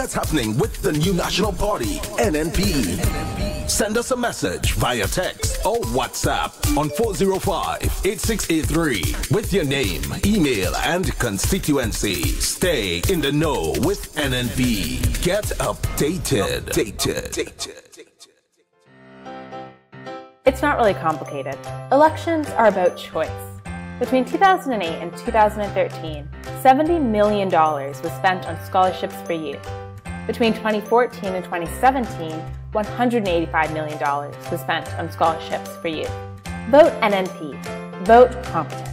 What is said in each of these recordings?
that's happening with the new national party, NNP. Send us a message via text or WhatsApp on 405-8683 with your name, email, and constituency. Stay in the know with NNP. Get updated. It's not really complicated. Elections are about choice. Between 2008 and 2013, $70 million was spent on scholarships for youth. Between 2014 and 2017, $185 million was spent on scholarships for youth. Vote NNP. Vote competence.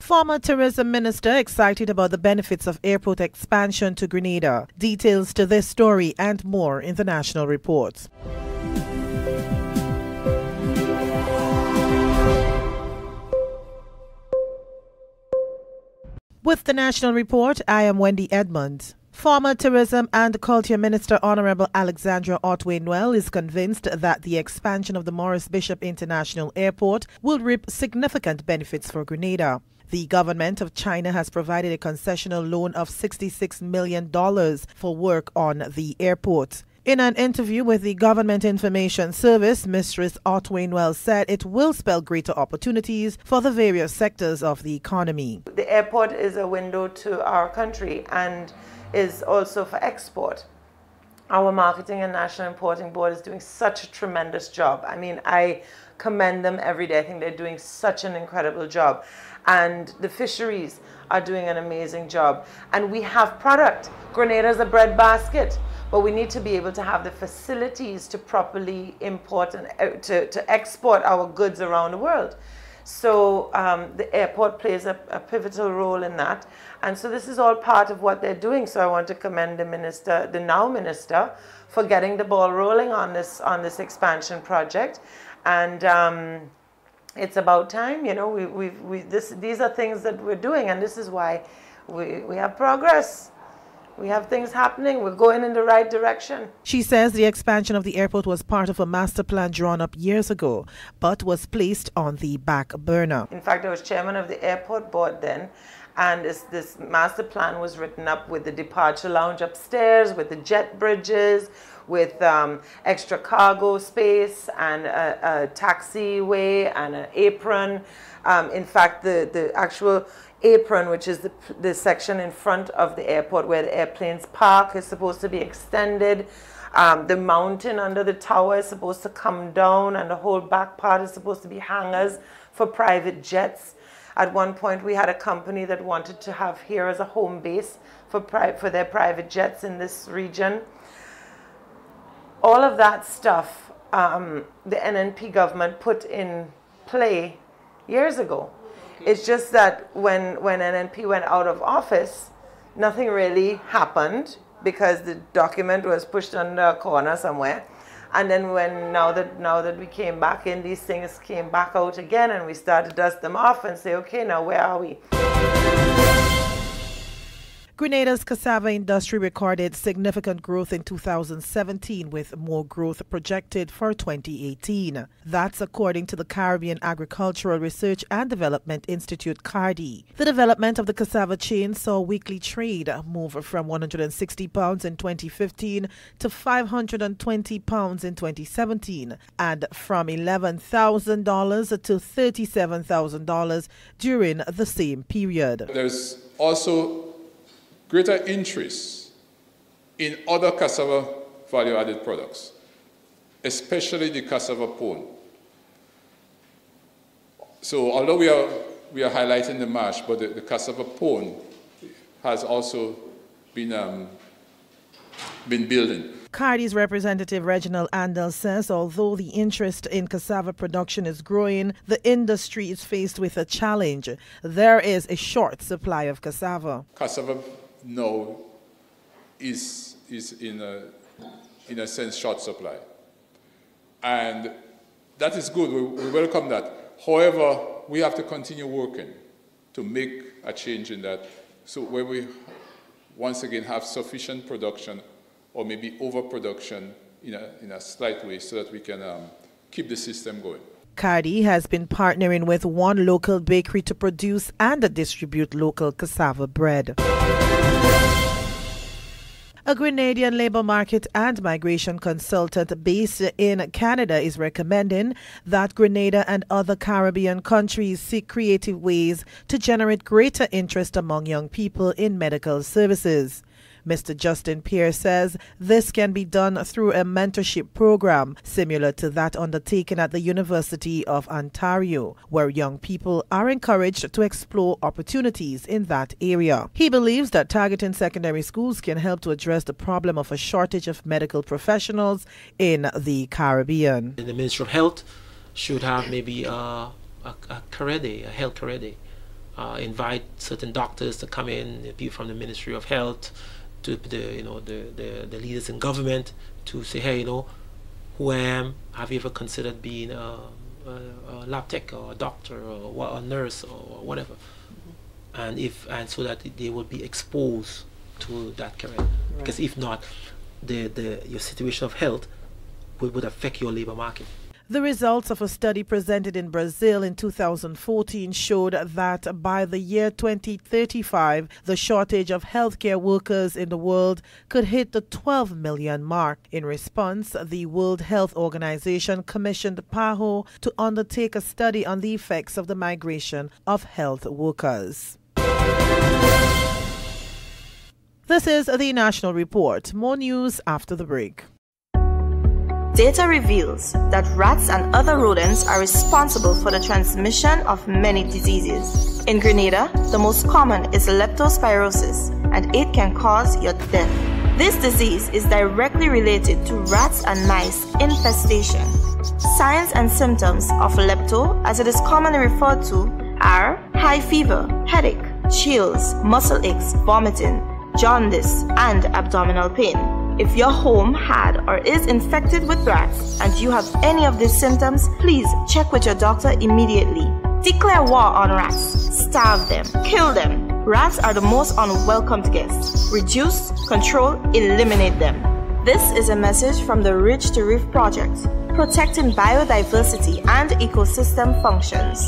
Former tourism minister excited about the benefits of airport expansion to Grenada. Details to this story and more in the National Report. With the National Report, I am Wendy Edmonds. Former Tourism and Culture Minister Honorable Alexandra Otway-Noel is convinced that the expansion of the Maurice Bishop International Airport will reap significant benefits for Grenada. The government of China has provided a concessional loan of $66 million for work on the airport. In an interview with the Government Information Service, Mistress Otway-Noel said it will spell greater opportunities for the various sectors of the economy. The airport is a window to our country and is also for export. Our Marketing and National Importing Board is doing such a tremendous job. I mean, I commend them every day. I think they're doing such an incredible job. And the fisheries are doing an amazing job. And we have product. Grenada is a breadbasket, but we need to be able to have the facilities to properly import and to export our goods around the world. So the airport plays a pivotal role in that. And so this is all part of what they're doing. So I want to commend the minister, the now minister, for getting the ball rolling on this expansion project. And it's about time, you know. These are things that we're doing, and this is why we have progress. We have things happening. We're going in the right direction. She says the expansion of the airport was part of a master plan drawn up years ago, but was placed on the back burner. In fact, I was chairman of the airport board then, and this master plan was written up with the departure lounge upstairs, with the jet bridges, with extra cargo space and a taxiway and an apron. In fact, the actual apron, which is the section in front of the airport where the airplanes park, is supposed to be extended. The mountain under the tower is supposed to come down, and the whole back part is supposed to be hangars for private jets. At one point, we had a company that wanted to have here as a home base for their private jets in this region. All of that stuff, the NNP government put in play years ago. It's just that when NNP went out of office, nothing really happened because the document was pushed under a corner somewhere. And then now that we came back in, these things came back out again, and we started to dust them off and say, okay, now where are we? Grenada's cassava industry recorded significant growth in 2017, with more growth projected for 2018. That's according to the Caribbean Agricultural Research and Development Institute, CARDI. The development of the cassava chain saw weekly trade move from £160 in 2015 to £520 in 2017, and from $11,000 to $37,000 during the same period. There's also greater interest in other cassava value-added products, especially the cassava pone. So although we are highlighting the mash, but the cassava pone has also been building. CARDI's representative Reginald Andel says although the interest in cassava production is growing, the industry is faced with a challenge. There is a short supply of cassava. Cassava now is in a sense short supply, and that is good. We welcome that. However, we have to continue working to make a change in that So where we once again have sufficient production or maybe overproduction in a slight way so that we can keep the system going. Cardi has been partnering with one local bakery to produce and distribute local cassava bread. A Grenadian labor market and migration consultant based in Canada is recommending that Grenada and other Caribbean countries seek creative ways to generate greater interest among young people in medical services. Mr. Justin Pierre says this can be done through a mentorship program similar to that undertaken at the University of Ontario, where young people are encouraged to explore opportunities in that area. He believes that targeting secondary schools can help to address the problem of a shortage of medical professionals in the Caribbean. The Ministry of Health should have maybe a career day, a health career day. Invite certain doctors to come in, people from the Ministry of Health, to the leaders in government, to say, hey, who I am, have you ever considered being a lab tech or a doctor or a nurse or whatever? And so that they will be exposed to that career. Right. Because if not, your situation of health would affect your labor market. The results of a study presented in Brazil in 2014 showed that by the year 2035, the shortage of healthcare workers in the world could hit the 12 million mark. In response, the World Health Organization commissioned PAHO to undertake a study on the effects of the migration of health workers. This is the National Report. More news after the break. Data reveals that rats and other rodents are responsible for the transmission of many diseases. In Grenada, the most common is leptospirosis, and it can cause your death. This disease is directly related to rats and mice infestation. Signs and symptoms of lepto, as it is commonly referred to, are high fever, headache, chills, muscle aches, vomiting, jaundice, and abdominal pain. If your home had or is infected with rats and you have any of these symptoms, please check with your doctor immediately. Declare war on rats. Starve them. Kill them. Rats are the most unwelcomed guests. Reduce, control, eliminate them. This is a message from the Ridge to Reef Project, protecting biodiversity and ecosystem functions.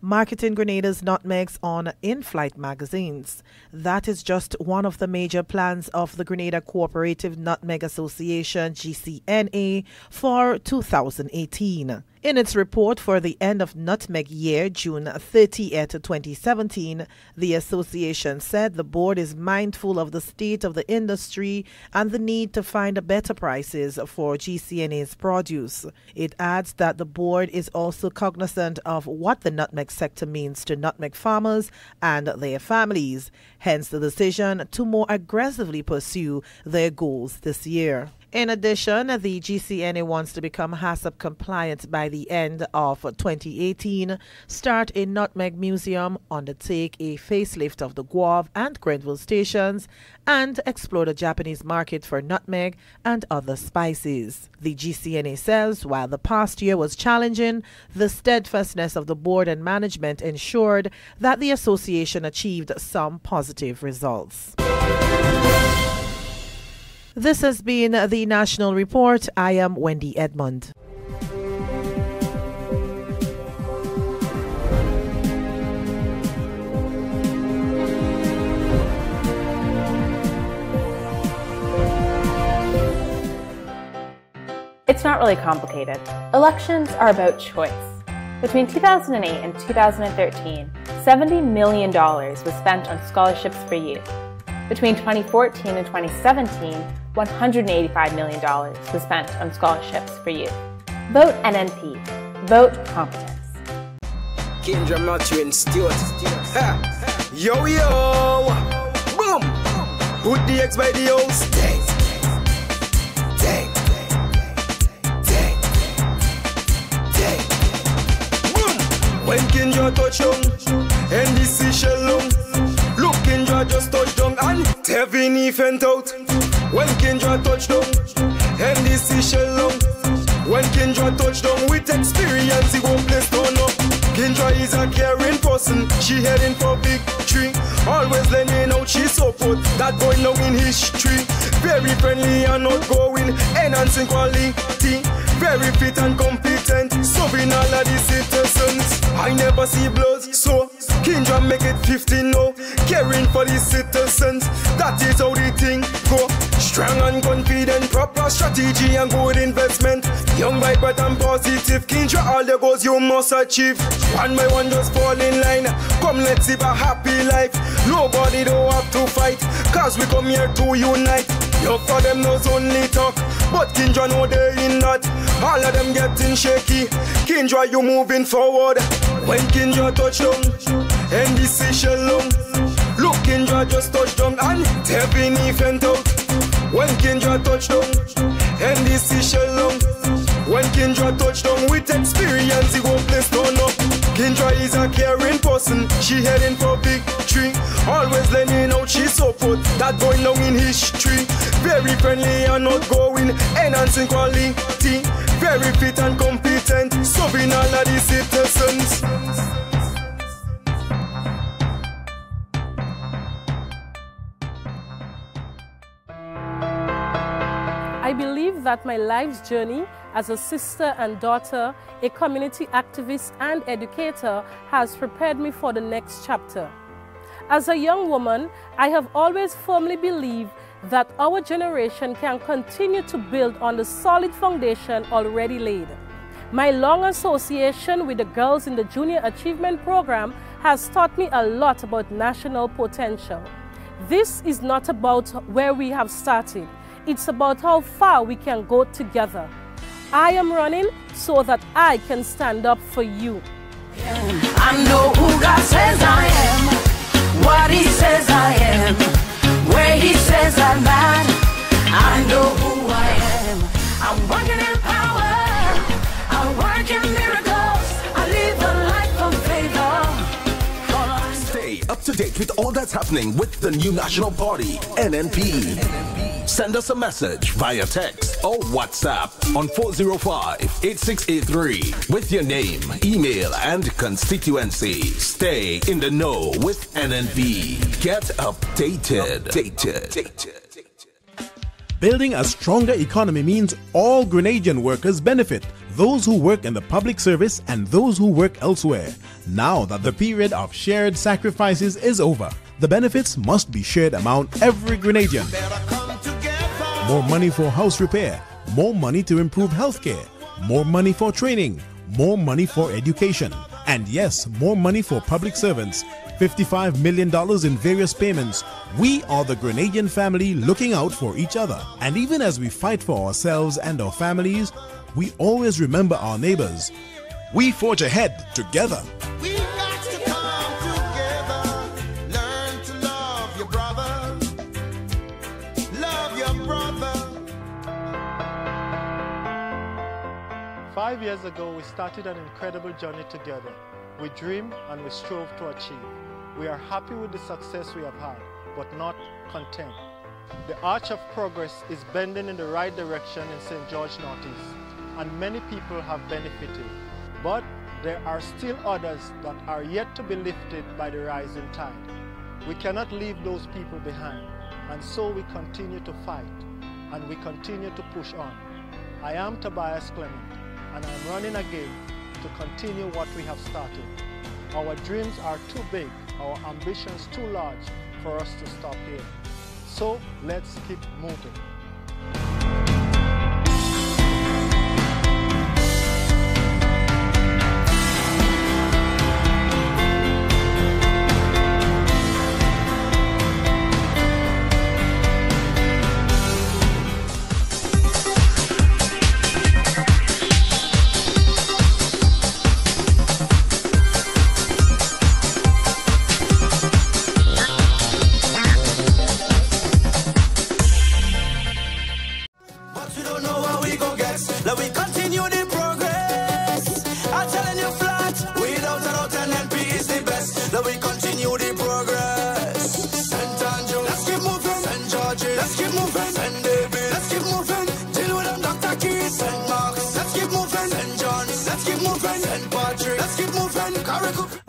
Marketing Grenada's nutmegs on in-flight magazines. That is just one of the major plans of the Grenada Cooperative Nutmeg Association, GCNA, for 2018. In its report for the end of nutmeg year, June 30th, 2017, the association said the board is mindful of the state of the industry and the need to find better prices for GCNA's produce. It adds that the board is also cognizant of what the nutmeg sector means to nutmeg farmers and their families, hence the decision to more aggressively pursue their goals this year. In addition, the GCNA wants to become HACCP compliant by the end of 2018, start a nutmeg museum, undertake a facelift of the Guave and Grenville stations, and explore the Japanese market for nutmeg and other spices. The GCNA says while the past year was challenging, the steadfastness of the board and management ensured that the association achieved some positive results. This has been the National Report. I am Wendy Edmond. It's not really complicated. Elections are about choice. Between 2008 and 2013, $70 million was spent on scholarships for youth. Between 2014 and 2017, $185 million was spent on scholarships for youth. Vote NNP. Vote competence. Kendra Matrin Stewart. Yo, yo. Boom. Put the X by the O's. Dang. Dang. Dang. Dang. Boom. When Kendra touch on, and this is Sheldon. Look, Kendra just touched down and Tevin event out. When Kendra touched down, and this is Sheldon. When Kendra touched down with experience, he won't play stone up. Kendra is a caring person, she heading for big. out she support that boy now in history. Very friendly and outgoing, enhancing quality. Very fit and competent, serving all of the citizens. I never see blood, so Kindra make it 15 now. Caring for the citizens, that is how the thing go. Strong and confident, proper strategy and good investment. Young, vibrant and positive, Kindra all the goals you must achieve. One by one just fall in line. Come let's live a happy life. Nobody don't have to fight, cause we come here to unite. Enough for them knows only talk, but Kindra know they in that. All of them getting shaky. Kindra you moving forward. When Kindra touch down, and this is Sheldon. Look, Kindra just touched down and Devin event out. When Kindra touch down, and this is Sheldon. When Kindra touch down with experience, he go place turn up. Kindra is a caring person, she heading for victory. Always learning out she support that boy now in history. Very friendly and outgoing, enhancing quality. Very fit and competent, serving all of the citizens. I believe that my life's journey as a sister and daughter, a community activist and educator has prepared me for the next chapter. As a young woman, I have always firmly believed that our generation can continue to build on the solid foundation already laid. My long association with the girls in the Junior Achievement Program has taught me a lot about national potential. This is not about where we have started. It's about how far we can go together. I am running so that I can stand up for you. I know who God says I am, what He says I am, where He says I'm at. I know who I am. I'm working in power, I work in miracles, I live a life of favor. Stay up to date with all that's happening with the new National Party, NNP. Send us a message via text or WhatsApp on 405-8683 with your name, email, and constituency. Stay in the know with NNP. Get updated. Building a stronger economy means all Grenadian workers benefit, those who work in the public service and those who work elsewhere. Now that the period of shared sacrifices is over, the benefits must be shared among every Grenadian. More money for house repair, more money to improve healthcare, more money for training, more money for education, and yes, more money for public servants. $55 million in various payments. We are the Grenadian family looking out for each other. And even as we fight for ourselves and our families, we always remember our neighbors. We forge ahead together. We got to come together, learn to love your brother, love your brother. 5 years ago, we started an incredible journey together. We dreamed and we strove to achieve. We are happy with the success we have had, but not content. The arch of progress is bending in the right direction in St. George Northeast, and many people have benefited. But there are still others that are yet to be lifted by the rising tide. We cannot leave those people behind, and so we continue to fight, and we continue to push on. I am Tobias Clement, and I'm running again to continue what we have started. Our dreams are too big, our ambitions too large for us to stop here. So let's keep moving.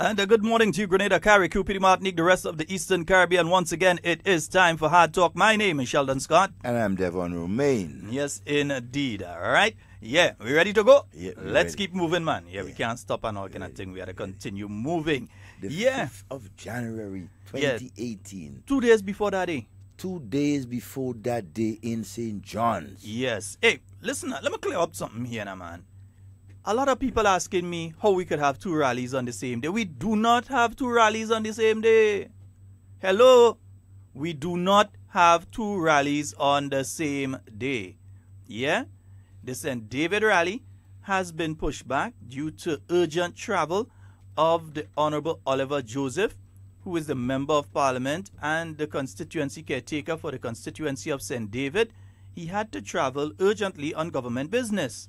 And a good morning to you, Grenada, Carriacou, Petite Martinique, the rest of the Eastern Caribbean. Once again, it is time for Hard Talk. My name is Sheldon Scott. And I'm Devon Romain. Yes, indeed. All right. Yeah, we ready to go? Yeah, let's keep moving, man. Yeah, we can't stop and all kind of thing. We gotta continue moving. The 5th of January, 2018. Yeah. 2 days before that day. 2 days before that day in St. John's. Yes. Hey, listen, let me clear up something here now, man. A lot of people asking me how we could have 2 rallies on the same day. We do not have 2 rallies on the same day. Hello? We do not have 2 rallies on the same day. Yeah? The St. David rally has been pushed back due to urgent travel of the Honorable Oliver Joseph, who is the Member of Parliament and the constituency caretaker for the constituency of St. David. He had to travel urgently on government business.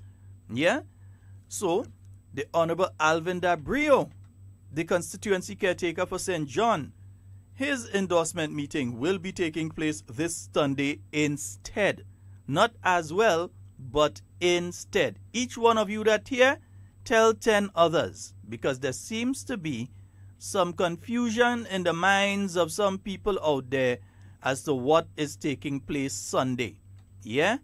Yeah? So, the Honorable Alvin Dabrio, the constituency caretaker for St. John, his endorsement meeting will be taking place this Sunday instead. Not as well, but instead. Each one of you that here, tell 10 others, because there seems to be some confusion in the minds of some people out there as to what is taking place Sunday. Yeah?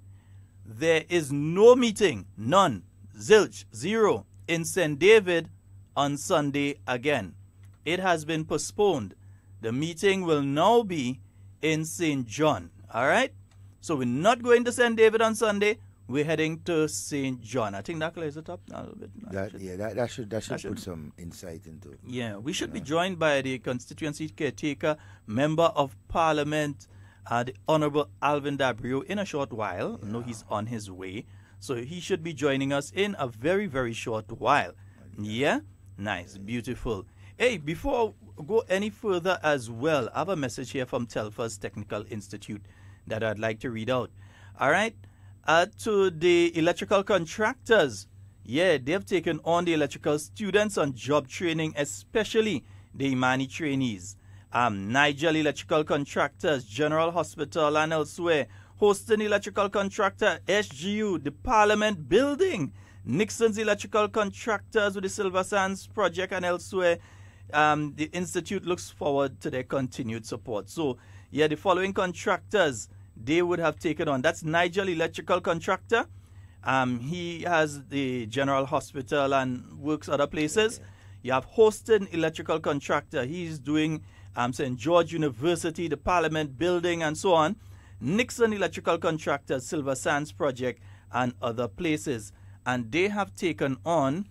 There is no meeting, none. Zilch, 0, in St. David on Sunday again. It has been postponed. The meeting will now be in St. John. All right? So we're not going to St. David on Sunday. We're heading to St. John. I think that clears it up a little bit. That should put some insight into it. Yeah, we should be joined by the constituency caretaker, Member of Parliament, the Honorable Alvin Dabrio, in a short while. I know he's on his way. So he should be joining us in a very, very short while. Yeah? Nice. Beautiful. Hey, before I go any further as well, I have a message here from Telfa's Technical Institute that I'd like to read out. All right? To the electrical contractors, yeah, they've taken on the electrical students on job training, especially the Imani trainees. Nigel Electrical Contractors, General Hospital and elsewhere, Houston Electrical Contractor, SGU, the Parliament Building, Nixon's Electrical Contractors with the Silver Sands Project and elsewhere. The Institute looks forward to their continued support. So, yeah, the following contractors they would have taken on. That's Nigel Electrical Contractor. He has the General Hospital and works other places. You have Houston Electrical Contractor. He's doing St. George University, the Parliament Building, and so on. Nixon Electrical Contractors, Silver Sands Project, and other places. And they have taken on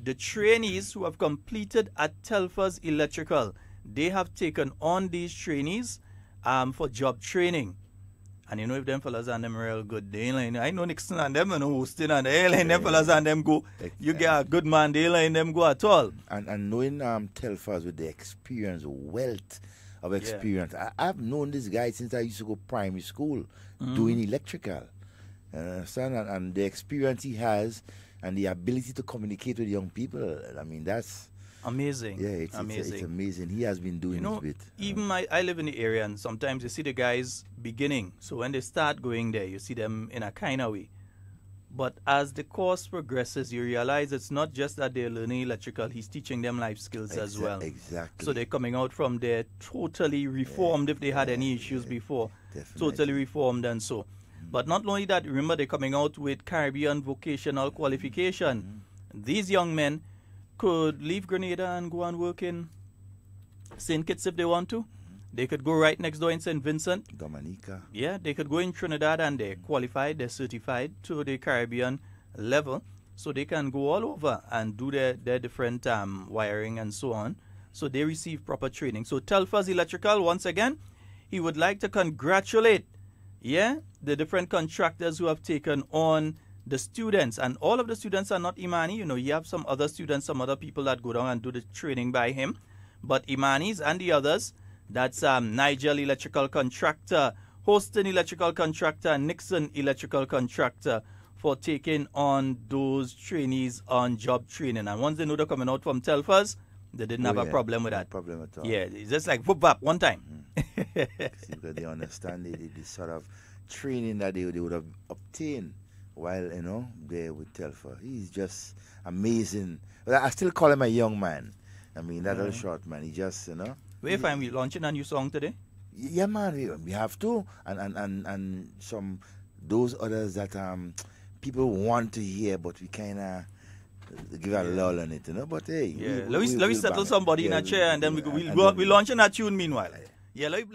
the trainees who have completed at Telfa's Electrical. They have taken on these trainees for job training. And you know, if them fellas and them real good, they ain't like, I know Nixon and them, and Houston and they ain't them fellas and them go. You get a good man, they ain't them go at all. And knowing Telfa's with the experience, wealth of experience. I've known this guy since I used to go primary school doing electrical. Understand? And the experience he has and the ability to communicate with young people, I mean, that's amazing. Yeah, it's amazing. He has been doing this bit. Even I live in the area, and sometimes you see the guys beginning. So when they start going there, you see them in a kind of way. But as the course progresses, you realize it's not just that they're learning electrical. He's teaching them life skills as well. Exactly. So they're coming out from there totally reformed if they had any issues before. Definitely. Totally reformed and so. But not only that, remember they're coming out with Caribbean vocational qualification. These young men could leave Grenada and go and work in St. Kitts if they want to. They could go right next door in St. Vincent. Dominica. Yeah, they could go in Trinidad and they're qualified, they're certified to the Caribbean level. So they can go all over and do their different wiring and so on. So they receive proper training. So Telfa's Electrical, once again, he would like to congratulate, the different contractors who have taken on the students. And all of the students are not Imani. You know, you have some other students, some other people that go down and do the training by him. But Imanis and the others, that's Nigel Electrical Contractor, Houston Electrical Contractor, and Nixon Electrical Contractor for taking on those trainees on job training. And once they know they're coming out from Telfa's, they didn't have a problem with that. No problem at all. Yeah, it's just like whoop up one time. Because they understand the sort of training that they would have obtained while, you know, there with Telfa. He's just amazing. But I still call him a young man. I mean, that little short, man. He just, you know. Wait, fine, we launching a new song today? Yeah, man, we have to. And some, those others that people want to hear, but we kind of give a lull on it, you know. But hey, yeah, let me settle somebody in a chair, and then we'll launch a tune meanwhile. Yeah, let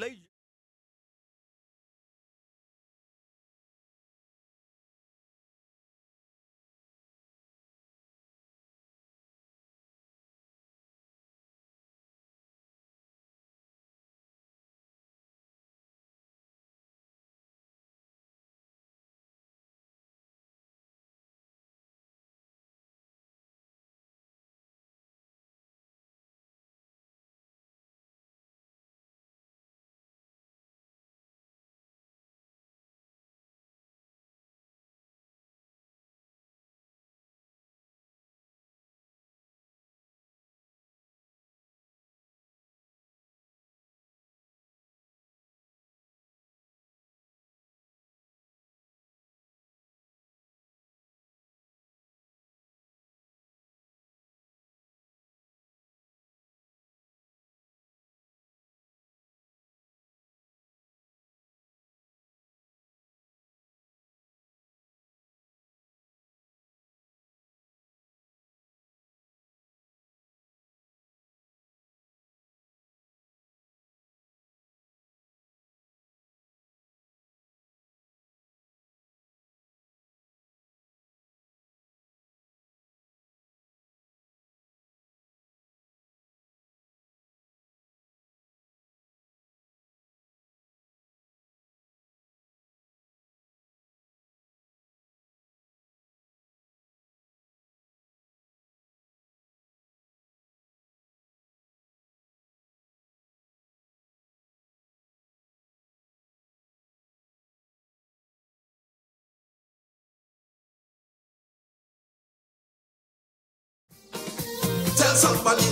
Tell somebody,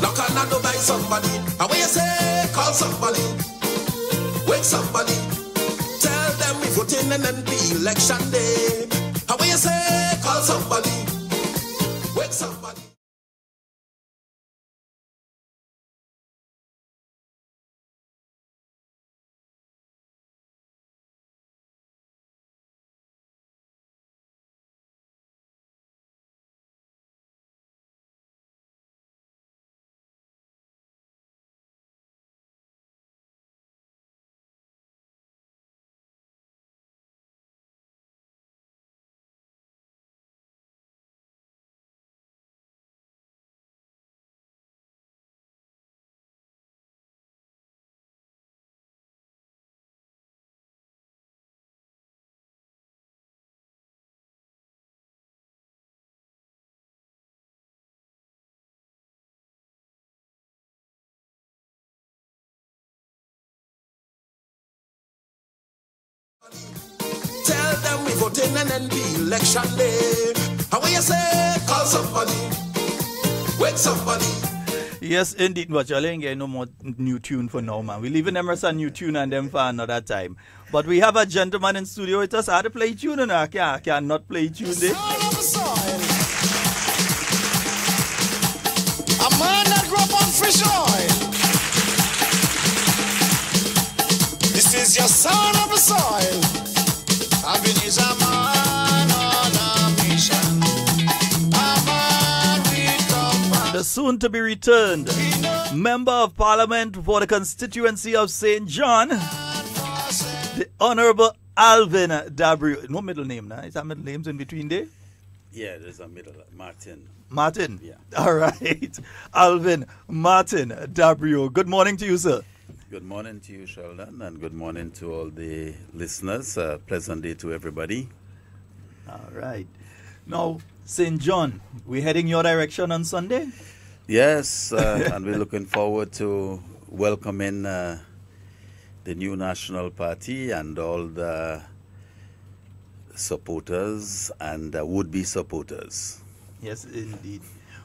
knock on the door by somebody. And when you say, call somebody, wake somebody. Tell them we vote in NNP election day. And when you say, call somebody, wake somebody. Tell them we vote in NNP election day. And when you say, call somebody, wake somebody. Yes, indeed, but you ain't getting no more new tune for now, man. We're leaving Emerson new tune and them for another time. But we have a gentleman in studio with us. How to play tune and I cannot play tune there. A man that grew up on fish oil. This is your son of the soil. I've been his a man on a mission. A man with compassion. The soon to be returned Member of Parliament for the constituency of St. John, the Honorable Alvin Dabrio. No middle name, nah? Is that middle names in between there? Yeah, there's a middle. Martin. Martin? Yeah. All right. Alvin Martin Dabrio. Good morning to you, sir. Good morning to you, Sheldon, and good morning to all the listeners. Pleasant day to everybody. All right. Now, St. John, we're heading your direction on Sunday? Yes, and we're looking forward to welcoming the new National Party and all the supporters and would-be supporters. Yes, indeed.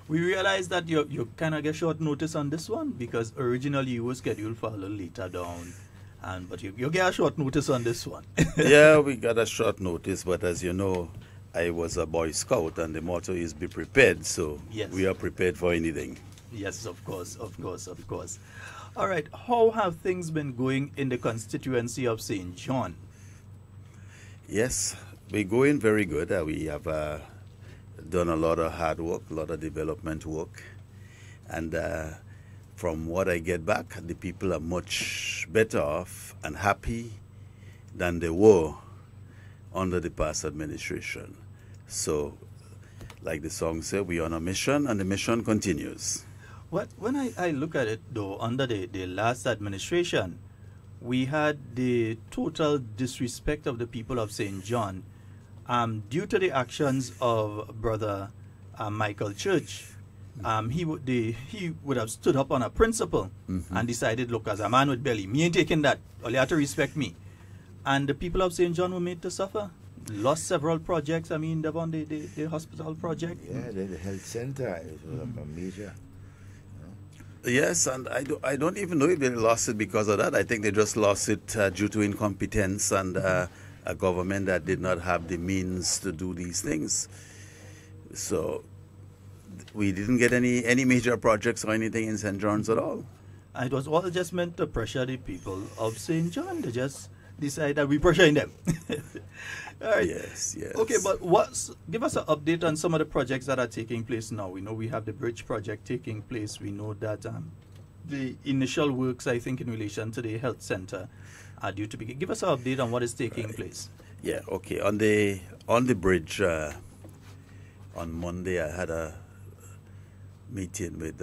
We realize that you kind of get short notice on this one because originally you were scheduled for a little later down, but you get a short notice on this one. Yeah, we got a short notice, but as you know, I was a Boy Scout and the motto is be prepared, so yes, we are prepared for anything. Yes, of course, of course, of course. All right, how have things been going in the constituency of St. John? Yes, we're going very good. We have done a lot of hard work, a lot of development work. And from what I get back, the people are much better off and happy than they were under the past administration. So, like the song said, we're on a mission and the mission continues. When I look at it, though, under the last administration, we had the total disrespect of the people of St. John due to the actions of Brother Michael Church. He would have stood up on a principle and decided, look, as a man with belly, me ain't taking that. All you have to respect me. And the people of St. John were made to suffer. Lost several projects. I mean, Devon, the hospital project. Yeah, the health center is a major. Yes, and I don't even know if they lost it because of that. I think they just lost it due to incompetence and a government that did not have the means to do these things. So we didn't get any major projects or anything in St. John's at all. And it was all just meant to pressure the people of St. John. They just decide that we're pressuring them. All right. Yes, yes. Okay, but give us an update on some of the projects that are taking place now. We know we have the bridge project taking place. We know that the initial works, I think, in relation to the health center are due to begin. Give us an update on what is taking place. Yeah, okay. On the bridge, on Monday, I had a meeting with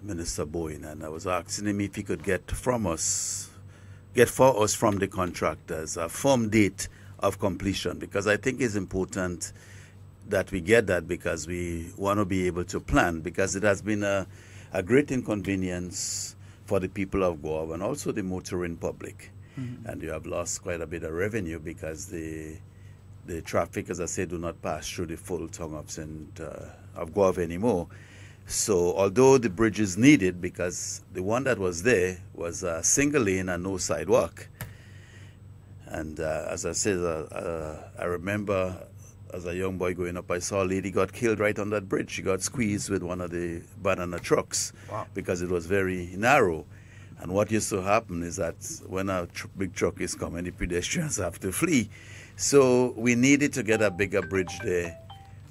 Minister Boyne, and I was asking him if he could get for us from the contractors a firm date of completion, because I think it's important that we get that, because we want to be able to plan, because it has been a great inconvenience for the people of Guava and also the motoring public. And you have lost quite a bit of revenue because the traffic, as I say, do not pass through the full tongue of Guava anymore. So although the bridge is needed, because the one that was there was a single lane and no sidewalk. And as I said, I remember as a young boy growing up, I saw a lady got killed right on that bridge. She got squeezed with one of the banana trucks. Wow. Because it was very narrow. And what used to happen is that when a big truck is coming, the pedestrians have to flee. So we needed to get a bigger bridge there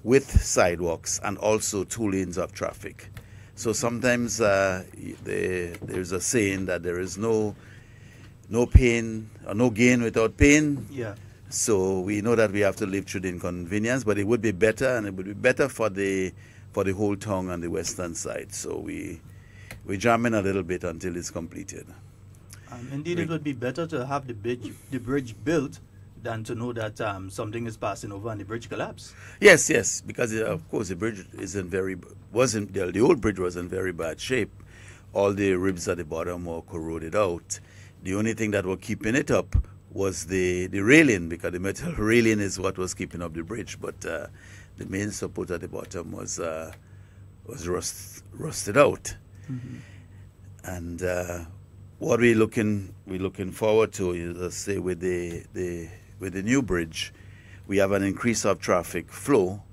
with sidewalks and also 2 lanes of traffic. So sometimes there's a saying that there is no pain or no gain without pain. Yeah. So we know that we have to live through the inconvenience, but it would be better, and it would be better for the whole tongue on the western side. So we jam in a little bit until it's completed. Indeed, it would be better to have the bridge built than to know that something is passing over and the bridge collapse. Yes, yes, because of course the bridge the old bridge was in very bad shape. All the ribs at the bottom were corroded out. The only thing that was keeping it up was the railing, because the metal railing is what was keeping up the bridge. But the main support at the bottom was rusted out. And what we're looking forward to is, let's say, with the new bridge, we have an increase of traffic flow.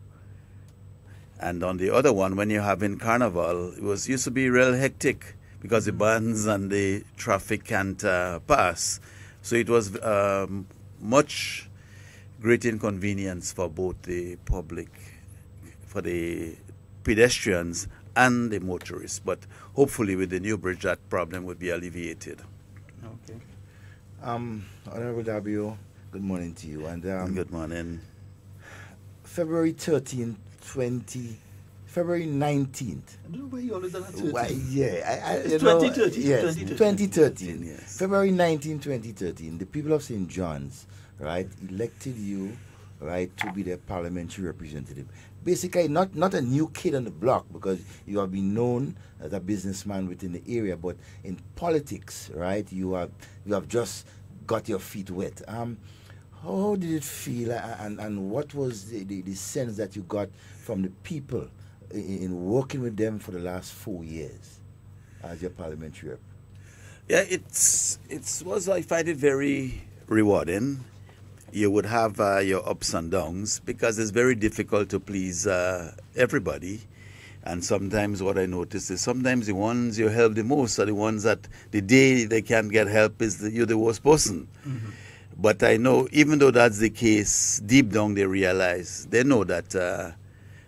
And on the other one, when you're having carnival, it used to be real hectic because the bands and the traffic can't pass. So it was much great inconvenience for both the public, for the pedestrians and the motorists. But hopefully with the new bridge, that problem would be alleviated. Okay. Honorable W, good morning to you. And good morning. February 19th. I don't know why you always done that. Why, yeah. It's 2013. Yes, 2013. Yes. February 19, 2013, the people of St. John's, right, elected you, right, to be their parliamentary representative. Basically, not a new kid on the block, because you have been known as a businessman within the area, but in politics, right, you have just got your feet wet. How did it feel, and what was the sense that you got from the people in working with them for the last 4 years as your parliamentary rep? Yeah, I find it very rewarding. You would have your ups and downs, because it's very difficult to please everybody. And sometimes what I notice is sometimes the ones you help the most are the ones that the day they can't get help is you're the worst person. Mm-hmm. But I know even though that's the case, deep down they realize, they know that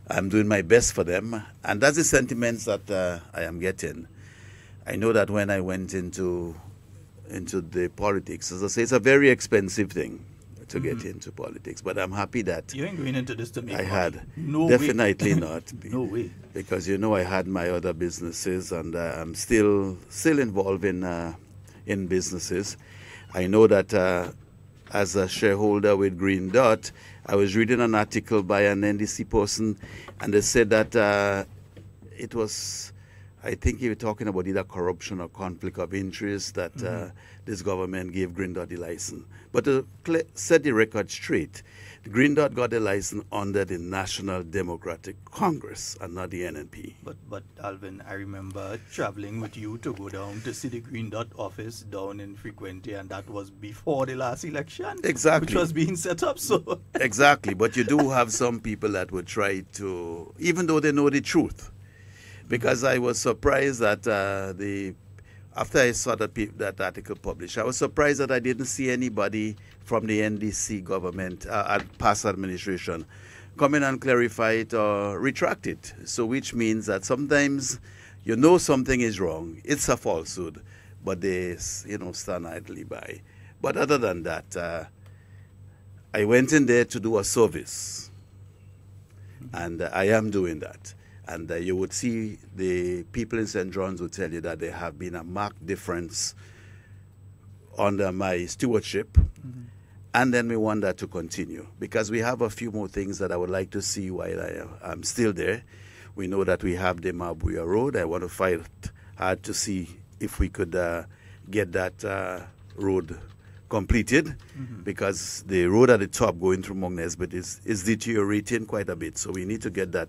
I'm doing my best for them. And that's the sentiments that I am getting. I know that when I went into the politics, as I say, it's a very expensive thing to get into politics, but I'm happy that you ain't going into this to make money. Had no definitely way. not. No way, because I had my other businesses, and I'm still involved in businesses. I know that as a shareholder with Green Dot, I was reading an article by an NDC person, and they said that it was, I think you were talking about either corruption or conflict of interest that this government gave Green Dot the license. But to set the record straight, the Green Dot got the license under the National Democratic Congress and not the NNP. But Alvin, I remember traveling with you to go down to see the Green Dot office down in Frequentia, and that was before the last election. Exactly. Which was being set up, so... Exactly, but you do have some people that would try to, even though they know the truth. Because I was surprised that after I saw that article published, I was surprised that I didn't see anybody from the NDC government, past administration, come in and clarify it or retract it. So which means that sometimes you know something is wrong, it's a falsehood, but they stand idly by. But other than that, I went in there to do a service, and I am doing that. And you would see the people in St. John's would tell you that there have been a marked difference under my stewardship. Mm-hmm. And then we want that to continue because we have a few more things that I would like to see while I'm still there. We know that we have the Mabuya Road. I want to fight hard to see if we could get that road completed because the road at the top going through Mount Nesbitt is deteriorating quite a bit. So we need to get that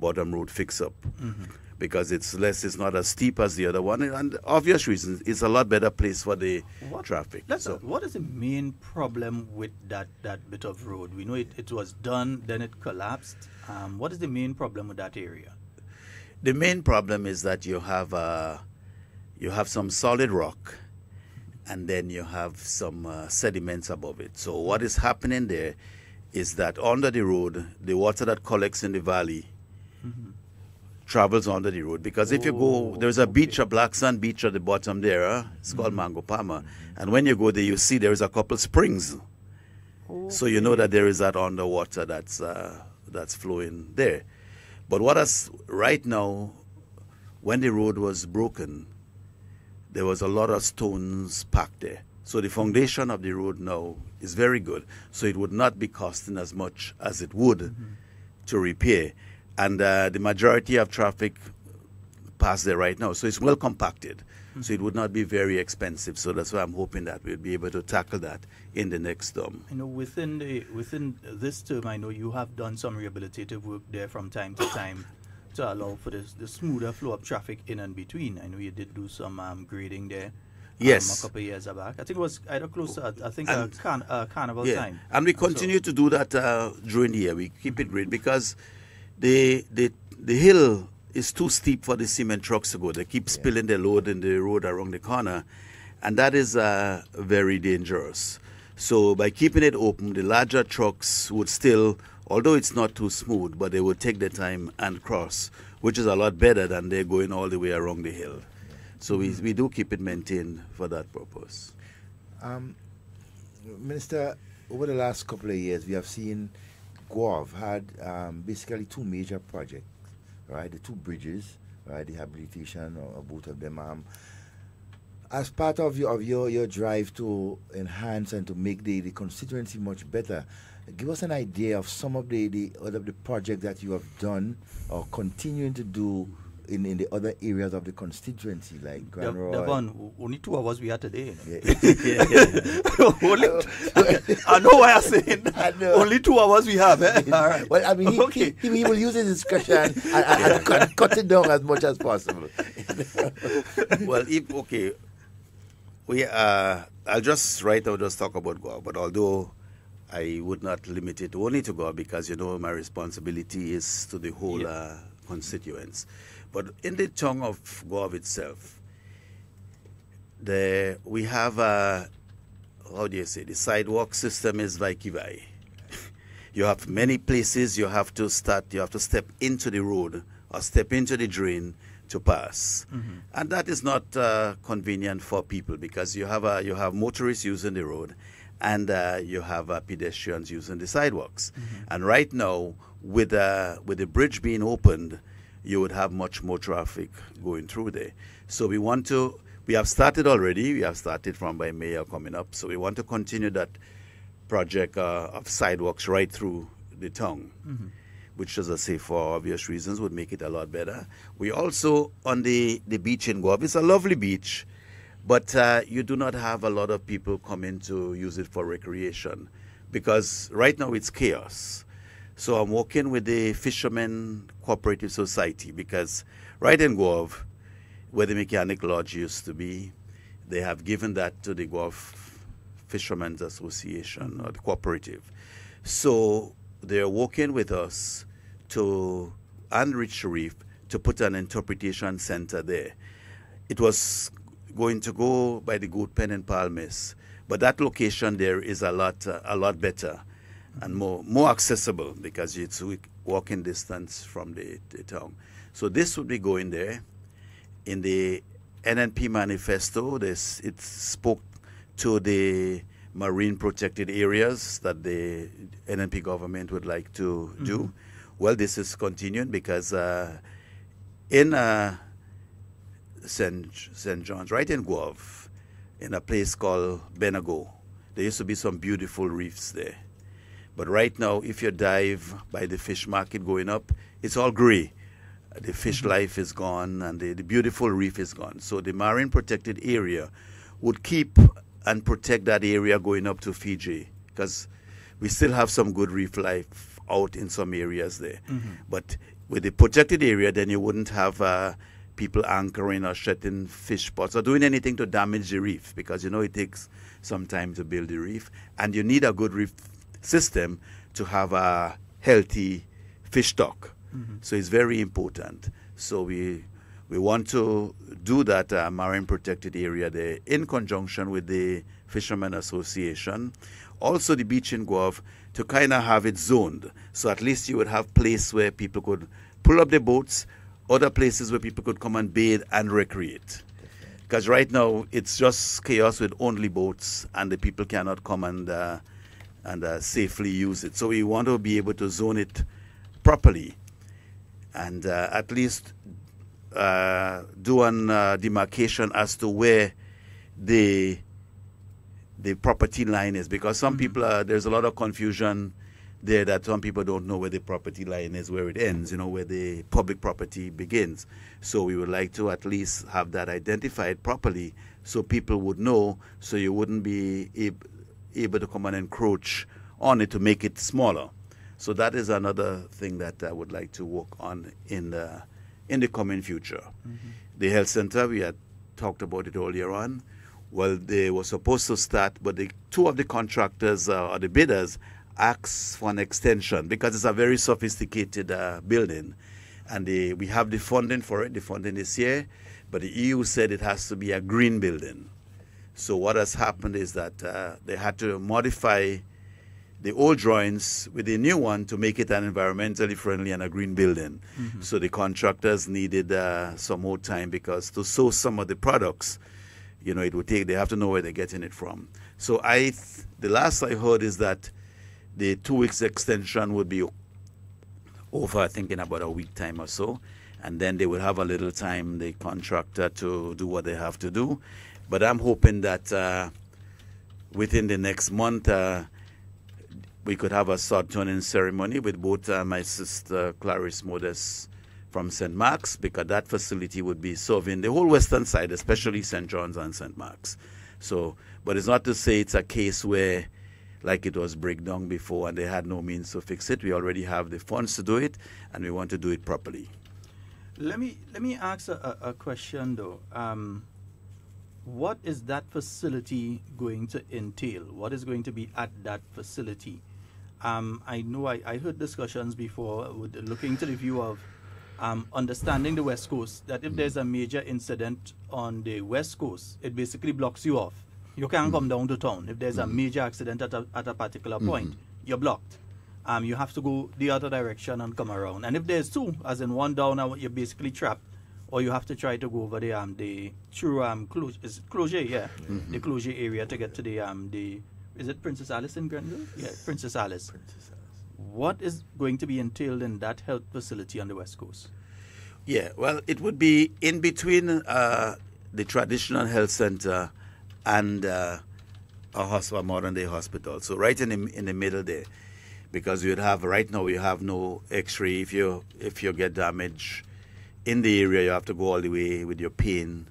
bottom road fix up because it's not as steep as the other one, and obvious reasons it's a lot better place for the traffic. What is the main problem with that bit of road? We know it was done, then it collapsed. What is the main problem with that area? The main problem is that you have some solid rock, and then you have some sediments above it. So what is happening there is that under the road, the water that collects in the valley travels under the road, because if you go, there's a beach, a black sand beach at the bottom there, it's called Mango Palma, and when you go there you see there's a couple springs, so you know that there is that underwater that's flowing there. But right now, when the road was broken, there was a lot of stones packed there, so the foundation of the road now is very good, so it would not be costing as much as it would to repair. And the majority of traffic pass there right now. So it's well compacted. So it would not be very expensive. So that's why I'm hoping that we'll be able to tackle that in the next term. I know within this term, I know you have done some rehabilitative work there from time to time to allow for the smoother flow of traffic in and between. I know you did do some grading there. Yes. A couple of years back. I think it was either close to, carnival time. And we continue to do that during the year. We keep it great because the hill is too steep for the cement trucks to go. They keep spilling their load in the road around the corner, and that is very dangerous. So by keeping it open, the larger trucks would still, although it's not too smooth, but they would take their time and cross, which is a lot better than they're going all the way around the hill. So we do keep it maintained for that purpose. Minister, over the last couple of years, we have seen Guav had basically two major projects, right? The two bridges, right? The rehabilitation of both of them. As part of your drive to enhance and to make the constituency much better, give us an idea of some of the projects that you have done or continuing to do in the other areas of the constituency, like Grand Roy. Devon, only 2 hours we had today. Yeah. I know why I'm saying that. Only 2 hours we have. Eh? All right. Well, I mean, he will use his discretion and cut it down as much as possible. Well, I'll just talk about Goa, but although I would not limit it only to Goa, because my responsibility is to the whole constituents. But in the tongue of Gov itself, we have how do you say, the sidewalk system is vai. You have many places you have to step into the road or step into the drain to pass. And that is not convenient for people, because you have motorists using the road, and you have pedestrians using the sidewalks. And right now, with the bridge being opened, you would have much more traffic going through there. So we have started already. We have started from by Mayor coming up. So we want to continue that project of sidewalks right through the town, which, as I say, for obvious reasons, would make it a lot better. We also, on the beach in Guave, it's a lovely beach, but you do not have a lot of people coming to use it for recreation, because right now it's chaos. So I'm working with the Fishermen Cooperative Society, because right in Guave, where the Mechanic Lodge used to be, they have given that to the Guave Fishermen's Association, or the cooperative. So they're working with us and Rich Reef to put an interpretation center there. It was going to go by the Goat Pen in Palmis, but that location there is a lot better and more accessible, because it's walking distance from the town. So this would be going there. In the NNP manifesto, it spoke to the marine protected areas that the NNP government would like to do. Well, this is continuing, because in St. John's, right in Guave, in a place called Benago, there used to be some beautiful reefs there. But right now, if you dive by the fish market going up, it's all gray. The fish life is gone, and the beautiful reef is gone. So the marine protected area would keep and protect that area going up to Fiji, because we still have some good reef life out in some areas there. But with the protected area, then you wouldn't have people anchoring or shutting fish pots or doing anything to damage the reef, because it takes some time to build the reef, and you need a good reef system to have a healthy fish stock. So it's very important. So we want to do that marine protected area there in conjunction with the Fishermen Association. Also the beach in Guave, to kind of have it zoned. So at least you would have place where people could pull up their boats, other places where people could come and bathe and recreate. Because right now it's just chaos with only boats, and the people cannot come and safely use it. So we want to be able to zone it properly, and at least do an demarcation as to where the property line is, because some people there's a lot of confusion there, that some people don't know where the property line is, where it ends, where the public property begins. So we would like to at least have that identified properly, so people would know, so you wouldn't be able to come and encroach on it to make it smaller. So that is another thing that I would like to work on in the coming future. The health center, we had talked about it earlier on. Well, they were supposed to start, but two of the contractors or the bidders asked for an extension, because it's a very sophisticated building, and we have the funding for it. The funding is here, but the EU said it has to be a green building. So what has happened is that they had to modify the old drawings with the new one to make it an environmentally friendly and a green building. So the contractors needed some more time, because to source some of the products, it would take, they have to know where they're getting it from. So the last I heard is that the 2 weeks extension would be over, I think, in about a week time or so. And then they will have a little time, the contractor, to do what they have to do. But I'm hoping that within the next month, we could have a sod turning ceremony with both my sister Clarice Modest from St. Mark's, because that facility would be serving the whole western side, especially St. John's and St. Mark's. So, but it's not to say it's a case where, like it was breakdown before and they had no means to fix it. We already have the funds to do it, and we want to do it properly. Let me ask a question though. What is that facility going to entail? What is going to be at that facility? I know I heard discussions before with looking to the view of understanding the West Coast, that if there's a major incident on the West Coast, it basically blocks you off. You can't come down to town. If there's a major accident at a particular point, you're blocked. You have to go the other direction and come around. And if there's two, as in one down, you're basically trapped. Or you have to try to go over the Cloger, yeah, the Cloger area to get to the is it Princess Alice in Grenville? Yeah, Princess Alice. What is going to be entailed in that health facility on the West Coast? Yeah, well, it would be in between the traditional health center and a modern day hospital. So right in the middle there, because you'd have right now you have no X-ray. If you get damage in the area, you have to go all the way with your pain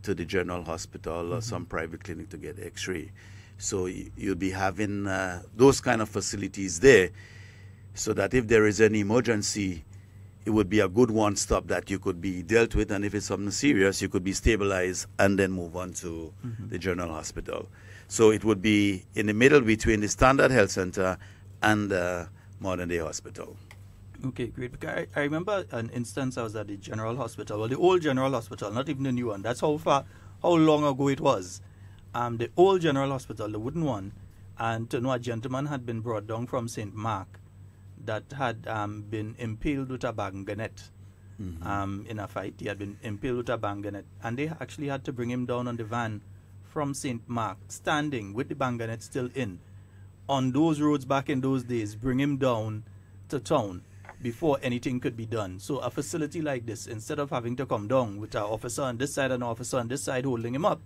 to the general hospital or some private clinic to get X-ray. So you'll be having those kind of facilities there, so that if there is any emergency, it would be a good one-stop that you could be dealt with, and if it's something serious, you could be stabilized and then move on to the general hospital. So it would be in the middle between the standard health center and the modern day hospital. Okay, great. Because I remember an instance I was at the general hospital, well, the old general hospital, not even the new one. That's how long ago it was. The old general hospital, the wooden one, and to know a gentleman had been brought down from St. Mark that had been impaled with a bayonet in a fight. He had been impaled with a bayonet, and they actually had to bring him down on the van from St. Mark, standing with the bayonet still in, on those roads back in those days, bring him down to town before anything could be done. So a facility like this, instead of having to come down with an officer on this side and an officer on this side holding him up,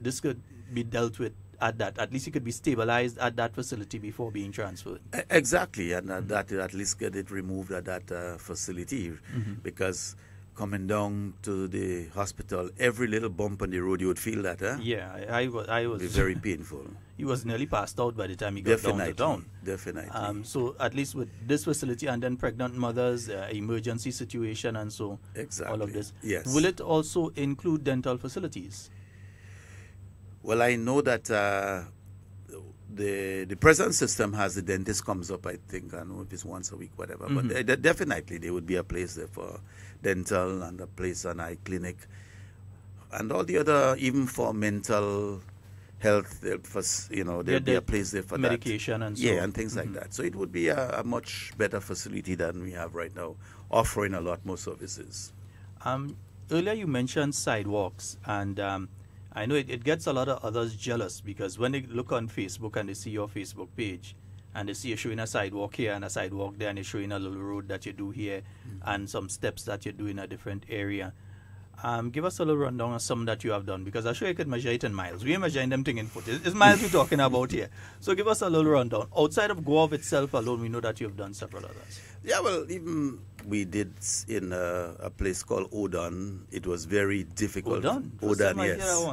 this could be dealt with at that. At least he could be stabilized at that facility before being transferred. Exactly, and that at least get it removed at that facility, because coming down to the hospital, every little bump on the road, you would feel that, huh? Yeah, I was... It'd be very painful. He was nearly passed out by the time he got down to town. Definitely. So at least with this facility and then pregnant mothers, emergency situation and so all of this. Yes. Will it also include dental facilities? Well, I know that the present system has the dentist comes up, I think, I don't know if it's once a week, whatever. But definitely there would be a place there for dental and a place an eye clinic. And all the other, even for mental health, there'll be a place there for medication that. And so yeah, and things like that. So it would be a much better facility than we have right now, offering a lot more services. Earlier you mentioned sidewalks, and I know it gets a lot of others jealous, because when they look on Facebook and they see your Facebook page and they see you showing a sidewalk here and a sidewalk there, and you're showing a little road that you do here and some steps that you do in a different area. Give us a little rundown of some that you have done, because I'm sure you could measure it in miles. We ain't measuring them thing in foot. It's miles we're talking about here. So give us a little rundown. Outside of Goa itself alone, we know that you've done several others. Yeah, well, even we did in a place called Odon. It was very difficult. Odon, yes.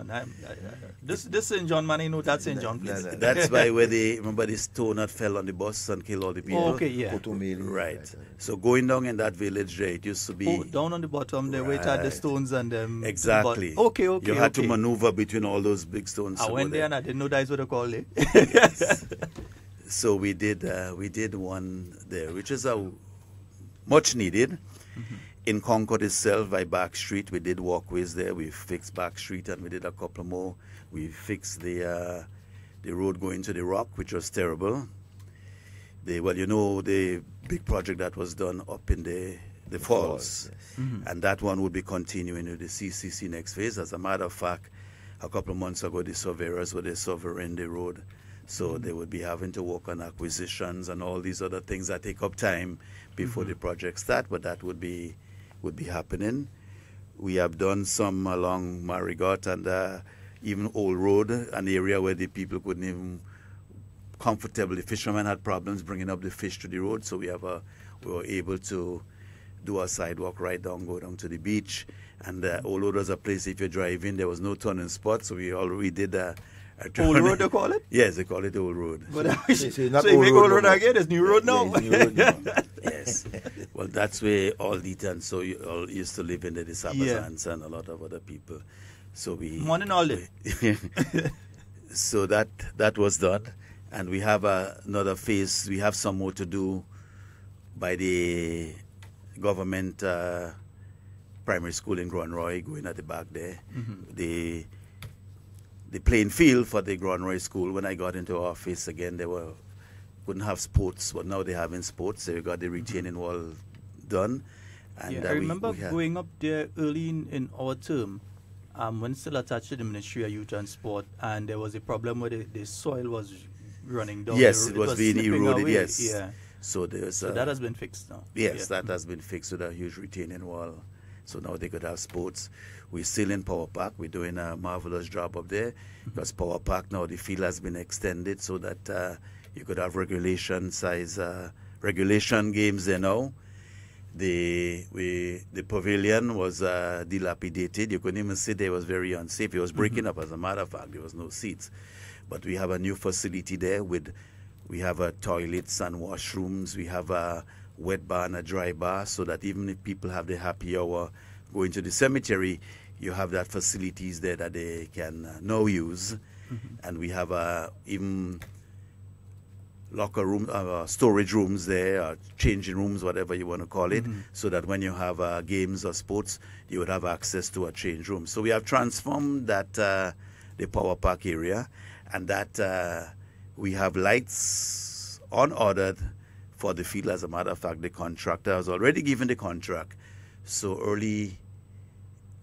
This St. John, man, I know that's St. John place. That's why where remember the stone that fell on the bus and killed all the people? Oh, okay, yeah. Right. So going down in that village there, it used to be... Oh, down on the bottom, they wait at the stones and... exactly. Okay. You had to maneuver between all those big stones. I went there and I didn't know that's what they call it. Yes. So we did one there, which is much needed. In Concord itself, by Back Street, we did walkways there. We fixed Back Street and we did a couple more. We fixed the road going to the Rock, which was terrible. The big project that was done up in the falls. Yes. And that one would be continuing with the CCC next phase. As a matter of fact, a couple of months ago, the surveyors were surveying the road. So they would be having to work on acquisitions and all these other things that take up time before the project start, but that would be happening. We have done some along Marigot and even Old Road, an area where the people couldn't even comfortably. Fishermen had problems bringing up the fish to the road, so we were able to do a sidewalk go down to the beach. And Old Road was a place, if you drive in, there was no turning spot, so we did Old Road, they call it? Yes, they call it Old Road. So you make Old Road again, it's New Road now? Yeah, New Road now. Yes. Well, that's where all the and so you all used to live in the Sabazans and a lot of other people. So we... Morning all day. So that was done. And we have another phase. We have some more to do by the government primary school in Grand Roy, going at the back there. The playing field for the Grand Roy school, when I got into office again, they couldn't have sports, but now they're having sports. So we got the retaining wall done. And I remember going up there early in our term, when still attached to the Ministry of Youth and Sport, and there was a problem where the soil was running down. Yes, it was being eroded, away. yes. Yeah. So that has been fixed now. Yes, that has been fixed with a huge retaining wall. So now they could have sports. We're still in Power Park. We're doing a marvelous job up there because Power Park now, the field has been extended so that you could have regulation games there now. The pavilion was dilapidated. You couldn't even sit there. It was very unsafe. It was breaking up, as a matter of fact. There was no seats. But we have a new facility there we have toilets and washrooms. We have a wet bar and a dry bar so that even if people have their happy hour going to the cemetery, you have that facilities there that they can now use. And we have even locker room, storage rooms there, changing rooms, whatever you want to call it, so that when you have games or sports, you would have access to a change room. So we have transformed that the Power Park area, and that we have lights unordered for the field. As a matter of fact, the contractor has already given the contract. So early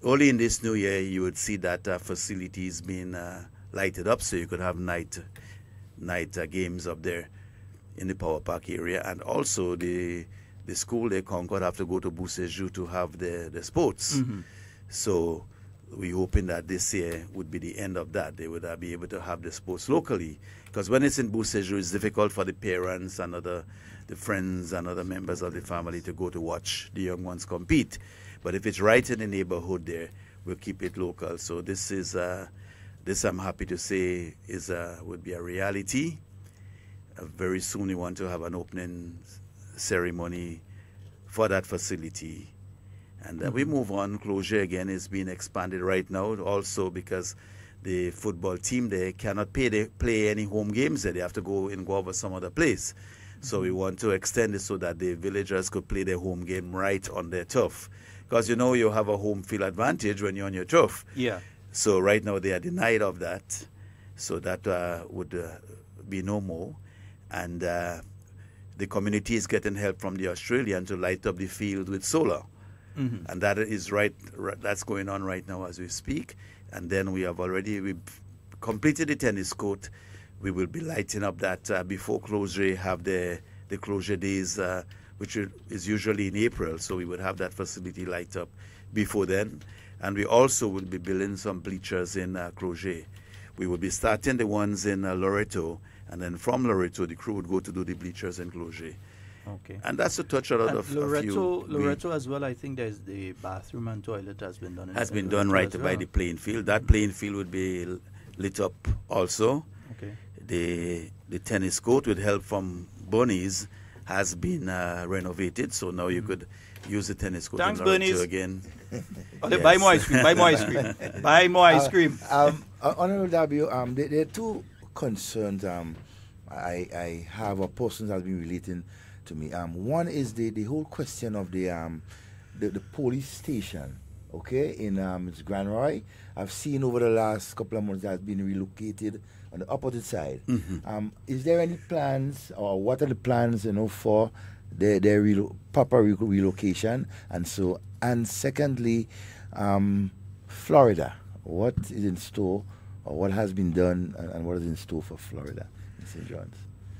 in this new year, you would see that facilities being lighted up, so you could have night games up there in the Power Park area. And also the school, the Concord, have to go to Boussejou to have the sports. So we're hoping that this year would be the end of that. They would be able to have the sports locally, because when it's in Boussejou, it's difficult for the parents and the friends and other members of the family to go to watch the young ones compete. But if it's right in the neighborhood there, we'll keep it local. So this is this, I'm happy to say, would be a reality. Very soon we want to have an opening ceremony for that facility. And we move on. Closure again is being expanded right now, also because the football team there cannot play any home games there. They have to go over some other place. So we want to extend it so that the villagers could play their home game right on their turf. Because you have a home field advantage when you're on your turf. Yeah. So right now they are denied of that. So that would be no more. And the community is getting help from the Australian to light up the field with solar. And that is that's going on right now as we speak. And then we've completed the tennis court. We will be lighting up that before closure, have the closure days, which is usually in April. So we would have that facility light up before then. And we also will be building some bleachers in Cloger. We will be starting the ones in Loreto, and then from Loreto, the crew would go to do the bleachers in Cloger. Okay. And that's to touch a lot of Loreto as well. I think there's the bathroom and toilet has been done. Has been done right by the playing field. That playing field would be lit up also. Okay. The tennis court, with help from Bunnies, has been renovated. So now you could use the tennis court in Loreto again. Yes. Buy more ice cream. Buy more ice cream. Buy more ice cream. Honorable W, there are two concerns I have, or persons has been relating to me. One is the whole question of the police station, okay, in Grand Roy. I've seen over the last couple of months that has been relocated on the opposite side. Is there any plans, or what are the plans, for their proper relocation? And secondly, Florida, what is in store, or what has been done, and what is in store for Florida in St. John's?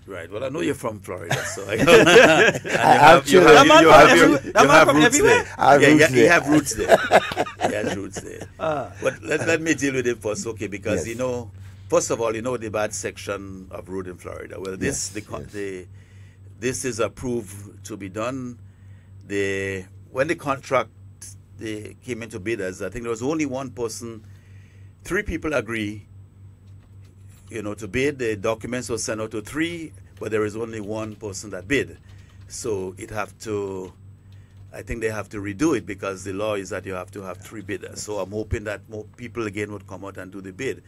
Right. Well, I know you're from Florida, so I you have roots there. You have roots there. He has roots there. But let me deal with it first, okay? Because first of all, the bad section of road in Florida. Well, this is approved to be done. When the contract came into bidders, I think there was only one person. 3 people agree, to bid. The documents were sent out to 3, but there is only one person that bid. So I think they have to redo it, because the law is that you have to have 3 bidders. So I'm hoping that more people again would come out and do the bid.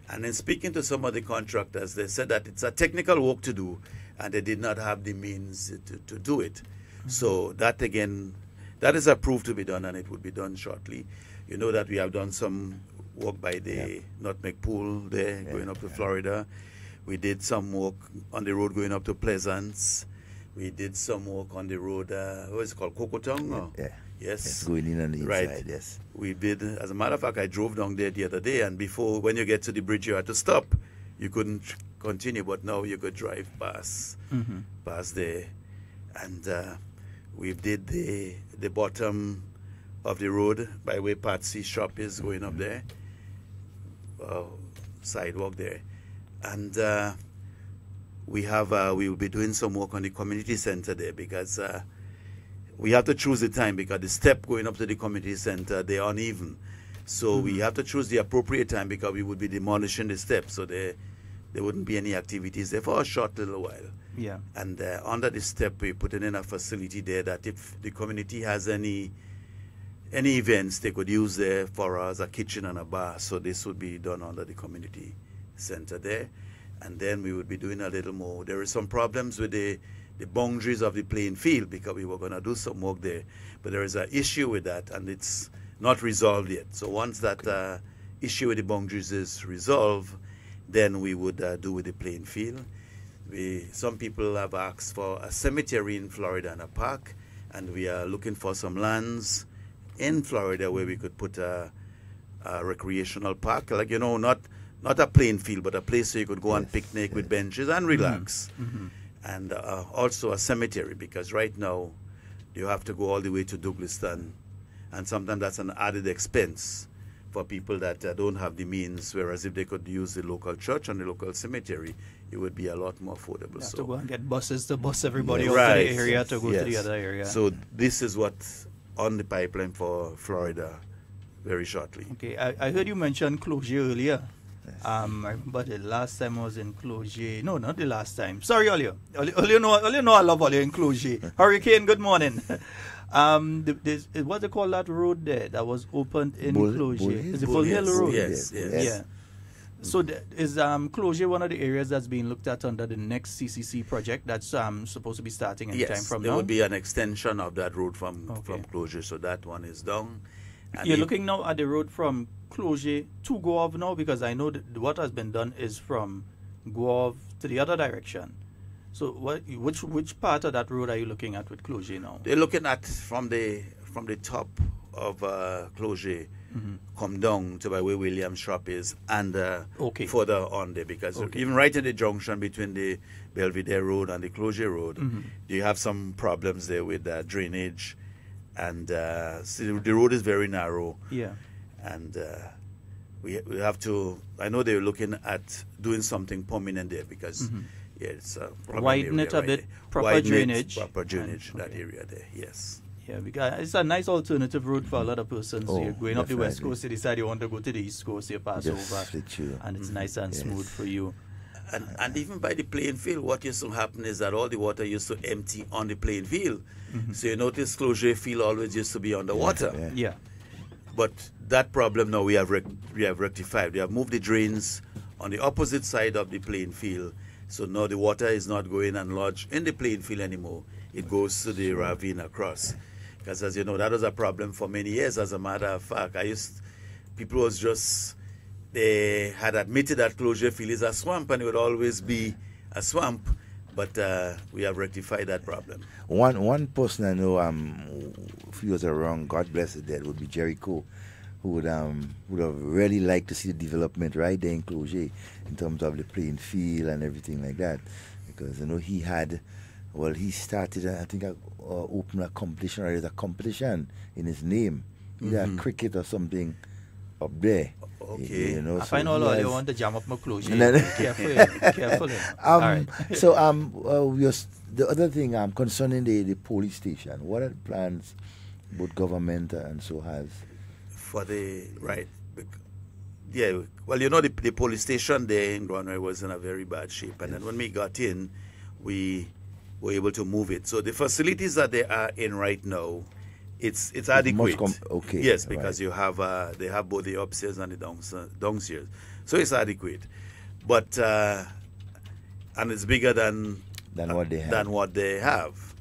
And then speaking to some of the contractors, they said that it's a technical work to do, and they did not have the means to do it. So that again that is approved to be done, and it would be done shortly. You know that we have done some work by the Nutmeg Pool there, going up to Florida. We did some work on the road going up to Pleasance. We did some work on the road, what is it called, Cocotong? Yes. It's going in on the inside, yes. We did. As a matter of fact, I drove down there the other day, and before, when you get to the bridge, you had to stop. You couldn't continue, but now you could drive past there. And we did the bottom of the road by where Patsy's shop is going up there, sidewalk there. And we will be doing some work on the community center there, because we have to choose the time, because the step going up to the community center, they're uneven. So we have to choose the appropriate time, because we would be demolishing the steps, so there wouldn't be any activities there for a short little while. Yeah. And under the step, we're putting in a facility there that if the community has any events, they could use there for as a kitchen and a bar. So this would be done under the community center there. And then we would be doing a little more. There are some problems with the boundaries of the playing field, because we were going to do some work there. But there is an issue with that, and it's not resolved yet. So once that issue with the boundaries is resolved, then we would do with the playing field. Some people have asked for a cemetery in Florida and a park, and we are looking for some lands in Florida where we could put a recreational park, like, not a playing field, but a place where you could go and picnic with benches and relax. And also a cemetery, because right now you have to go all the way to Douglaston, and sometimes that's an added expense for people that don't have the means, whereas if they could use the local church and the local cemetery, it would be a lot more affordable. You have to go and get buses to bus everybody out to the area to go to the other area. So this is what's on the pipeline for Florida very shortly. Okay, I heard you mention Closure earlier. I remember the last time I was in Closure. No, not the last time. Sorry, Olio. Olio know I love Olio in Closure. Hurricane, good morning. What they call that road there that was opened in Closure? Is it Bull Hill Road? Yes. Yeah. So is Closure one of the areas that's being looked at under the next CCC project that's supposed to be starting any time from now? There would be an extension of that road from Closure, so that one is done. And you're looking now at the road from Closure to Guave now, because I know that what has been done is from Guave to the other direction. So which part of that road are you looking at with Closure now? They're looking at from the top of Closure, come down to by where Williams shop is, and further on there, because even right in the junction between the Belvedere Road and the Closure Road, you have some problems there with drainage, and the road is very narrow. Yeah. And we have to, I know they're looking at doing something permanent there, because it's a widen it a bit, proper drainage. Proper drainage in that area there, yes. Yeah, because it's a nice alternative route for a lot of persons. You're going up the West Coast, you decide you want to go to the East Coast, you pass over, and it's nice and smooth for you. And even by the playing field, what used to happen is that all the water used to empty on the playing field. So you notice Closure Field always used to be underwater. Yeah. But that problem now we have rectified. We have moved the drains on the opposite side of the playing field. So now the water is not going and lodge in the playing field anymore. It goes to the ravine across. Because as you know, that was a problem for many years. As a matter of fact, they had admitted that Closure Field is a swamp, and it would always be a swamp. But we have rectified that problem. One person I know feels wrong, God bless the dead, would be Jericho, who would have really liked to see the development right there in Closure in terms of the playing field and everything like that. Because he started, I think, open a competition, or there's a competition in his name, either cricket or something up there. Okay. I find all you want to jam up my Closure. Careful. All right. So the other thing concerning the police station, what are the plans both government and so has? For the the police station there in Granway was in a very bad shape, and then when we got in, we were able to move it. So the facilities that they are in right now, it's adequate. Yes, because they have both the upstairs and the downstairs, so it's adequate. But and it's bigger than what they have.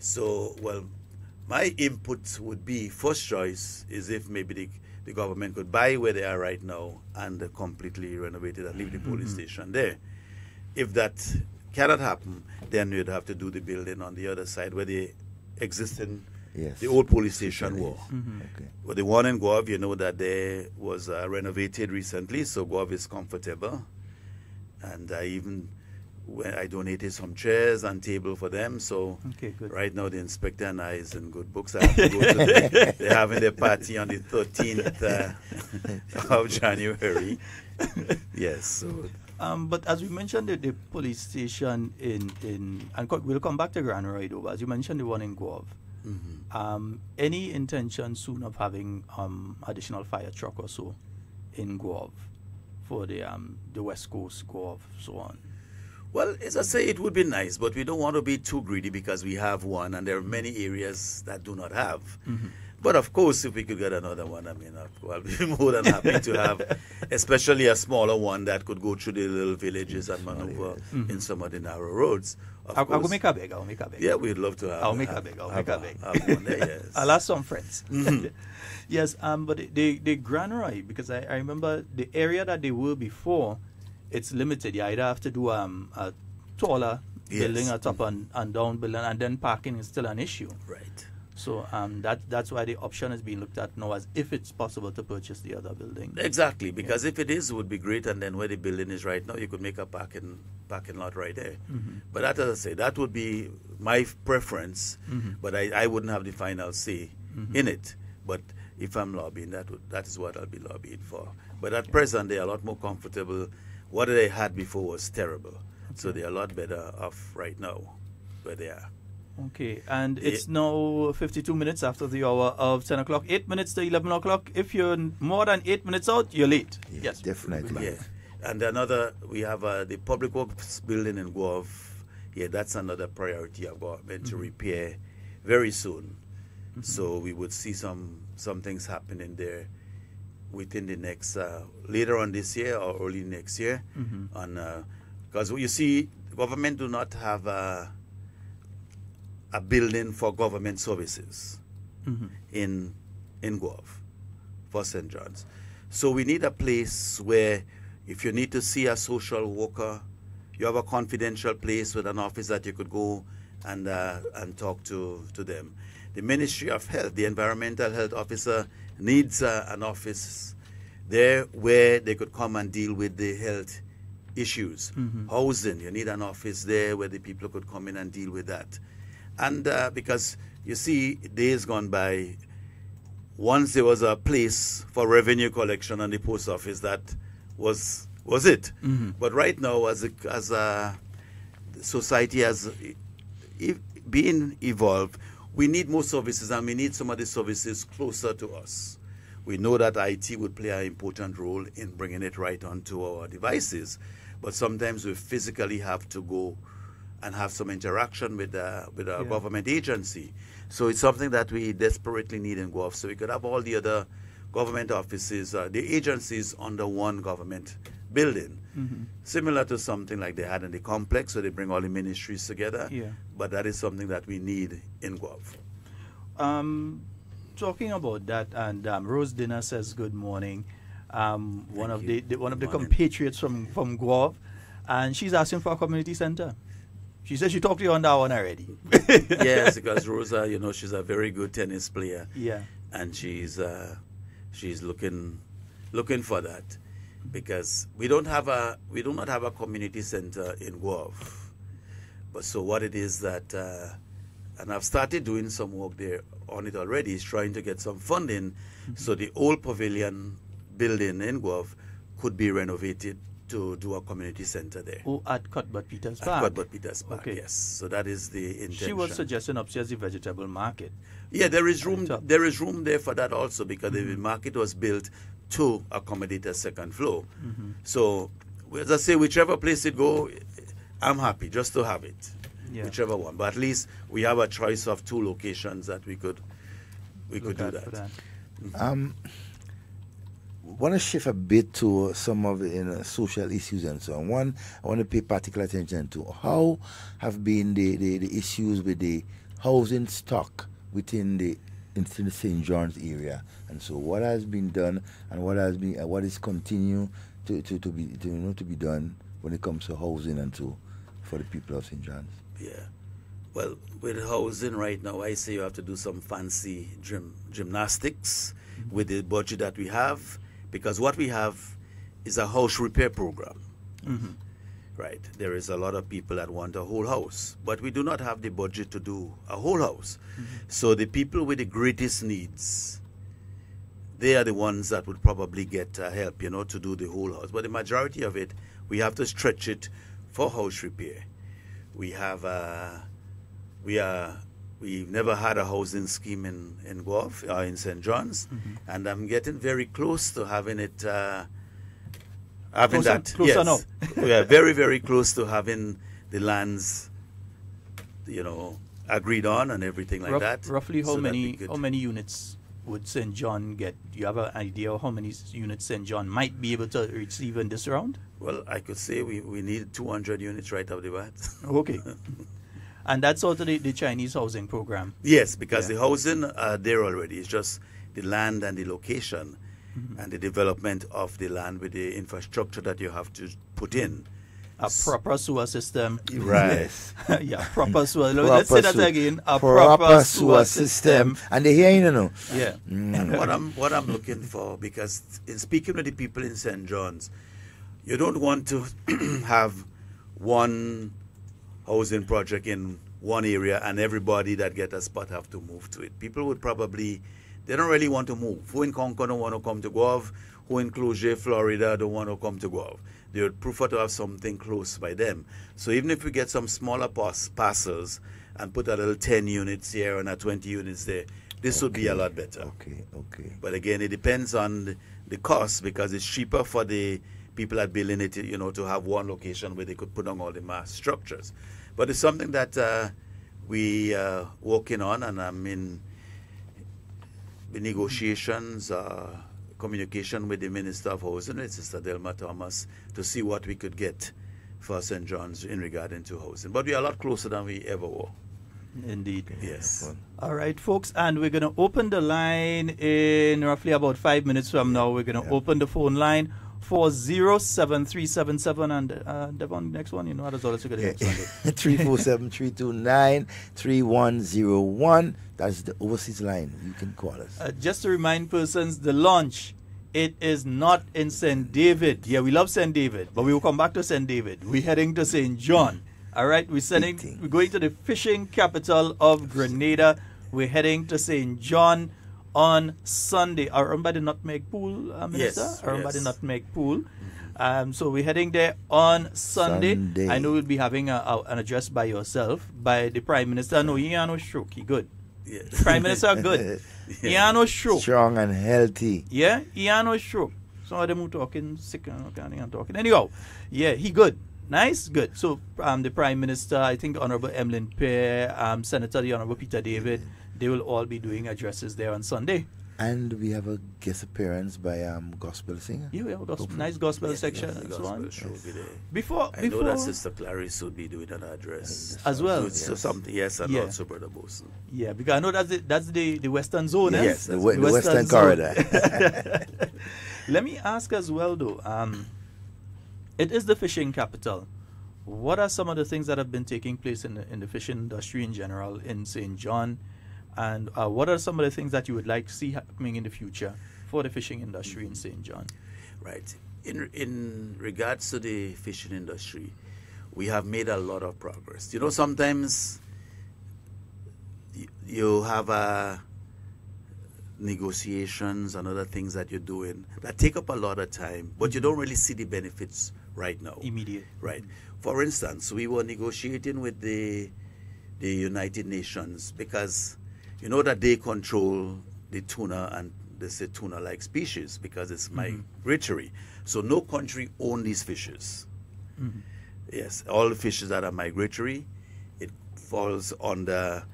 So my input would be, first choice is if maybe the government could buy where they are right now and completely renovate it and leave the police station there. If that cannot happen, then you'd have to do the building on the other side where the existing, the old police station was. Okay. But the one in Guave, you know that there was renovated recently, so Guave is comfortable. And I donated some chairs and table for them. So right now the inspector and I is in good books. I have to go to they're having their party on the 13th of January. Yes. So. But as we mentioned, the police station and we'll come back to Grand Roy, though, as you mentioned the one in Guave. Any intention soon of having additional fire truck or so in Guave for the West Coast, Guave, so on? Well, as I say, it would be nice, but we don't want to be too greedy because we have one, and there are many areas that do not have. But of course, if we could get another one, I mean, I'll be more than happy to have, especially a smaller one that could go through the little villages and maneuver in some of the narrow roads. I'll make a big. Yeah, we'd love to have. I'll make a big. Have one there, yes. I'll ask some friends. Yes, but the Grand Roy, because I remember the area that they were before, it's limited. You either have to do a taller building, a top and down building, and then parking is still an issue. Right. So that's why the option is being looked at now, as if it's possible to purchase the other building. Exactly, because if it is, it would be great, and then where the building is right now, you could make a parking lot right there. But that, as I say, that would be my preference, but I wouldn't have the final say in it. But if I'm lobbying, that is what I'll be lobbying for. But at present, they're a lot more comfortable. What they had before was terrible. So they're a lot better off right now where they are. Okay, and it's now 52 minutes after the hour of 10 o'clock, 8 minutes to 11 o'clock. If you're more than 8 minutes out, you're late. Yes, definitely. Yeah. And we have the Public Works building in Guave. Yeah, that's another priority of government to repair very soon. So we would see some things happening there within the next, later on this year or early next year. Because you see, government do not have a building for government services in Guave for St. John's. So we need a place where if you need to see a social worker, you have a confidential place with an office that you could go and talk to them. The Ministry of Health, the environmental health officer, needs an office there where they could come and deal with the health issues. Housing, you need an office there where the people could come in and deal with that. And because, you see, days gone by, once there was a place for revenue collection on the post office, that was it. But right now, as a society has been evolved, we need more services, and we need some of the services closer to us. We know that IT would play an important role in bringing it right onto our devices, but sometimes we physically have to go and have some interaction with a government agency. So it's something that we desperately need in Guave. So we could have all the other government offices, the agencies under one government building. Similar to something like they had in the complex, where they bring all the ministries together. But that is something that we need in Guave. Talking about that, and Rose Dinner says good morning. One of the compatriots from Guave, and she's asking for a community center. She said she talked to you on that one already. Yes, because Rosa, she's a very good tennis player. Yeah. And she's looking for that, because we do not have a community center in Guave. But so what it is that, and I've started doing some work there on it already, is trying to get some funding so the old pavilion building in Guave could be renovated to do a community center there. Oh, at Cuthbert Peters Park? At Cuthbert Peters Park, yes. So that is the intention. She was suggesting upstairs the vegetable market. Yeah, there is room there for that also, because the market was built to accommodate a second floor. So, as I say, whichever place it go, I'm happy just to have it. Whichever one. But at least we have a choice of two locations that we could do that. Want to shift a bit to some of the social issues and so on. One, I want to pay particular attention to how have been the issues with the housing stock within the St. John's area. And so what has been done and what is continue to be done when it comes to housing and so for the people of St. John's? Yeah. Well, with housing right now, I say you have to do some fancy gymnastics with the budget that we have, because what we have is a house repair program. Right. There is a lot of people that want a whole house, but we do not have the budget to do a whole house. So the people with the greatest needs, they are the ones that would probably get help, to do the whole house. But the majority of it, we have to stretch it for house repair. We have we've never had a housing scheme in Guelph or in St. John's, and I'm getting very close to having it. Closer now. We are very, very close to having the lands, agreed on and everything like that. Roughly how many units would St. John get? Do you have an idea of how many units St. John might be able to receive in this round? Well, I could say we need 200 units right off the bat. Okay. And that's also the Chinese housing program? Yes, because the housing are there already. It's just the land and the location and the development of the land with the infrastructure that you have to put in. A proper sewer system. Right. Yeah, proper sewer. Let's say that again. A proper sewer system. And they hear Yeah. And what I'm looking for, because in speaking with the people in St. John's, you don't want to have one housing project in one area and everybody that get a spot have to move to it. People would probably, they don't really want to move. Who in Concord don't want to come to Guelph? Who in Cloutier, Florida don't want to come to Guelph? They would prefer to have something close by them. So even if we get some smaller parcels and put a little 10 units here and a 20 units there, this would be a lot better. Okay. But again, it depends on the cost, because it's cheaper for the people that building it, to have one location where they could put on all the mass structures. But it's something that we are working on, and I'm in the negotiations, communication with the Minister of Housing, Sister Delma Thomas, to see what we could get for St. John's in regard to housing. But we are a lot closer than we ever were. Indeed. Yes. All right, folks, and we're going to open the line in roughly about 5 minutes from now. We're going to open the phone line for 07377 and Devon, next one, that's all it's going to get. 347-329-3101. That's the overseas line. You can call us. Just to remind persons, the launch, it is not in St. David. Yeah, we love St. David, but we will come back to St. David. We're heading to St. John. All right, we're going to the fishing capital of Grenada. We're heading to St. John on Sunday. Around by the Nutmeg Pool, Minister? Yes. Around by the Nutmeg Pool. So we're heading there on Sunday. I know we'll be having an address by yourself, by the Prime Minister. No, he ain't no stroke. He good. Yes. Prime Minister good. He ain't no stroke. Strong and healthy. Yeah, he ain't no stroke. Some of them who talking sick and talking. Anyhow, yeah, he good. Nice, good. So the Prime Minister, I think Honorable Emlyn Pear, Senator the Honorable Peter David, they will all be doing addresses there on Sunday. And we have a guest appearance by gospel singer. Yeah, we have a nice gospel section and so on. Before I know that Sister Clarice will be doing an address as well. So something, yes, and also Brother Boson. Yeah, because I know that's the Western Zone. Yes, the Western corridor. Let me ask as well, though. It is the fishing capital. What are some of the things that have been taking place in the fishing industry in general in St. John? And what are some of the things that you would like to see happening in the future for the fishing industry in St. John? Right. In regards to the fishing industry, we have made a lot of progress. Sometimes you have negotiations and other things that you're doing that take up a lot of time, but you don't really see the benefits right now. Immediate. Right. For instance, we were negotiating with the United Nations because you know that they control the tuna, and they say tuna-like species because it's migratory. So no country owns these fishes. Yes, all the fishes that are migratory, it falls under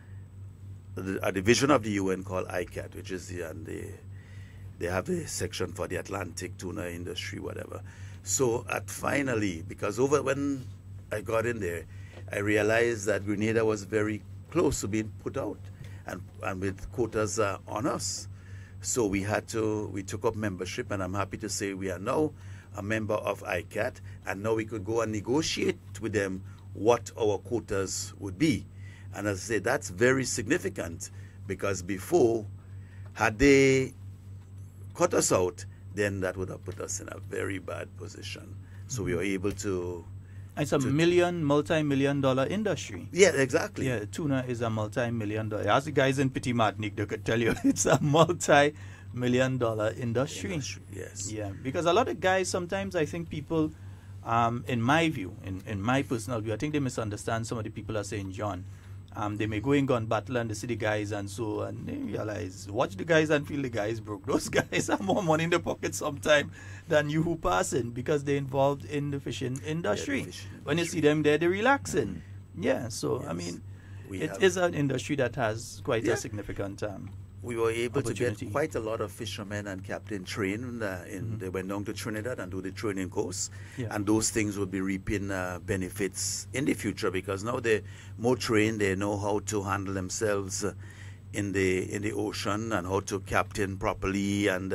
a division of the UN called ICAT, which is they have the section for the Atlantic tuna industry, whatever. So finally, because when I got in there, I realized that Grenada was very close to being put out. and with quotas on us. So we took up membership, and I'm happy to say we are now a member of ICAT, and now we could go and negotiate with them what our quotas would be. And as I say, that's very significant, because before, had they cut us out, then that would have put us in a very bad position. So we were able to... It's a multi-million dollar industry. Yeah, exactly. Yeah, tuna is a multi-million dollar. As the guys in Petit Martinique, they could tell you, it's a multi-million dollar industry. Yes. Yeah, because a lot of guys, sometimes I think people, in my view, in my personal view, I think they misunderstand some of the people are saying, John. They may go in gun battle and they see the guys and they realize, watch the guys and feel the guys broke. Those guys have more money in the pocket sometimes than you who pass in, because they're involved in the fishing industry. When you see them there, they're relaxing. Yeah, so, yes. I mean, it is an industry that has quite a significant we were able to get quite a lot of fishermen and captain trained. They went down to Trinidad and do the training course. Yeah. And those things will be reaping benefits in the future, because now they're more trained. They know how to handle themselves in the ocean, and how to captain properly, and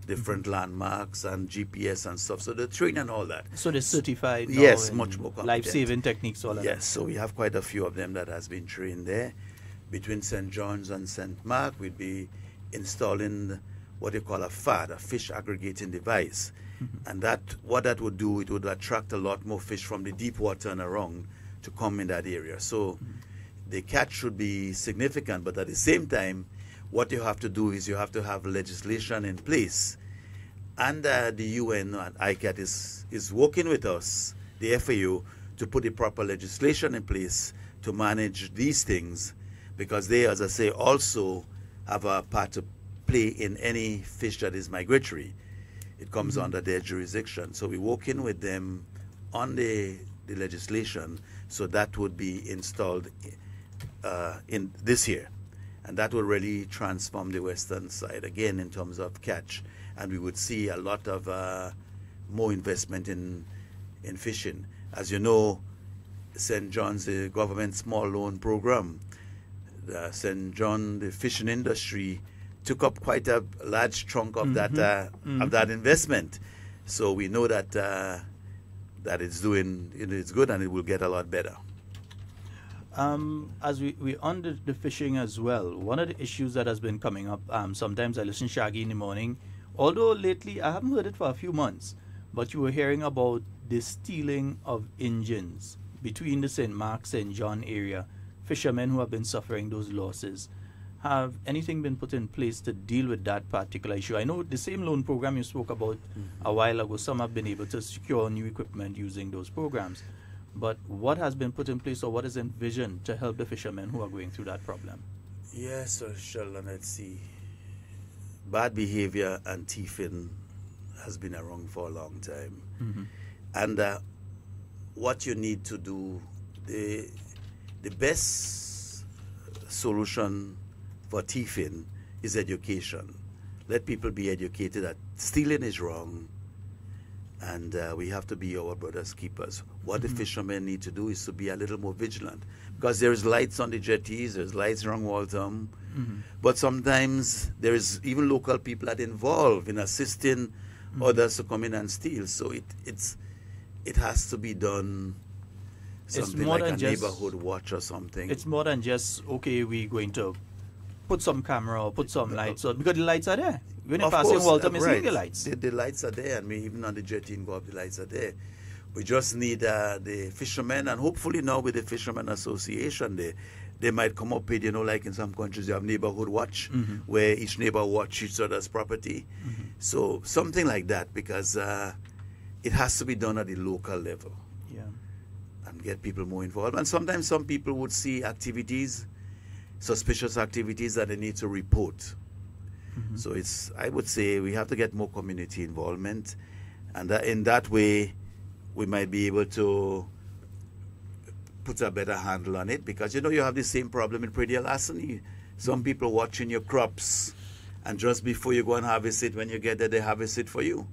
different landmarks and GPS and stuff. So they're trained and all that. So they're certified now. Yes, much more competent. Life-saving techniques, all of that. Yes, so we have quite a few of them that has been trained there. Between St. John's and St. Mark, we'd be installing what they call a FAD, a fish aggregating device. And what that would do, it would attract a lot more fish from the deep water and around to come in that area. So the catch should be significant, but at the same time, what you have to do is you have to have legislation in place. And the UN and ICAT is working with us, the FAO, to put the proper legislation in place to manage these things, because they, as I say, also have a part to play in any fish that is migratory. It comes under their jurisdiction. So we're working with them on the legislation, so that would be installed in this year. And that will really transform the western side again in terms of catch. And we would see a lot of more investment in fishing. As you know, St. John's, the government small loan program, St. John, the fishing industry, took up quite a large chunk of that investment. So we know that that it's good, and it will get a lot better. As we on the fishing as well, one of the issues that has been coming up, sometimes I listen Shaggy in the morning, although lately I haven't heard it for a few months, but you were hearing about the stealing of engines between the St. Mark, St. John area. Fishermen who have been suffering those losses. Have anything been put in place to deal with that particular issue? I know the same loan program you spoke about a while ago, some have been able to secure new equipment using those programs. But what has been put in place, or what is envisioned to help the fishermen who are going through that problem? Yes, so Sheldon, let's see. Bad behavior and thieving has been around for a long time. And what you need to do, the best solution for thieving is education. Let people be educated that stealing is wrong, and we have to be our brother's keepers. What the fishermen need to do is to be a little more vigilant, because there's lights on the jetties, there's lights around Waltham, but sometimes there is even local people that are involved in assisting others to come in and steal. So it has to be done. Something like a neighborhood watch or something. It's more than just, okay, we're going to put some camera or put some lights on, because the lights are there. When you're passing Waltham, it's the lights. The lights are there, and even on the jetty in Gob, the lights are there. We just need the fishermen, and hopefully now with the Fishermen Association, they might come up with, like in some countries, you have neighborhood watch, where each neighbor watch each other's property. So something like that, because it has to be done at the local level. And get people more involved. And sometimes some people would see activities, suspicious activities, that they need to report. So I would say we have to get more community involvement, and in that way we might be able to put a better handle on it, because you have the same problem in Prairie Lassen. Some people watching your crops, and just before you go and harvest it, when you get there, they harvest it for you.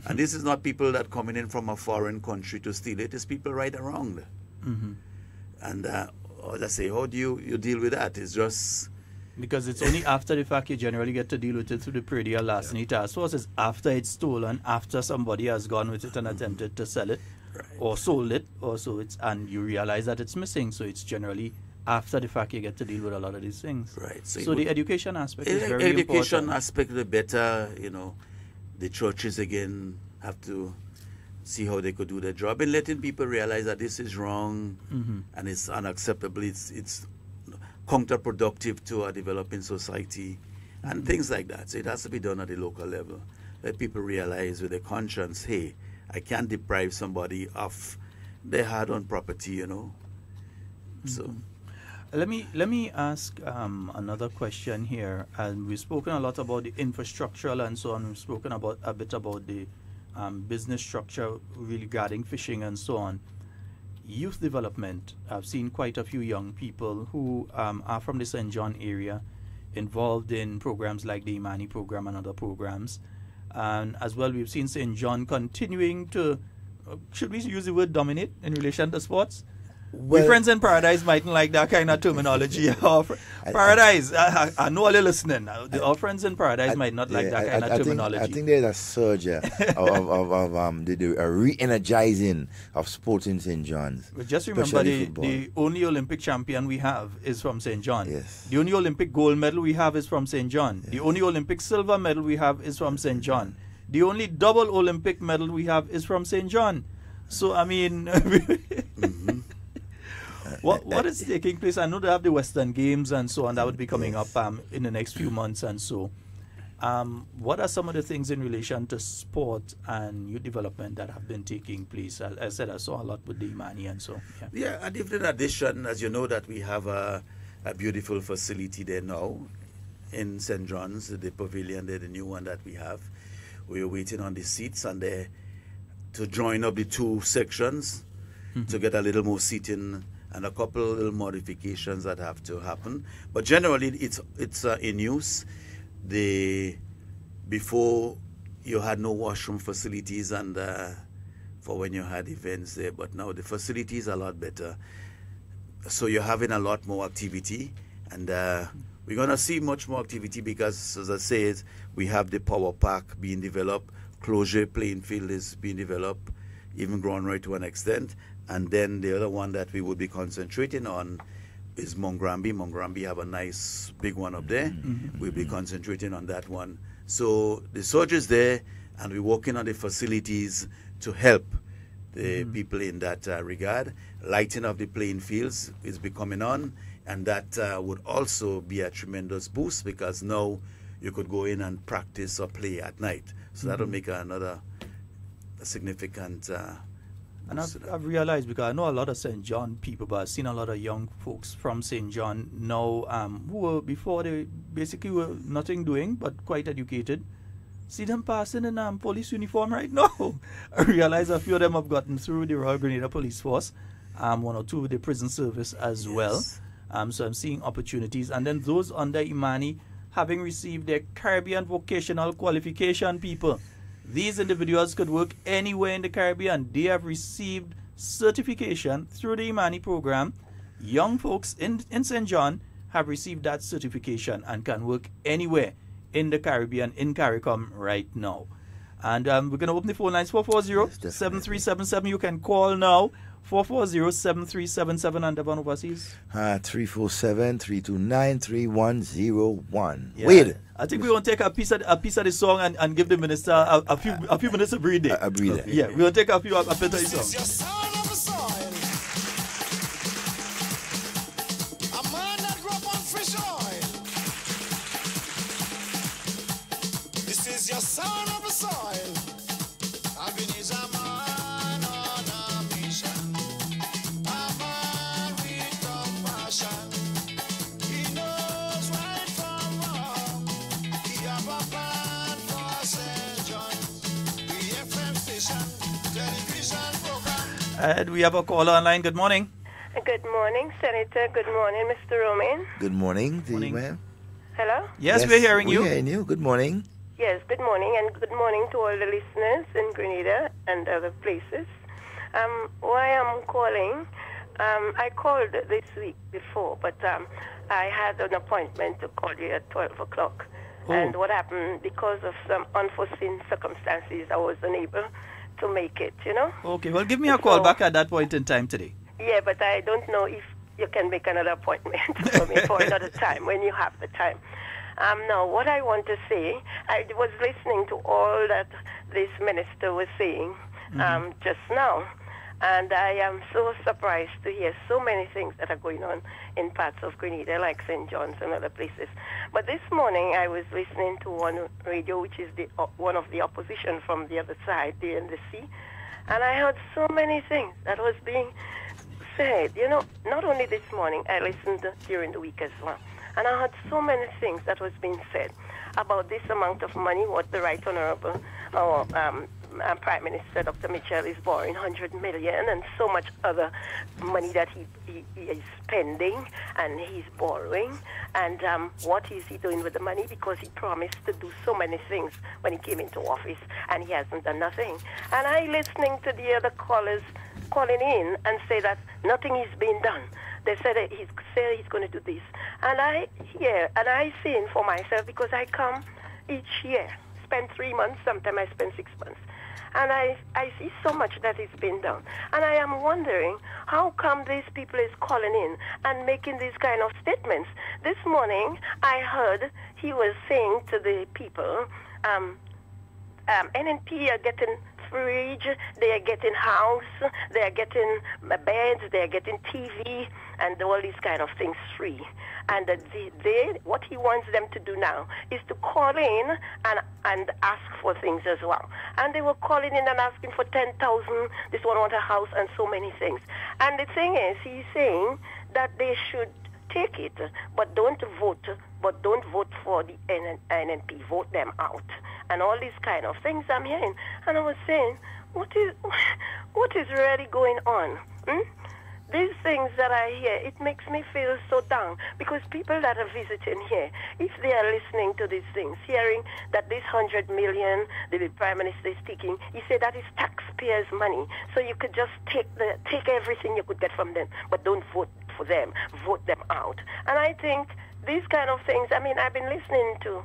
And this is not people that coming in from a foreign country to steal it. It's people right around. And as I say, how do you deal with that? It's just Because it's only after the fact you generally get to deal with it through the Prairie or Larceny Task Force. It's after it's stolen, after somebody has gone with it and attempted to sell it, or sold it, or so it's, and you realize that it's missing. So it's generally after the fact you get to deal with a lot of these things. Right. So the education aspect is very education important. aspect, the better, the churches again have to see how they could do their job and letting people realize that this is wrong and it's unacceptable. It's counterproductive to a developing society and things like that. So it has to be done at the local level. Let people realize with their conscience, hey, I can't deprive somebody of their hard-earned property, So. Let me ask another question here. And we've spoken a lot about the infrastructural and so on. We've spoken a bit about the business structure regarding fishing and so on. Youth development. I've seen quite a few young people who are from the St. John area involved in programs like the Imani program and other programs. And as well, we've seen St. John continuing to, should we use the word dominate in relation to sports? Well, my friends in Paradise mightn't like that kind of terminology. Paradise, I know all you're listening. Our friends in Paradise might not like that kind of terminology. I think there's a surge of the re-energizing of sports in St. John's. But just remember, the only Olympic champion we have is from St. John. Yes. The only Olympic gold medal we have is from St. John. Yes. The only Olympic silver medal we have is from St. John. The only double Olympic medal we have is from St. John. So, I mean... What is taking place? I know they have the Western Games and so on that would be coming up in the next few months and so. What are some of the things in relation to sport and youth development that have been taking place? I said I saw a lot with the Imani and so. Yeah, and in addition, as you know, that we have a beautiful facility there now in St. John's, the pavilion there, the new one that we have. We're waiting on the seats and there to join up the two sections to get a little more seating and a couple of little modifications that have to happen. But generally, it's in use. Before you had no washroom facilities and for when you had events there, but now the facilities are a lot better. So you're having a lot more activity, and we're going to see much more activity because, as I said, we have the power park being developed, Closure playing field is being developed, even grown right to an extent. And then the other one that we would be concentrating on is Mongrambi. Mongrambi have a nice big one up there. We'll be concentrating on that one. So the surge is there, and we're working on the facilities to help the people in that regard. Lighting of the playing fields is becoming on, and that would also be a tremendous boost because now you could go in and practice or play at night. So that'll make another significant... And I've realized, because I know a lot of St. John people, but I've seen a lot of young folks from St. John now who were before they basically were nothing doing but quite educated. See them passing in police uniform right now. I realize a few of them have gotten through the Royal Grenada Police Force, one or two with the prison service as well. So I'm seeing opportunities. And then those under Imani having received their Caribbean vocational qualification people. These individuals could work anywhere in the Caribbean. They have received certification through the Imani program. Young folks in St. John have received that certification and can work anywhere in the Caribbean, in CARICOM right now. And we're going to open the phone lines, 440-7377. You can call now, 440-7377, and Devon overseas. 347-329-3101. Yeah. Wait. I think we want to take a piece of the song and give the minister a few minutes to breathe it. A breather. Yeah, we will take a bit of the song. Your son of the soil. I've been his man on a mission. A man with compassion. He knows right from wrong. He have a plan for St. John. The FM station, television program. And we have a caller online. Good morning. Good morning, Senator. Good morning, Mr. Romain. Good morning to you, ma'am. Hello? Yes, we're hearing you. We're hearing you. Good morning. Yes, good morning, and good morning to all the listeners in Grenada and other places. Why I'm calling, I called this week before, but I had an appointment to call you at 12 o'clock. Oh. And what happened, because of some unforeseen circumstances, I was unable to make it, you know? Okay, well, give me a call back at that point in time today. Yeah, but I don't know if you can make another appointment for me for another time when you have the time. Now, what I want to say, I was listening to all that this minister was saying just now, and I am so surprised to hear so many things that are going on in parts of Grenada, like St. John's and other places. But this morning, I was listening to one radio, which is one of the opposition from the other side, the NDC, and I heard so many things that was being said. You know, not only this morning, I listened during the week as well. And I heard so many things that was being said about this amount of money, what the Right Honorable Prime Minister Dr. Mitchell is borrowing, 100 million, and so much other money that he is spending and he's borrowing. And what is he doing with the money? Because he promised to do so many things when he came into office, and he hasn't done nothing. And I listening to the other callers calling in and say that nothing is being done. They said that he's going to do this. And I hear, and I sing for myself because I come each year, spend 3 months, sometimes I spend 6 months. And I see so much that is being done. And I am wondering, how come these people is calling in and making these kind of statements? This morning, I heard he was saying to the people, NNP are getting fridge, they are getting house, they are getting beds, they are getting TV, and all these kind of things free. And what he wants them to do now is to call in and ask for things as well. And they were calling in and asking for 10,000, this one want a house, and so many things. And the thing is, he's saying that they should take it, but don't vote for the NNP, vote them out, and all these kind of things I'm hearing. And I was saying, what is really going on? These things that I hear, it makes me feel so down, because people that are visiting here, if they are listening to these things, hearing that this 100 million the Prime Minister is taking, he said that is taxpayers' money, so you could just take everything you could get from them, but don't vote for them, vote them out. And I think these kind of things, I mean, I've been listening to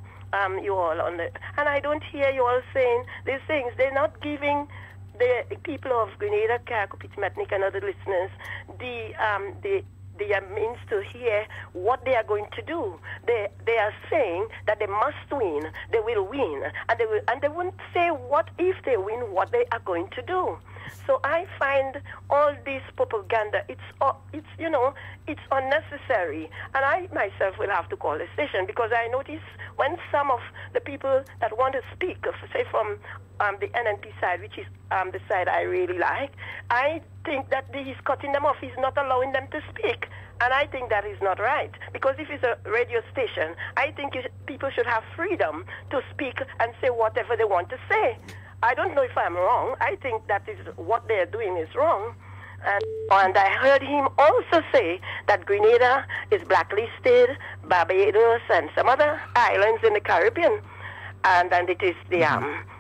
you all and I don't hear you all saying these things. They're not giving the people of Grenada, Carriacou-Petite-Martinique, and other listeners the means to hear what they are going to do. They are saying that they must win, they will win, and they won't say what if they win, what they are going to do. So I find all this propaganda, it's unnecessary. And I myself will have to call the station, because I notice when some of the people that want to speak, say from the NNP side, which is the side I really like, I think that he's cutting them off. He's not allowing them to speak. And I think that is not right. Because if it's a radio station, I think people should have freedom to speak and say whatever they want to say. I don't know if I'm wrong. I think that is what they're doing is wrong. And I heard him also say that Grenada is blacklisted, Barbados, and some other islands in the Caribbean. And it is the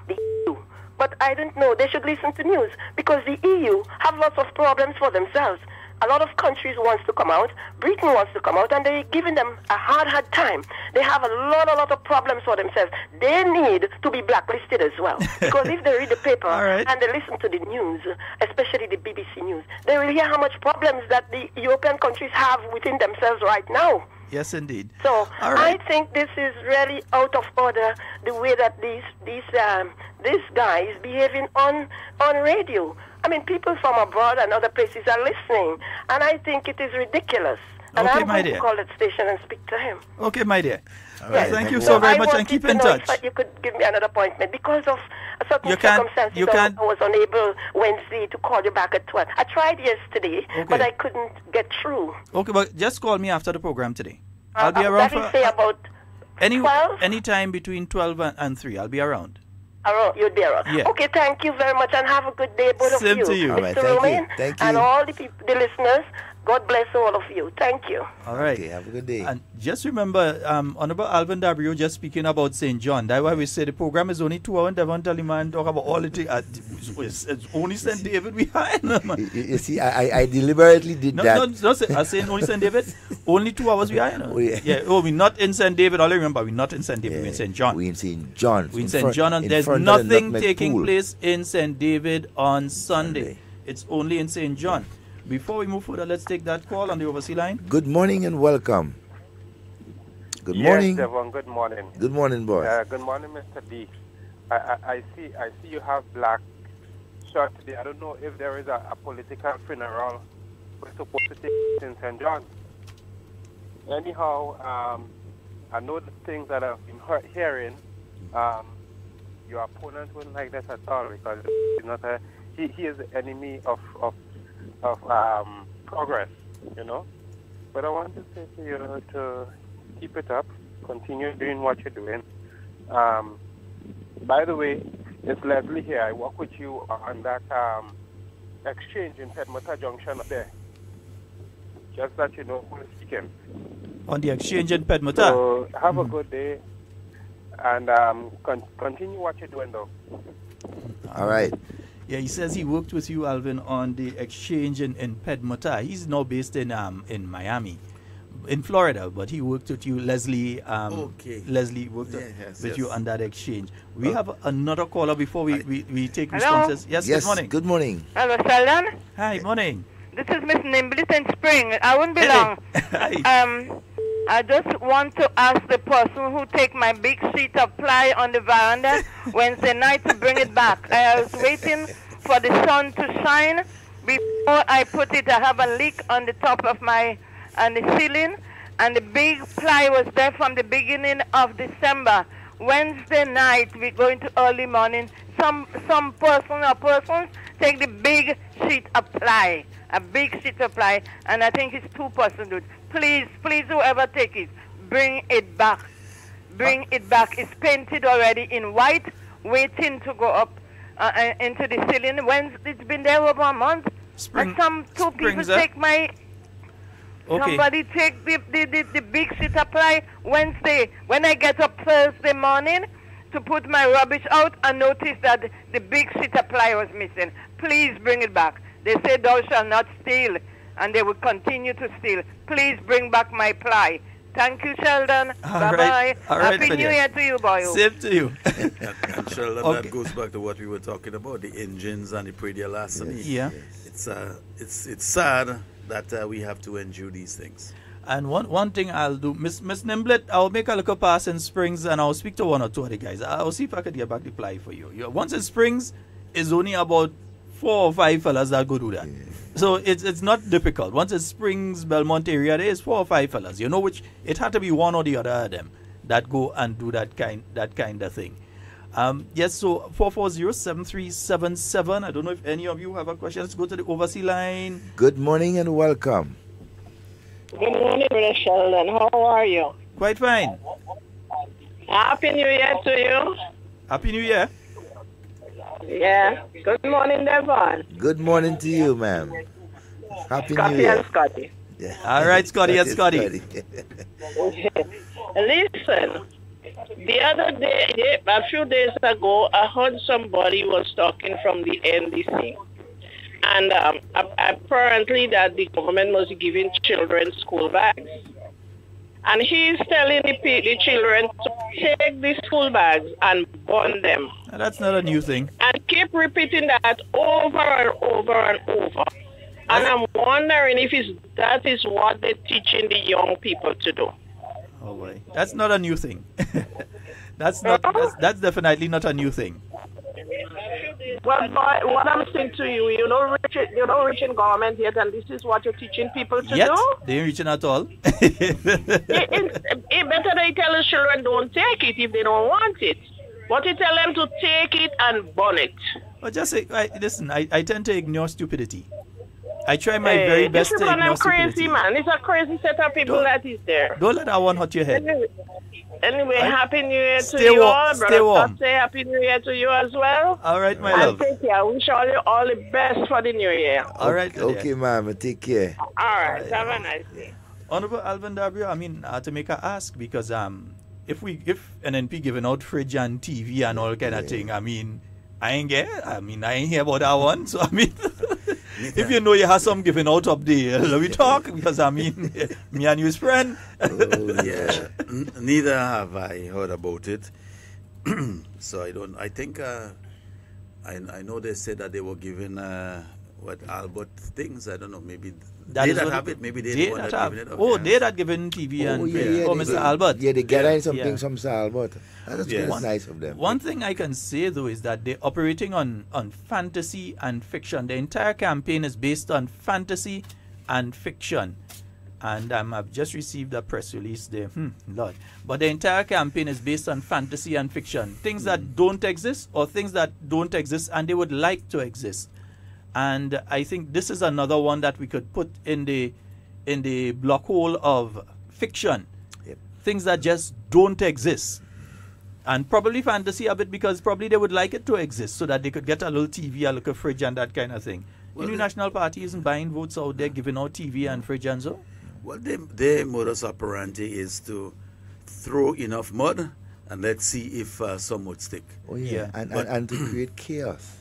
EU. But I don't know. They should listen to news, because the EU have lots of problems for themselves. A lot of countries wants to come out. Britain wants to come out, and they're giving them a hard time. They have a lot of problems for themselves. They need to be blacklisted as well. Because if they read the paper and they listen to the news, especially the BBC News, they will hear how much problems that the European countries have within themselves right now. Yes, indeed. So I think this is really out of order, the way that this guy is behaving on radio. I mean, people from abroad and other places are listening, and I think it is ridiculous. And Okay, I'm my going to dear. call that station and speak to him. Okay, my dear. Yes. Thank you so very much, and wanted keep to in know touch. if you could give me another appointment because of certain You can't- circumstances. you can't- I was unable Wednesday to call you back at 12. I tried yesterday, but I couldn't get through. Okay, but just call me after the program today. I'll be around That is say about any time between 12 and 3. I'll be around. You'd be around. Yeah. Okay, thank you very much, and have a good day, both Same of to you. you. All Mr. right, thank you. Romain, Thank you. and all the listeners, God bless all of you. Thank you. All right. Okay, have a good day. And just remember, Honorable Alvin Dabrio just speaking about St. John. That's why we say the program is only 2 hours. Devon tell him and talk about all the things. It's only St. David we hire. You see, I deliberately did that. No, I saying only St. David. Only 2 hours we hire. Oh, yeah. Yeah. Oh, we're not in St. David. All I remember, we're not in St. David. We're in St. John. We're in St. John. We're in St. John, and there's nothing taking place in St. David on Sunday. It's only in St. John. Before we move further, let's take that call on the overseas line. Good morning and welcome. Good morning. Yes, Devon, good morning. Good morning, boy. Good morning, Mr. D. I see you have black shirt today. I don't know if there is a political funeral we're supposed to take in St. John. Anyhow, I know the things that I've been hearing. Your opponent wouldn't like that at all because he's not he is the enemy of progress, you know. But I want to say to you to keep it up, continue doing what you're doing. By the way, it's Leslie here. I work with you on that exchange in Pedmota Junction up there. Just that you know who's speaking. On the exchange in Pedmota. So have a good day and continue what you're doing though. All right. Yeah, he says he worked with you, Alvin, on the exchange in Pedmota. He's now based in Miami, in Florida, but he worked with you, Leslie. Okay. Leslie worked with you on that exchange. We have another caller before we take Hello? responses. Yes, good morning. Good morning. Hello, Sheldon. Hi, morning. This is Miss Nimblis in Spring. I won't be long. I just want to ask the person who take my big sheet of ply on the veranda Wednesday night to bring it back. I was waiting for the sun to shine before I put it. I have a leak on the top of the ceiling, and the big ply was there from the beginning of December. Wednesday night, we're going to early morning. Some person or persons take the big sheet of ply, a big sheet of ply, and I think it's 2 persons do it. Please, whoever take it, bring it back. Bring it back. It's painted already in white, waiting to go up into the ceiling. It's been there over a month. And some 2 people take my... Okay. Somebody take the big sheet of ply Wednesday. When I get up Thursday morning to put my rubbish out, I noticed that the big sheet of ply was missing. Please bring it back. They say thou shalt not steal, and they will continue to steal. Please bring back my ply. Thank you, Sheldon. Bye-bye. Happy New Year to you, boy. Same to you. And Sheldon, that goes back to what we were talking about, the engines and the predialastinate. Yeah. It's sad that we have to endure these things. And one thing I'll do, Miss Nimblet, I'll make a little pass in Springs and I'll speak to 1 or 2 of the guys. I'll see if I could get back the ply for you. Once in Springs, it's only about 4 or 5 fellas that go do that. Yeah. So it's not difficult. Once it's Springs, Belmont area, there is 4 or 5 fellas. You know which, it had to be one or the other of them that go and do that kind of thing. Yes, so 440-7377. I don't know if any of you have a question. Let's go to the overseas line. Good morning and welcome. Good morning, Brother Sheldon. How are you? Quite fine. Happy New Year to you. Happy New Year. Yeah. Good morning, Devon. Good morning to you, ma'am. Happy Scotty New Year. and Scotty. Yeah. All right, Scotty and Scotty. Listen, the other day, a few days ago, I heard somebody was talking from the NDC. And apparently that the government was giving children school bags. And he's telling the children to take these school bags and burn them. That's not a new thing. And keep repeating that over and over and over. And I'm wondering if that is what they're teaching the young people to do. Oh boy, that's not a new thing. That's definitely not a new thing. Well, boy, what I'm saying to you, you're not reaching government yet, and this is what you're teaching people to do? They ain't reaching at all. It better they tell the children don't take it if they don't want it. But you tell them to take it and burn it. But just say, listen, I tend to ignore stupidity. I try my very best to ignore stupidity. Crazy, man. It's a crazy set of people that is there. Don't let that one hurt your head. Anyway, Happy New Year to Stay you warm, all. stay Brother warm. Say Happy New Year to you as well. All right, my and love. take care. Wish all you all the best for the new year. All right. Okay, ma'am. Take care. All right. Have a nice day. Honorable Alvin Dabrio, I mean, to make her ask, because if NNP giving out fridge and TV and all kind of thing, I mean, I ain't hear about that one. So I mean, if you know you have some giving out up there, let me talk, because I mean, me and you is friend. Oh, yeah. Neither have I heard about it. So I think I know they said that they were giving Albert things. I don't know, maybe they that have it, maybe they that that have. giving it up. Oh, they that giving TV and Mr. Albert. Yeah, they gather something from Mr. Albert. That's nice of them. One thing I can say though is that they're operating on fantasy and fiction. The entire campaign is based on fantasy and fiction. And I've just received a press release there. Lord. But the entire campaign is based on fantasy and fiction. Things that don't exist, or things that don't exist and they would like to exist. And I think this is another one that we could put in the block hole of fiction. Yep. Things that just don't exist. And probably fantasy a bit, because probably they would like it to exist so that they could get a little TV, a little fridge and that kind of thing. Well, the National Party isn't buying votes out there, giving out TV and fridge and so. Well, their modus operandi is to throw enough mud and let's see if some would stick. Oh, yeah. And to create chaos.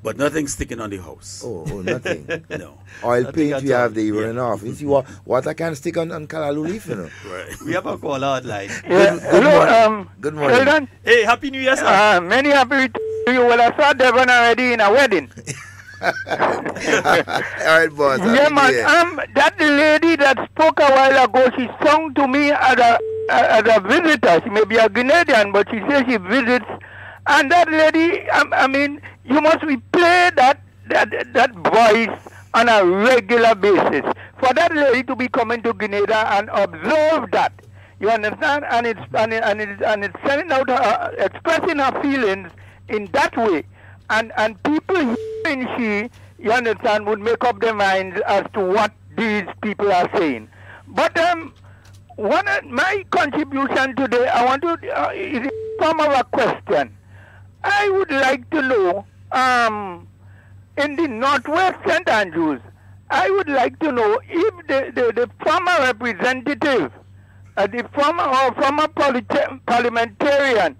But nothing's sticking on the house. Oh, nothing. No. Oil Nothing paint at we all. have there running off. You see water can stick on Kalalu leaf, you know. Right. We have a call out line. Good morning. Sheldon. Hey, Happy New Year, sir. Many happy to you. Well, I saw Devon already in a wedding. All right, boss. Yeah, man. That lady that spoke a while ago, she sung to me as a visitor. She may be a Grenadian, but she says she visits. And that lady, I mean, you must replay that voice on a regular basis. For that lady to be coming to Grenada and observe that, you understand? And it's sending out her, expressing her feelings in that way. And people hearing she, you understand, would make up their minds as to what these people are saying. But my contribution today, I want to, is in form of a question. I would like to know, in the Northwest St. Andrews, I would like to know if the former representative, the former parliamentarian,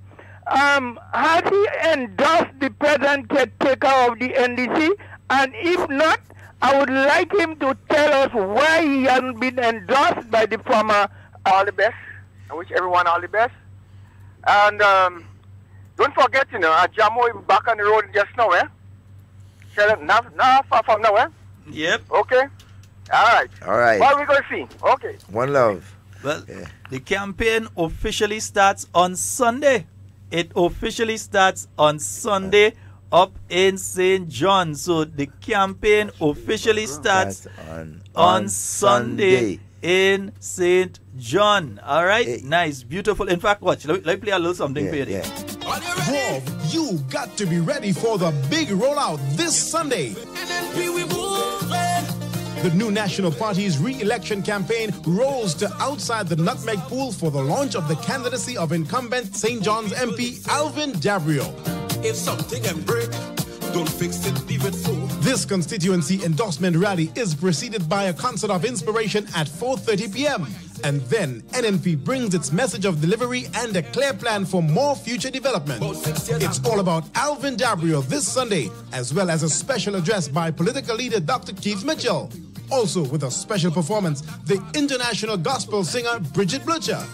has he endorsed the present caretaker of the NDC? And if not, I would like him to tell us why he hasn't been endorsed by the former. All the best. I wish everyone all the best. And don't forget, Jamo is back on the road just now, eh? Not far from now, eh? Yep. Okay. All right. What are we going to see? Okay. One love. Well, the campaign officially starts on Sunday. It officially starts on Sunday up in St. John. So the campaign officially starts on Sunday in St. John. All right? Nice, beautiful. In fact, watch. Let me play a little something for you there. Grove, you got to be ready for the big rollout this Sunday. The new National Party's re-election campaign rolls to outside the Nutmeg Pool for the launch of the candidacy of incumbent St. John's MP Alvin Dabrio. If something can break, don't fix it, leave it full. This constituency endorsement rally is preceded by a concert of inspiration at 4:30 p.m. And then NNP brings its message of delivery and a clear plan for more future development. It's all about Alvin Dabrio this Sunday, as well as a special address by political leader Dr. Keith Mitchell. Also with a special performance, the international gospel singer Bridget Blucher.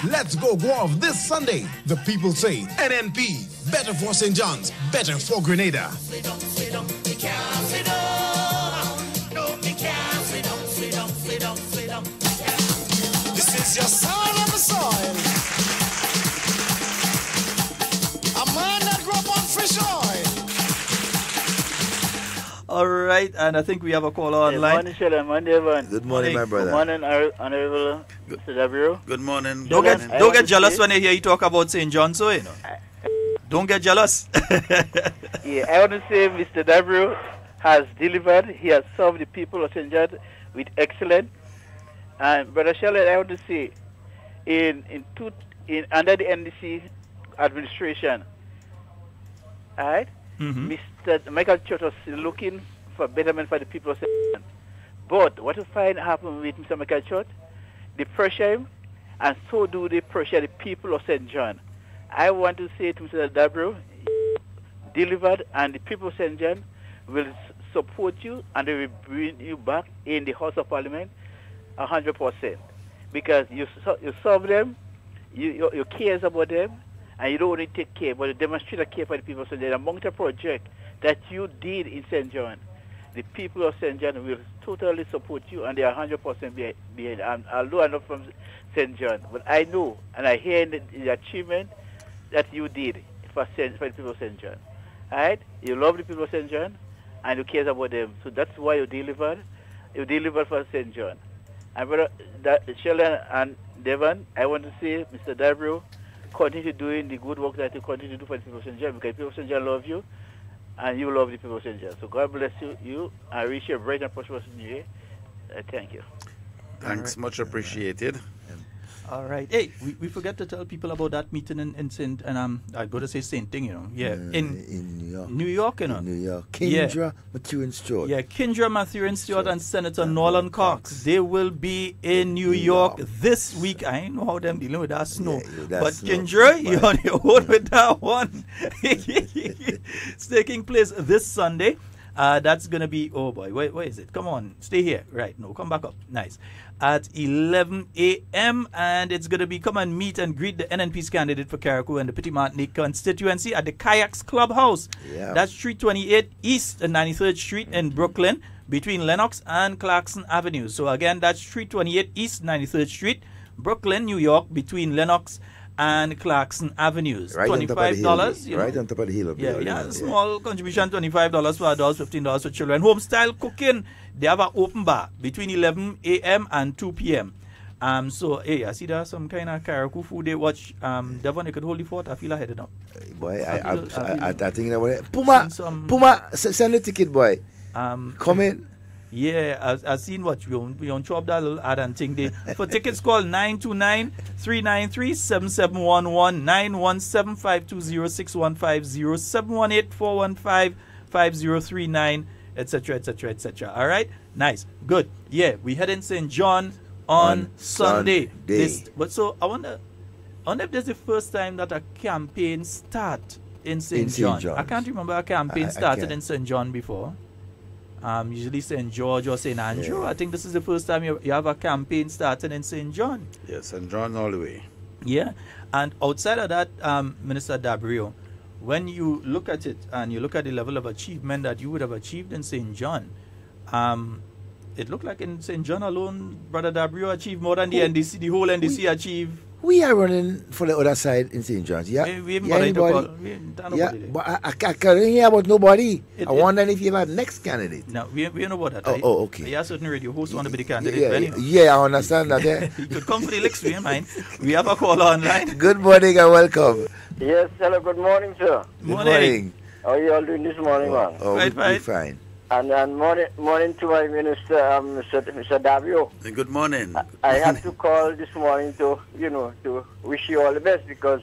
Let's go Grove this Sunday. The people say NNP, better for St. John's, better for Grenada. This is your sound of the soil. A man that grew up on fish oil. All right, and I think we have a caller online. Good morning, Sheldon. Morning, Devon. Good morning, my brother. Good morning, Honorable Mr. Dabrio. Good morning. Don't get jealous when you hear you talk about St. John, so you know. Don't get jealous. Yeah, I want to say Mr. Dabrio has delivered. He has served the people of St. John with excellence. And Brother Sheldon, I want to say, under the NDC administration, all right, Mr. Michael Church was looking for betterment for the people of St. John. But what you find happen with Mr. Michael Church, they pressure him, and so do they pressure the people of St. John. I want to say to Mr. Dabro, delivered, and the people of St. John will support you, and they will bring you back in the House of Parliament 100%. Because you serve them, you cares about them, and you don't only take care, but you demonstrate a care for the people of St. John. Among the project that you did in St. John, the people of St. John will totally support you, and they are 100% behind. Although I'm not from St. John, but I know, and I hear the achievement that you did for the people of St. John. All right? You love the people of St. John, and you care about them. So that's why you delivered. You delivered for St. John. And brother Sheldon and Devon, I want to say, Mr. Dabro, continue doing the good work that you continue to do for the people of St. John, because the people of St. John love you, and you love the people of St. John. So God bless you. I wish you a bright and prosperous new year. Thank you. Thanks, much appreciated. All right. Hey, we forget to tell people about that meeting in Saint, and I go to say same thing, you know. Yeah, in New York. New York, you know. New York. Kendra, Matthew and Stewart. Yeah, Kendra, Matthew and Stewart, and Senator Nolan Cox. They will be in New York this week. I ain't know how them dealing with that snow. But Kendra, you're on your own with that one. It's taking place this Sunday. That's going to be, oh boy, where is it? Come on, stay here. Right, no, come back up. Nice. At 11 a.m. And it's going to be come and meet and greet the NNP's candidate for Carriacou and the Petit Martinique constituency at the Kayaks Clubhouse. Yeah. That's 328 East and 93rd Street in Brooklyn between Lenox and Clarkson Avenue. So again, that's 328 East 93rd Street, Brooklyn, New York, between Lenox and Clarkson Avenues. Right $25. Right on top of the hill. Yeah, small contribution, $25 for adults, $15 for children. Home style cooking, they have an open bar between 11 a.m. and 2 p.m. So, hey, I see there's some kind of Carriacou food they watch. Devon, you could hold the fort. I feel I headed up. Boy, I think about it. Puma, send the ticket, boy. Come in. Yeah, I've seen what we on chop that little ad and thing there. For tickets, call 929-393-7711, 917-520-6150, 718-415-5039, etc., etc., etc. All right? Nice. Good. Yeah, we head in St. John on Sunday. But so I wonder if this is the first time that a campaign start in St. John. I can't remember a campaign started in St. John before. Usually St. George or St. Andrew. Yeah. I think this is the first time you have a campaign starting in St. John. Yes, St. John all the way. Yeah, and outside of that, Minister Dabrio, when you look at it and you look at the level of achievement that you would have achieved in St. John, it looked like in St. John alone, Brother Dabrio achieved more than the NDC, the whole NDC achieved. We are running for the other side in St. John's. Yeah, we haven't got anybody. But I can't hear about nobody. I wonder if you have a next candidate. No, we know about that. Oh, okay. Yeah, certain radio hosts want to be the candidate. Yeah, I understand that. You could come for the licks, we mind. We have a call online. Good morning and welcome. Yes, hello, good morning, sir. Good morning. How are you all doing this morning, man? Oh, we're fine. And morning to my minister, Mr. Davio. Good morning. I had to call this morning to wish you all the best, because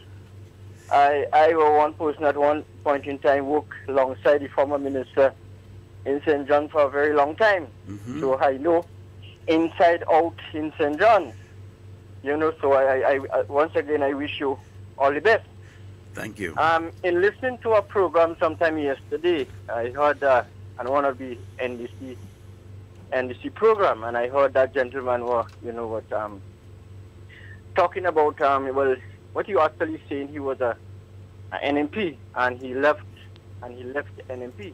I was one person at one point in time worked alongside the former minister in St. John for a very long time. Mm-hmm. So I know inside out in St. John. So I once again I wish you all the best. Thank you. In listening to a program sometime yesterday, I heard on one of the NDC program, and I heard that gentleman was, talking about what you actually saying. He was a NMP, and he left NMP.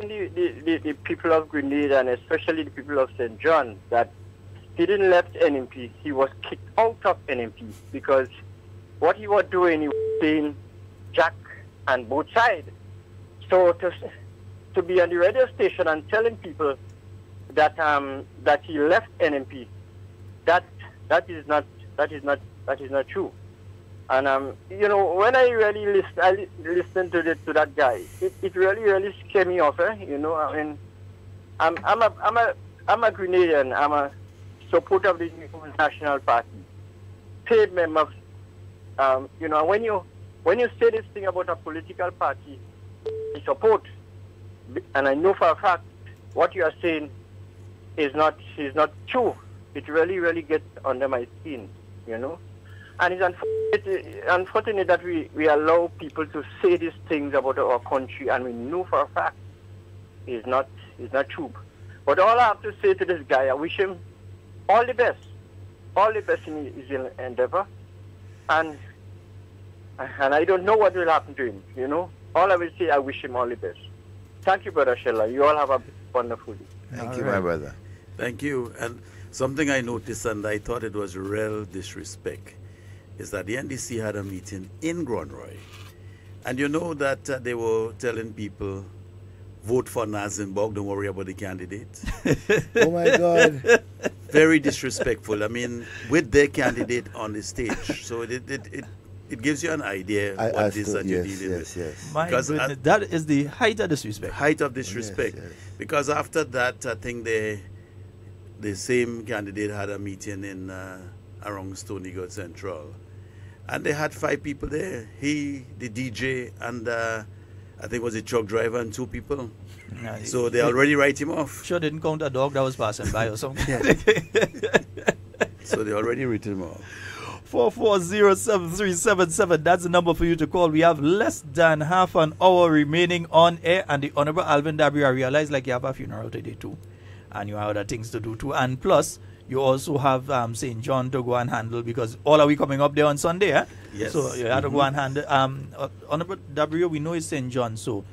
The people of Grenada, and especially the people of St. John, that he didn't left NMP. He was kicked out of NMP, because what he was doing, he was saying Jack and both sides. So to be on the radio station and telling people that he left NMP, that is not true. And when I really listen to that guy, it really scared me off. I mean, I'm a Grenadian. I'm a support of the New National Party, paid members. You know, when you say this thing about a political party, I support, and I know for a fact what you are saying is not true. It really gets under my skin, you know. And it's unfortunate that we allow people to say these things about our country, and we know for a fact it's not true. But all I have to say to this guy, I wish him all the best in his endeavor, and I don't know what will happen to him, you know. All I will say, I wish him all the best. Thank you, Brother Sheldon. You all have a wonderful day. Thank you, my brother. Thank you. And something I noticed, and I thought it was real disrespect, is that the NDC had a meeting in Grand Roy. And you know that they were telling people, vote for Nazenborg, don't worry about the candidate. Oh, my God. Very disrespectful. I mean, with their candidate on the stage. So it gives you an idea what it is that you're dealing with. Yes. My goodness, that is the height of disrespect. Height of disrespect. Yes. Because after that, I think the same candidate had a meeting in around Stony Gulch Central. And they had 5 people there. He, the DJ, and I think it was a truck driver and 2 people. Yeah, so they already write him off. Sure didn't count a dog that was passing by or something. So they already written him off. 4407377. That's the number for you to call. We have less than half an hour remaining on air. And the Honorable Alvin Dabri, I realize like you have a funeral today too. And you have other things to do too. And plus, you also have St. John to go and handle, because all are we coming up there on Sunday, eh? Yes. So you have to go and handle. Honorable Dabrio, we know it's St. John, so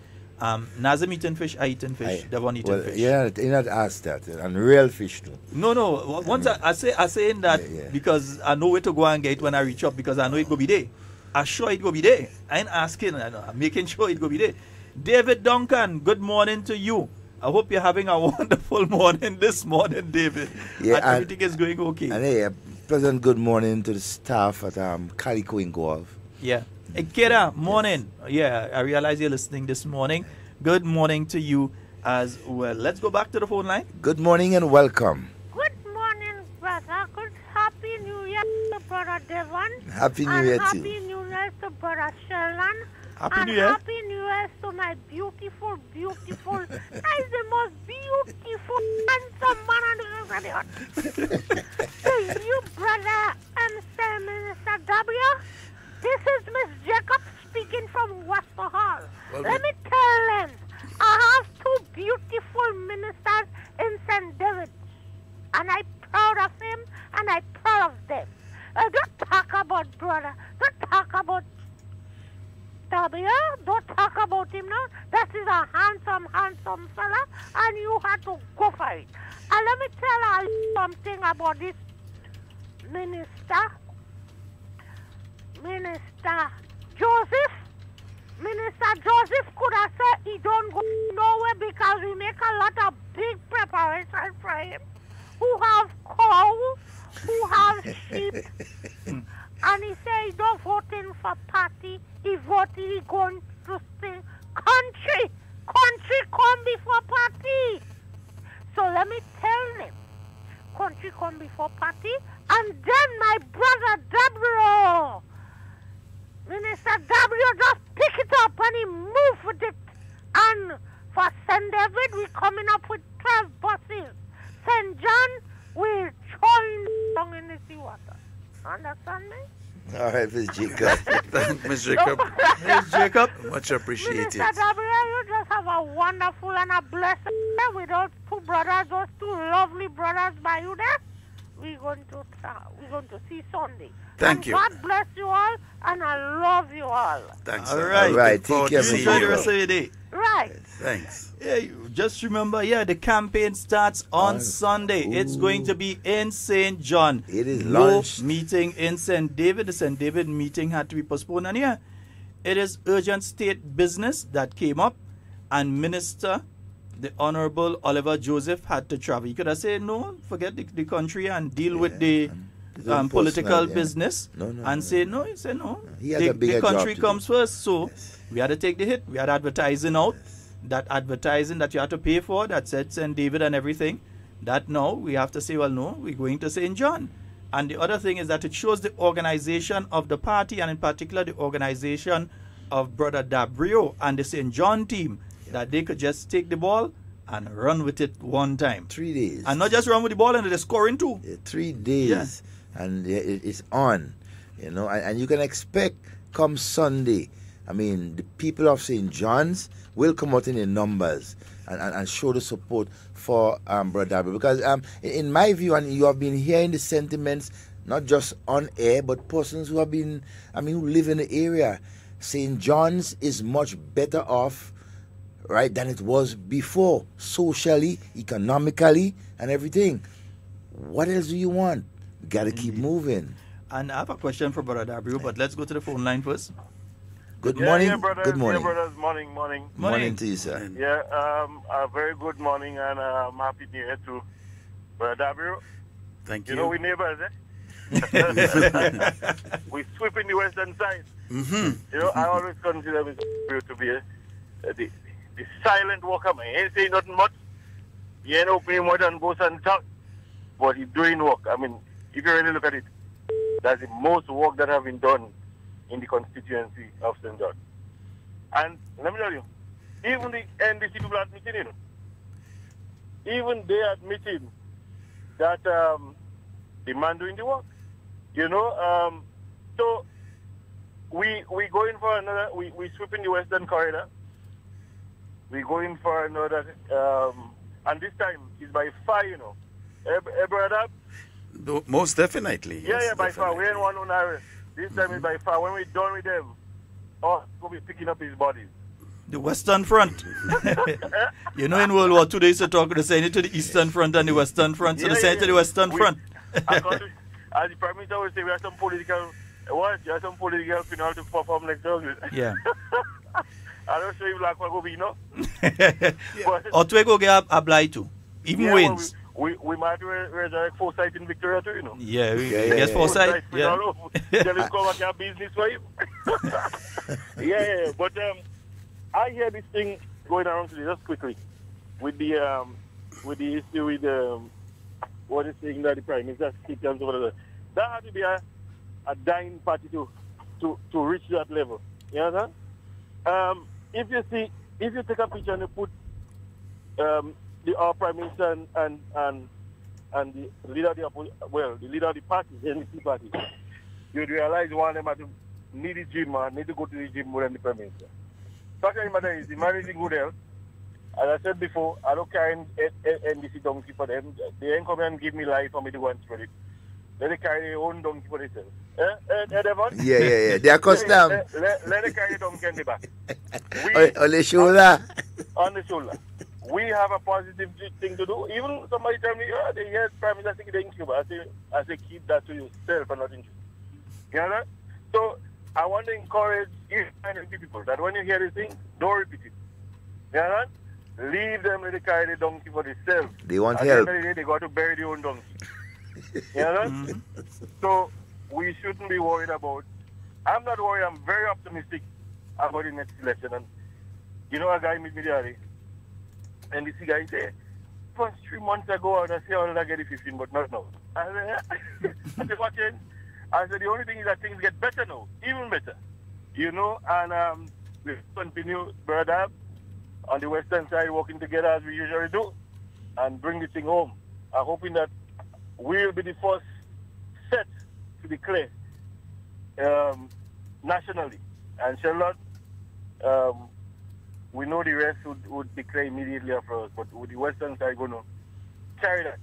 Nazim eating fish, I eating fish, Devon eating fish. Yeah, you not ask that. And real fish too. No. Once I say that because I know where to go and get it when I reach up, because I know it go be there. I'm sure it go be there. I ain't asking, I'm making sure it go be there. David Duncan, good morning to you. I hope you're having a wonderful morning this morning, David. Yeah, and everything is going okay. And a pleasant good morning to the staff at Calico in Gov. Yeah. Hey, Kira, morning. Yeah, I realize you're listening this morning. Good morning to you as well. Let's go back to the phone line. Good morning and welcome. Good morning, brother. Good Happy New Year to Brother Devon. Happy New Year to Happy you. New Year to Brother Sheldon. Happy New Year. Happy New Year to my beautiful, he's the most beautiful, handsome man on the earth. To you, brother and Minister W, this is Miss Jacob speaking from Wester Hall. Let me tell them, I have 2 beautiful ministers in St. David, and I'm proud of him, and I'm proud of them. Don't talk about brother, don't talk about W, don't talk about him now. That is a handsome fella, and you have to go for it. And let me tell you something about this minister Joseph. Minister Joseph could have said he don't go nowhere because we make a lot of big preparation for him. Who have cows, who have sheep. And he said he don't voting for party, he going to sing country. Country come before party. So let me tell him, country come before party, and then my brother Dabrio, Minister Dabrio just pick it up and he move with it. And for St. David, we coming up with 12 buses. St. John, we're throwing down in the seawater. Understand me? All right, Miss Jacob. Miss Jacob. Miss Jacob. Much appreciated. Mr. W, you just have a wonderful and a blessed day with those 2 brothers, those 2 lovely brothers by you there. We're going to see Sunday. Thank you. God bless you all, and I love you all. Thanks. All right. All right. Take care, Miss Enjoy the rest Jacob. of your day. Right. Thanks. Yeah, just remember, the campaign starts on Sunday. It's going to be in St. John. It is no launched. meeting in St. David. The St. David meeting had to be postponed. And it is urgent state business that came up, and Minister, the Honorable Oliver Joseph, had to travel. He could have said, no, forget the country and deal with the political business. Say no. He said no. He has a bigger the country job to comes first. So we had to take the hit. We had advertising out. That advertising that you had to pay for, that said St. David and everything, that now we have to say, well, no, we're going to St. John. And the other thing is that it shows the organization of the party, and in particular the organization of Brother Dabrio and the St. John team, that they could just take the ball and run with it one time. 3 days. And not just run with the ball and they're scoring too. 3 days. And it's on. And you can expect come Sunday, I mean, the people of St. John's will come out in their numbers and show the support for Brother Dabrio. Because in my view, and you have been hearing the sentiments, not just on air, but persons who have been, who live in the area. St. John's is much better off, right, than it was before, socially, economically, and everything. What else do you want? We got to keep moving. And I have a question for Brother Dabrio, but let's go to the phone line first. Good morning. Yeah, brothers, good morning. Yeah, brothers. Morning. Morning to you, sir. Yeah, a very good morning, and happy New Year to Brother Dabrio. Thank you. You know, we neighbors, eh? We sweep in the western side. Mm-hmm. I always consider Mr. Dabrio to be the silent worker, man. He ain't saying nothing much. He ain't opening more than boast and talk, but he's doing work. I mean, if you really look at it, that's the most work that have been done in the constituency of St. John. And let me tell you, even the NDC people are admitting it. Even they admitting that the man doing the work. So we going for another, we sweeping the western corridor. We going for another, and this time it's by far, brother. Most definitely. Yeah, by far. We ain't one on our. This time is by far. When we're done with them, we'll be picking up his bodies. The Western Front. In World War II, they used to talk, they send it to the Eastern Front and the Western Front, so they send it to the Western Front. As the Prime Minister would say, we have some political, final to perform next August. Yeah. I don't show you black one go be, Or to go get a blight too. Even wins. We might resurrect Foresight in Victoria too, Yeah, we guess Foresight. Yeah. Tell him come back and business for him. But I hear this thing going around today just quickly with the issue with what is saying that the Prime Minister keeps and whatever. That had to be a dying party to reach that level. You understand? If you take a picture and you put our Prime Minister and the leader of the leader of the party, the NDC party, you'd realize one of them had to need the gym, need to go to the gym more than the Prime Minister. Fact of the matter is, the man is in good health. As I said before, I don't carry NDC donkey for them. They ain't come and give me life for me to go and spread it. They carry their own donkey for themselves. Devon? Yeah. They are custom. Let them carry the donkey on the back. On the shoulder. On the shoulder. We have a positive thing to do. Even somebody tell me, they hear Prime Minister think they in Cuba. I say keep that to yourself and not in Cuba. You know that? So I want to encourage you and people that when you hear this thing, don't repeat it. You know that? Leave them let they carry the donkey for themselves. They want At help. the end of the day, they got to bury their own donkey. You know that? So we shouldn't be worried about. I'm not worried. I'm very optimistic about the next election. And a guy meet me the other day, and this guy said, first 3 months ago, I say, I get the 15, but not now. I said, what changed? I said, the only thing is that things get better now, even better. And we continue, brother, on the western side, working together as we usually do, and bring the thing home. I'm hoping that we'll be the first set to declare nationally. And Sheldon, we know the rest would declare immediately after us, but with the western side going to carry that.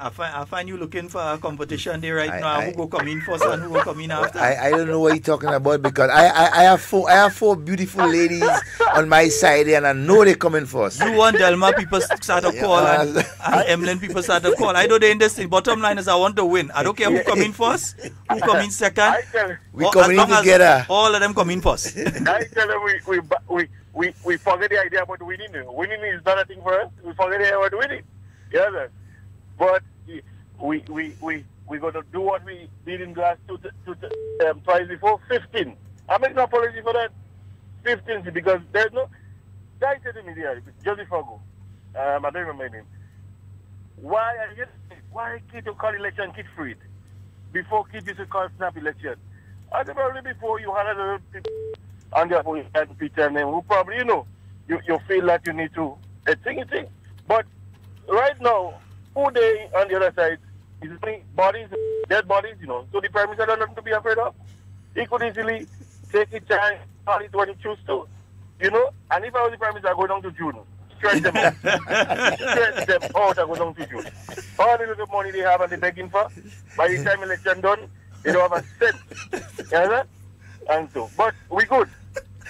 I find you looking for a competition there right now. Who go come in first and who go come in after? I don't know what you're talking about because I have four beautiful ladies on my side and I know they're coming first. You want Delma people start a call and Emlyn people start a call. I know they're in this thing. Bottom line is I want to win. I don't care who come in first, who come in second. We coming in together. All of them come in first. I tell them we forget the idea about winning. Winning is not a thing for us. We forget the idea about winning. Yeah, sir. But we're going to do what we did in the last twice before, 15. I make no apology for that. 15, because there's no... Guy said to me there, just before I go, I don't remember my name. why kid you call election kid freed? Before kid used to call snap election. And probably before you had a little people on their phone and picture name who probably, you feel that you need to think. But right now, who they on the other side is bodies, dead bodies, So the Prime Minister don't have to be afraid of. He could easily take his time, call it when he chooses to. And if I was the Prime Minister, I'd go down to June. Stretch them out. Stretch them out and go down to June. All the little money they have and they're begging for, by the time election done, they don't have a cent. You understand? And so, but we good.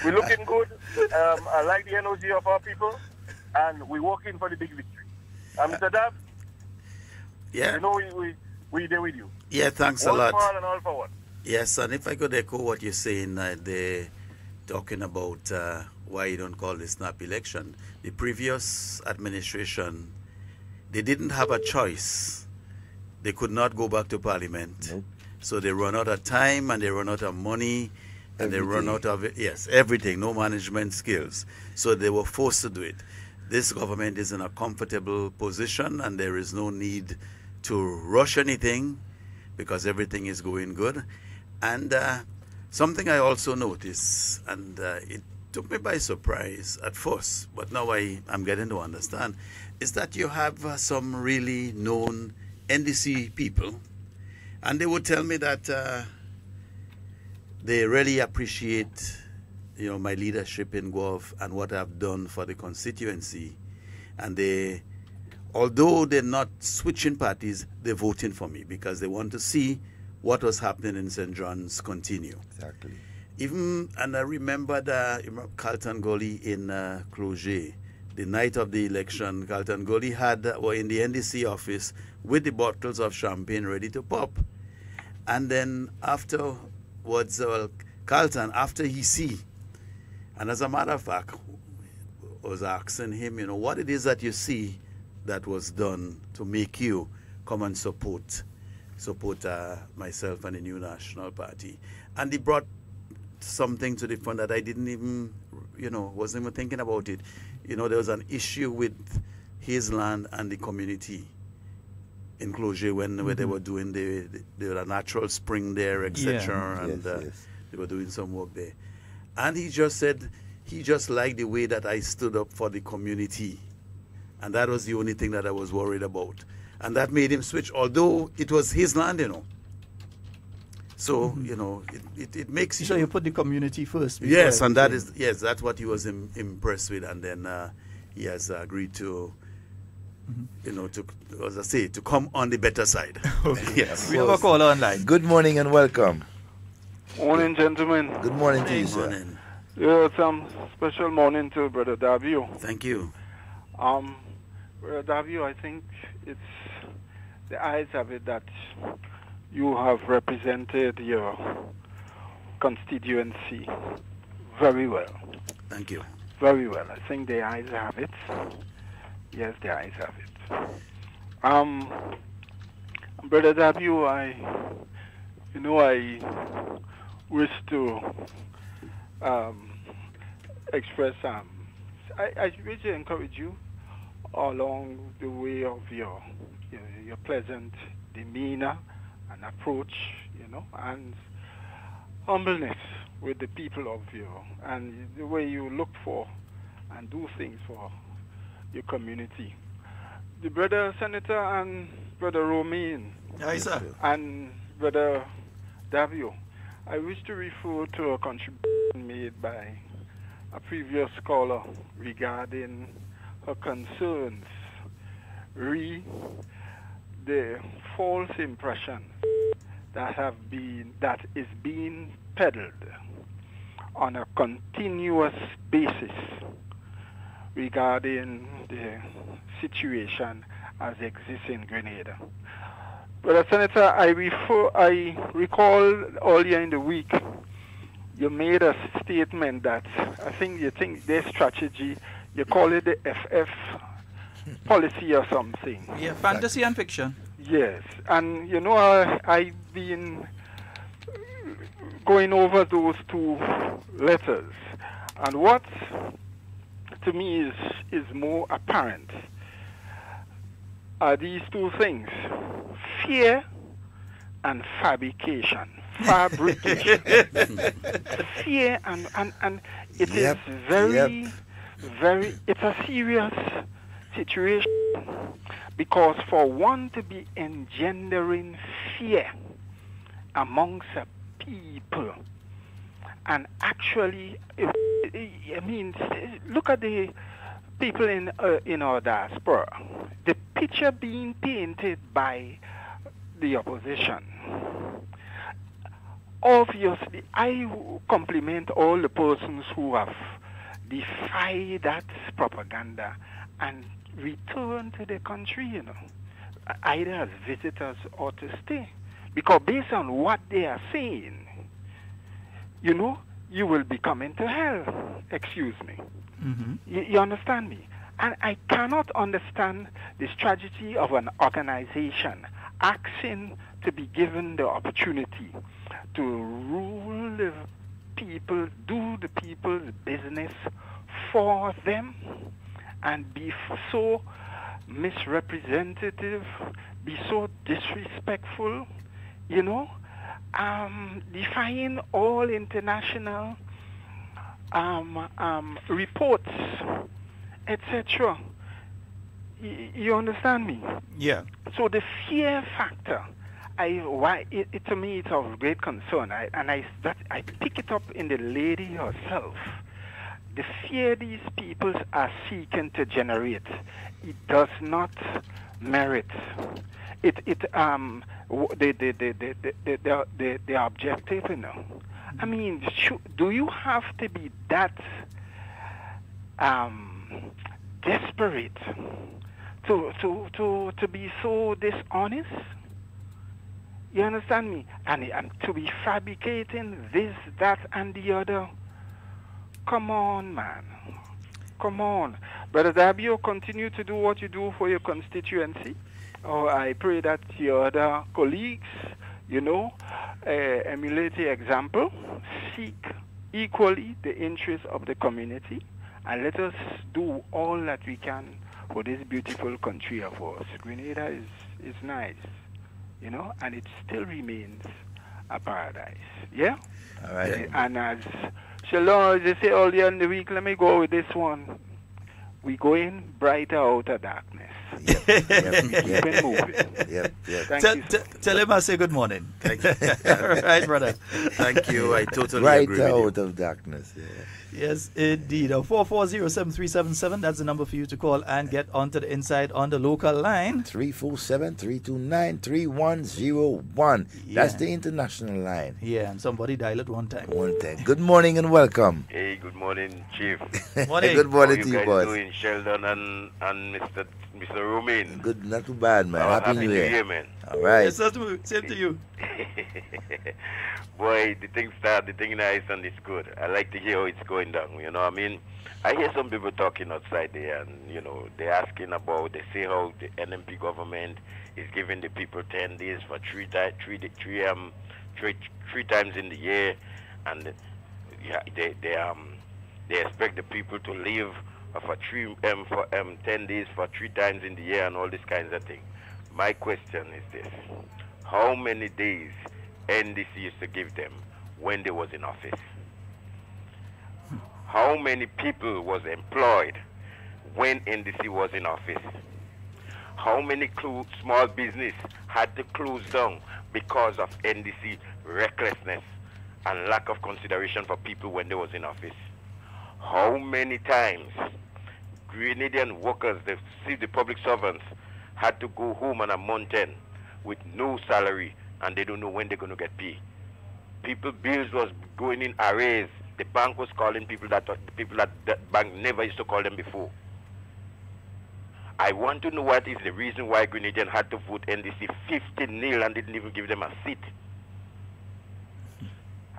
We're looking good. I like the energy of our people, and we're working for the big victory. Mr. Dab, yeah. We there with you. Yeah, thanks all a lot. For all and all for one. Yes, and if I could echo what you're saying, they're talking about why you don't call this snap election. The previous administration, they didn't have a choice. They could not go back to Parliament. Nope. So they run out of time and they run out of money and they run out of, everything, no management skills. So they were forced to do it. This government is in a comfortable position and there is no need to rush anything because everything is going good. And something I also noticed, and it took me by surprise at first, but now I'm getting to understand, is that you have some really known NDC people, and they would tell me that they really appreciate, my leadership in Guelph and what I've done for the constituency, and although they're not switching parties, they're voting for me because they want to see what was happening in St. John's continue. Exactly. And I remember Carlton Gully in Cloget. The night of the election, Carlton Gully were in the NDC office with the bottles of champagne ready to pop. And then afterwards, Carlton, after he see, and as a matter of fact, was asking him, what it is that you see that was done to make you come and support myself and the New National Party. And he brought something to the front that I didn't even, wasn't even thinking about it. There was an issue with his land and the community in Cloget where they were doing the natural spring there, etc. Yeah. And Yes. they were doing some work there. And he just said he just liked the way that I stood up for the community. And that was the only thing that I was worried about. And that made him switch, although it was his land, So, it makes you... So you put the community first. Yes, and that's what he was impressed with. And then he has agreed to, to come on the better side. Yes. We have a caller online. Good morning and welcome. Morning, gentlemen. Good morning to you, sir. Morning. Yeah, some special morning to Brother Davio. Thank you. Brother Davio, I think it's the eyes of it that you have represented your constituency very well. Thank you. Very well. I think the eyes have it. Yes, the eyes have it. Brother Davio, I wish to express I really encourage you along the way of your pleasant demeanor and approach, and humbleness with the people of and the way you look for and do things for your community. The Brother Senator and Brother Romain and Brother Davio, I wish to refer to a contribution made by a previous caller regarding her concerns the false impression that is being peddled on a continuous basis regarding the situation as exists in Grenada. But Senator, I recall earlier in the week you made a statement that I think you think their strategy, you call it the FF policy or something. Yeah, fantasy and fiction. Yes, and I've been going over those two letters, and what to me is more apparent are these two things: fear and fabrication. Fear and it is very, very, it's a serious situation, because for one to be engendering fear amongst a people, and actually, I mean, look at the people in our diaspora. The picture being painted by the opposition. Obviously, I compliment all the persons who have defied that propaganda and returned to the country, you know, either as visitors or to stay. Because based on what they are saying, you know, you will be coming to hell. Excuse me. You understand me? And I cannot understand the strategy of an organization asking to be given the opportunity to rule the people, do the people's business for them, and be so misrepresentative, be so disrespectful, you know, defying all international reports, etc. You understand me? Yeah. So the fear factor, to me it's of great concern. I pick it up in the lady herself. The fear these people are seeking to generate, it does not merit. The objective, you know. I mean, do you have to be that desperate to be so dishonest? You understand me? And to be fabricating this, that, and the other. Come on, man. Come on. Brother Dabio, continue to do what you do for your constituency. Oh, I pray that your other colleagues, you know, emulate the example, seek equally the interests of the community, and let us do all that we can for this beautiful country of ours. Grenada is nice, you know, and it still remains a paradise. Yeah? All right. And as Sheldon, they say earlier in the week, let me go with this one. We going brighter out of darkness. Keep it moving. Tell him I say good morning. All right, brother. Thank you. I totally right agree with you. out of darkness. Yeah. Yes, indeed. 440-7377. That's the number for you to call and get onto the inside on the local line. 347-329-3101. That's the international line. Yeah, and somebody dial it one time. Good morning and welcome. Hey, good morning, Chief. Morning. Good morning How to you, guys boss. doing, Sheldon and Mr. Romain? Good, not too bad, man. Oh, Happy New Year. man. All right. Yes, same to you. Boy, the thing nice and it's good. I like to hear how it's going down. You know what I mean? I hear some people talking outside there, and you know they're asking about. They say how the NMP government is giving the people 10 days for three times in the year, and they expect the people to live for 10 days for 3 times in the year and all these kinds of things. My question is this: how many days NDC used to give them when they was in office? How many people was employed when NDC was in office? How many small business had to close down because of NDC recklessness and lack of consideration for people when they was in office? How many times Grenadian workers, the public servants, had to go home on a mountain with no salary and they don't know when they're going to get paid? People bills was going in arrears. The bank was calling people that bank never used to call them before. I want to know what is the reason why Grenadian had to vote NDC 15-0 and didn't even give them a seat.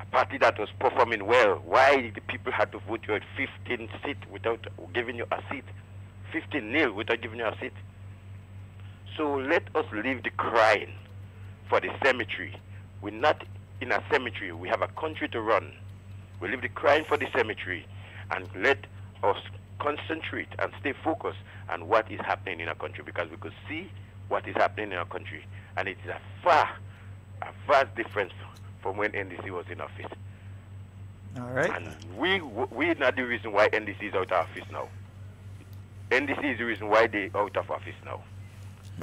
A party that was performing well. Why the people had to vote you at 15 seat without giving you a seat? 15-0 without giving you a seat. So let us leave the crying for the cemetery. We're not in a cemetery. We have a country to run. We leave the crying for the cemetery and let us concentrate and stay focused on what is happening in our country, because we could see what is happening in our country, and it's a vast difference from when NDC was in office. All right. And we're not the reason why NDC is out of office now. NDC is the reason why they're out of office now.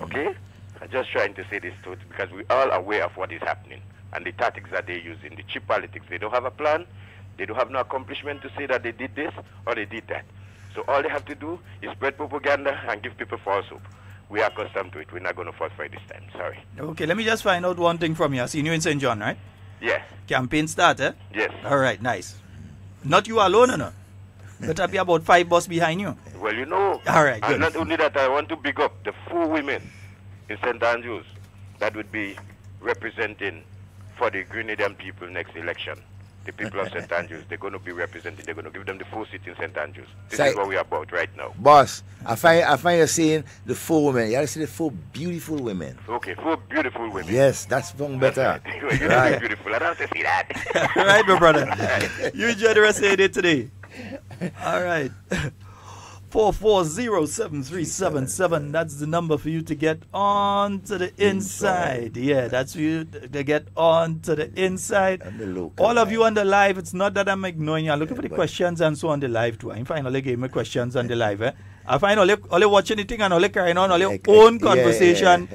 Okay? I'm just trying to say this to because we all aware of what is happening and the tactics that they're using, the cheap politics. They don't have a plan. They don't have no accomplishment to say that they did this or they did that. So all they have to do is spread propaganda and give people false hope. We are accustomed to it. We're not going to fall for it this time. Sorry. Okay, let me just find out one thing from you. I seen you in St. John, right? Yes. Campaign start, eh? Yes. All right, nice. Not you alone, no? Better be about 5 bus behind you. Well, you know, all right, and good. not only that, I want to big up the 4 women in St. Andrews that would be representing for the Grenadian people next election. The people of St. Andrews, they're going to be represented. They're going to give them the 4 seats in St. Andrews. This is what we're about right now. Boss, I find you saying the 4 women. You have to say the 4 beautiful women. Okay, 4 beautiful women. Yes, that's one better. Right. You're right. Beautiful. I don't have to see that. All right, my brother. You enjoy the rest of the day today. All right. 440-7377. That's the number for you to get on to the inside. Yeah, that's for you to get on to the inside. All of you on the live, it's not that I'm ignoring you. I'm looking for the questions and so on the live too. I finally gave me questions on the live. I find only watching the thing and only carrying on your own conversation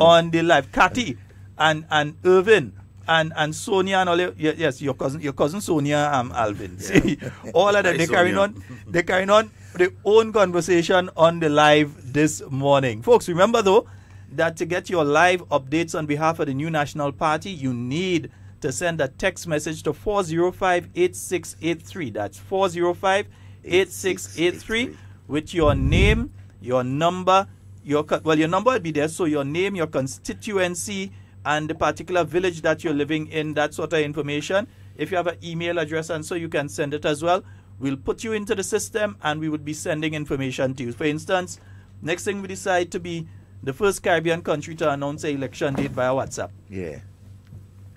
on the live. Cathy and Irvin and Sonia and all yes, your cousin Sonia Alvin. See, all of them they carrying on their own conversation on the live this morning. Folks, remember though that to get your live updates on behalf of the New National Party, you need to send a text message to 405-8683. That's 405-8683 with your name, your number, your number will be there, so your name, your constituency, and the particular village that you're living in, that sort of information. If you have an email address and so you can send it as well. We'll put you into the system and we would be sending information to you. For instance, next thing we decide to be the first Caribbean country to announce an election date via WhatsApp. Yeah.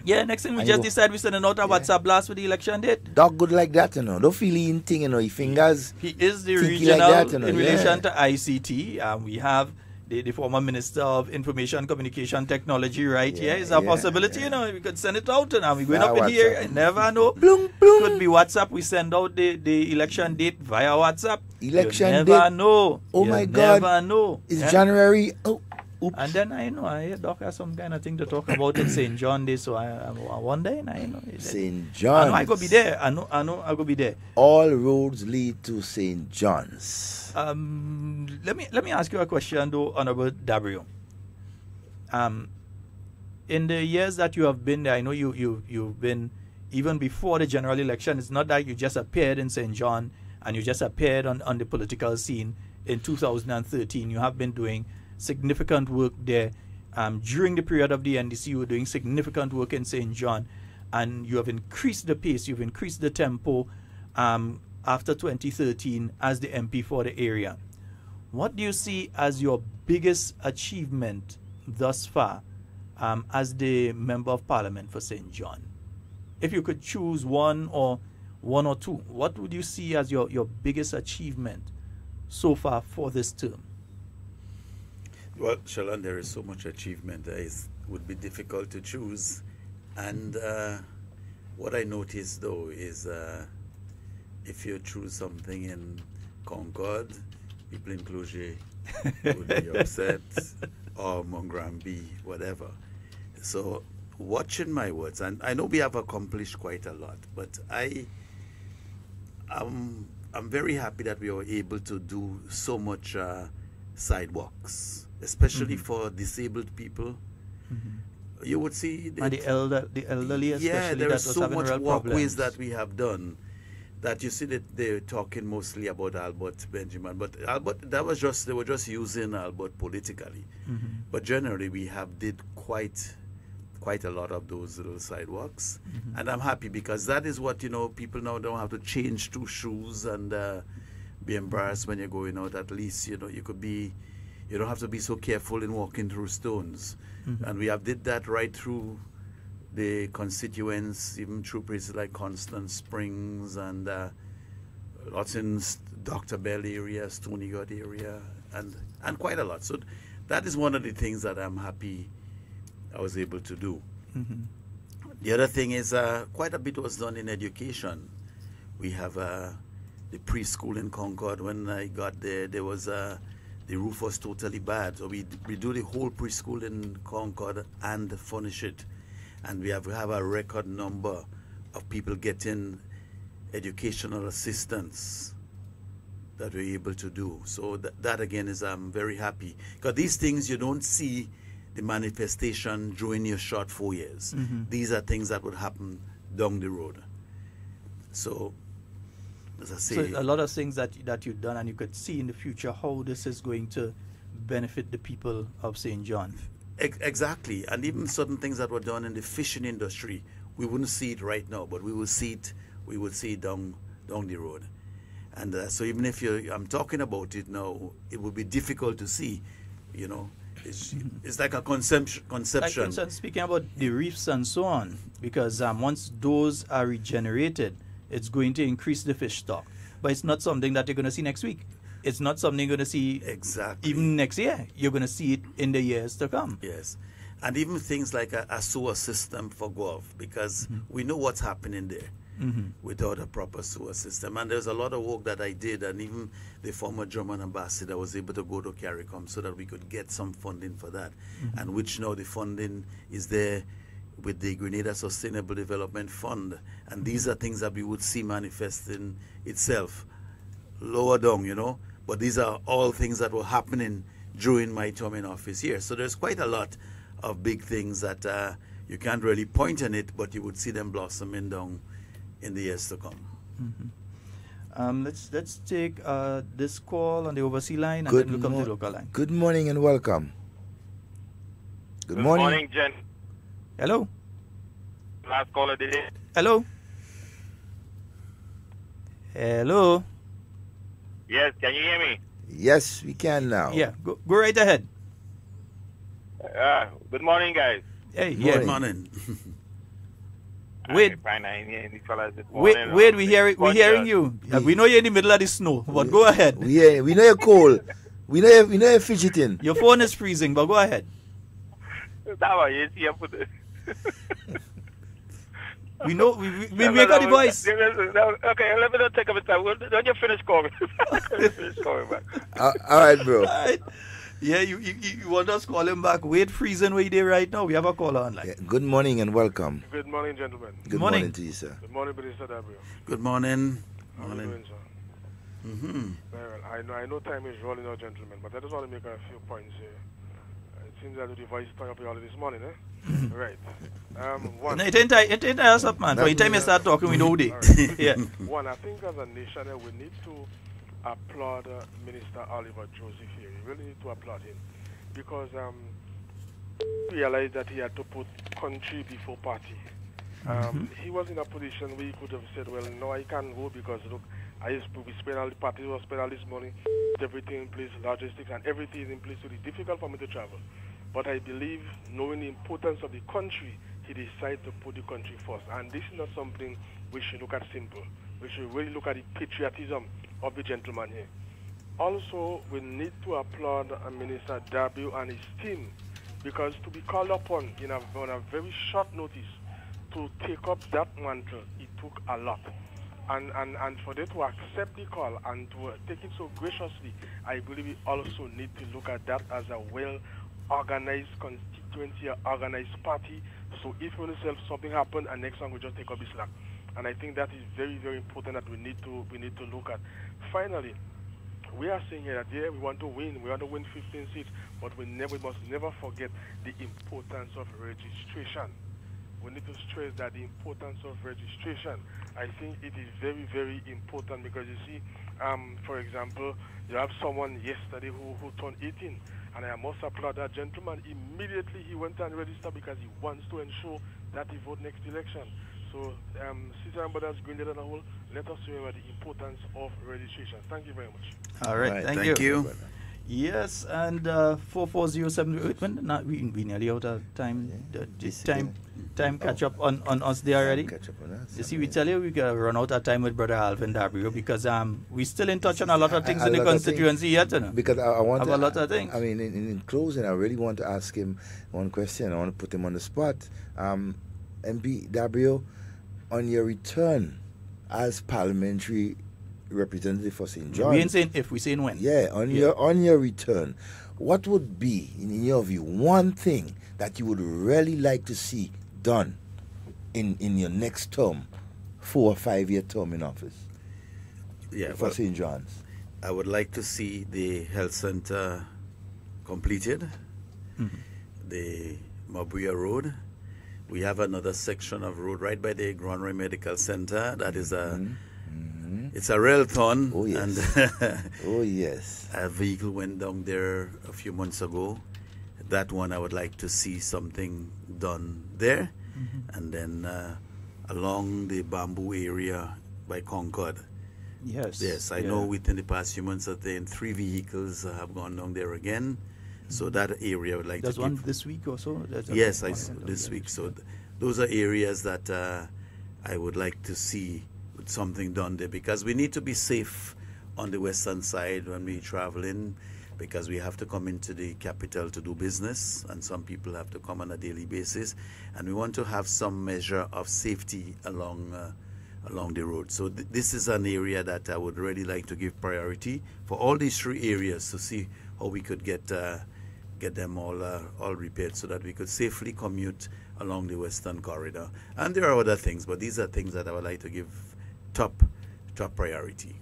Yeah, next thing we just decide we're sending out a WhatsApp blast with the election date. Dog good like that, you know. Don't feel in thing, you know. Your fingers. He is the regional like that, you know. in relation to ICT. We have the former Minister of Information Communication Technology right here. It's a possibility, you know. We could send it out and we're going up in here. I never know. Could be WhatsApp. We send out the election date via WhatsApp. Election you date? never know. Oh you my God. Never know. It's January. Oh. Oops. And then I hear Doc has some kind of thing to talk about in St. John Day, so I wonder, and I know. St. John's. I know I go be there. I know I go be there. All roads lead to St. John's. Let me ask you a question though, Honorable Dabrio. In the years that you have been there, I know you've been even before the general election. It's not that you just appeared in St. John and you just appeared on the political scene in 2013. You have been doing significant work there. During the period of the NDC, you were doing significant work in St. John, and you have increased the pace, you've increased the tempo after 2013 as the MP for the area. What do you see as your biggest achievement thus far as the Member of Parliament for St. John? If you could choose one or two, what would you see as your biggest achievement so far for this term? Well, Sheldon, there is so much achievement that it would be difficult to choose. And what I noticed, though, is if you choose something in Concord, people in Cloger would be upset, or Mongrambi, whatever. So, watching my words, and I know we have accomplished quite a lot, but I'm very happy that we were able to do so much sidewalks, especially for disabled people. You would see and the elderly, especially. Yeah, there is so much walkways problems that we have done that you see that they're talking mostly about Albert Benjamin, but Albert, they were just using Albert politically. But generally we have did quite a lot of those little sidewalks, and I'm happy because that is what, you know, people now don't have to change 2 shoes and be embarrassed when you're going out. At least, you know, you don't have to be so careful in walking through stones. And we have did that right through the constituents, even through places like Constant Springs and lots in Dr. Bell area, Stony God area, and quite a lot. So that is one of the things that I'm happy I was able to do. Mm-hmm. The other thing is quite a bit was done in education. We have the preschool in Concord. When I got there was the roof was totally bad. So we do the whole preschool in Concord and furnish it. And we have a record number of people getting educational assistance that we're able to do. So that again is I'm very happy. Because these things you don't see the manifestation during your short 4 years. Mm-hmm. These are things that would happen down the road. So, as I say... So a lot of things that you've done, and you could see in the future how this is going to benefit the people of St. John. Exactly. And even certain things that were done in the fishing industry, we wouldn't see it right now, but we will see it. We would see it down the road. And so even if I'm talking about it now, it would be difficult to see, you know. It's like a conception. Like, speaking about the reefs and so on, because once those are regenerated, it's going to increase the fish stock. But it's not something that you're going to see next week. It's not something you're going to see even next year. You're going to see it in the years to come. Yes. And even things like a sewer system for Gulf, because we know what's happening there. Without a proper sewer system. And there's a lot of work that I did, and even the former German ambassador was able to go to CARICOM so that we could get some funding for that, and which now the funding is there with the Grenada Sustainable Development Fund. And these are things that we would see manifesting itself lower down, you know. But these are all things that were happening during my term in office here. So there's quite a lot of big things that you can't really point on it, but you would see them blossoming down in the years to come. Let's take this call on the overseas line, and then we'll come to the local line. Good morning and welcome. Good morning. Good morning, Jen. Hello. Last caller of the day. Hello. Hello. Yes, can you hear me? Yes, we can now. Yeah, go right ahead. Good morning, guys. Hey, Good morning. Wade, we hearing you. We know you're in the middle of the snow, but go ahead. We know you're cold. We know you're fidgeting. Your phone is freezing, but go ahead. We know we make out the voice. Okay, let me not take up the time. Don't you finish calling? All right, bro. All right. Yeah, you want us calling back? Wait, freezing where you there right now. We have a caller online. Yeah, good morning and welcome. Good morning, gentlemen. Good morning to you, sir. Good morning, Minister W. Good morning. How are you doing, sir? Very well. I know time is rolling out, gentlemen, but I just want to make a few points here. It seems that the device is turning up early this morning, eh? Right. One. It ain't us up, man. By the time you start talking, we know it. Right. Yeah. One, I think as a nation, we need to applaud Minister Oliver Joseph here. We really need to applaud him because he realized that he had to put country before party. He was in a position where he could have said, well, no, I can't go because, look, we spend all the parties, we spend all this money, everything in place, logistics, and everything is in place, so it's difficult for me to travel. But I believe, knowing the importance of the country, he decided to put the country first. And this is not something we should look at simple. We should really look at the patriotism of the gentleman here. Also, we need to applaud Minister W and his team, because to be called upon on a very short notice to take up that mantle, it took a lot. And for them to accept the call and to take it so graciously, I believe we also need to look at that as a well-organized constituency, organized party. So if something happens and next one we just take up the slack. And I think that is very, very important that we need to look at. Finally, we are saying here that we want to win. We want to win 15 seats, but we must never forget the importance of registration. We need to stress that the importance of registration. I think it is very, very important because you see, for example, you have someone yesterday who turned 18, and I must applaud that gentleman. Immediately he went and registered because he wants to ensure that he vote next election. So, sisters and brothers, Grenada and whole, let us remember the importance of registration. Thank you very much. All right, thank you. Yes, and 44078. We nearly out of time. Time catch up on us there already. Catch up on us. You see, we tell you we can run out of time with Brother Alvin Dabrio because we still in touch on a lot of things in the constituency yet, you know. Because I want have a lot of things. I mean, in closing, I really want to ask him one question. I want to put him on the spot. MP Dabrio, on your return as parliamentary representative for St. John. We ain't saying if, we saying when. Yeah, on your return, what would be, in your view, one thing that you would really like to see done in your next term, 4 or 5 year term in office? Yeah, for St. John's. I would like to see the health center completed, the Mabuya Road. We have another section of road right by the Grand Roy Medical Center. That is it's a rail thorn. Oh, yes. And oh, yes. A vehicle went down there a few months ago. That one I would like to see something done there. And then along the bamboo area by Concord. Yes, I know within the past few months that 3 vehicles have gone down there again. So that area I would like There's to one this week or so? Yes, this week. So those are areas that I would like to see something done there, because we need to be safe on the western side when we travel in, because we have to come into the capital to do business, and some people have to come on a daily basis, and we want to have some measure of safety along the road. So this is an area that I would really like to give priority for all these 3 areas, to see how we could get them all repaired so that we could safely commute along the western corridor. And there are other things, but these are things that I would like to give top priority.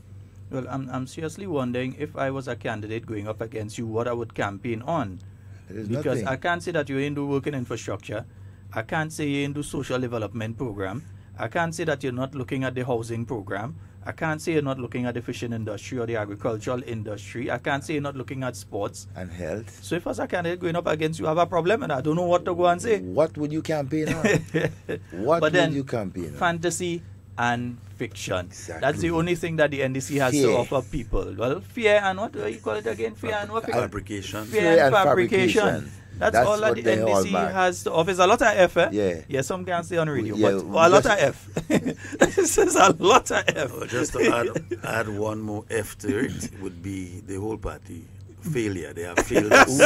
Well, I'm seriously wondering, if I was a candidate going up against you, what I would campaign on. Because nothing. I can't say that you're into work in infrastructure. I can't say you're into social development program. I can't say that you're not looking at the housing program. I can't say you're not looking at the fishing industry or the agricultural industry. I can't say you're not looking at sports. And health. So if as a candidate going up against you, I have a problem, and I don't know what to go and say. What would you campaign on? What would you campaign on? Fantasy and fiction. Exactly. That's the only thing that the NDC has to offer people. Well, fear and what do you call it again? Fear and what? Fabrication. Fear and fabrication. That's all that the NDC has to offer. It's a lot of F, eh? Yeah, some can't say on radio, but a lot of F. This is a lot of F. Just to add one more F to it would be the whole party failure. They have failed us.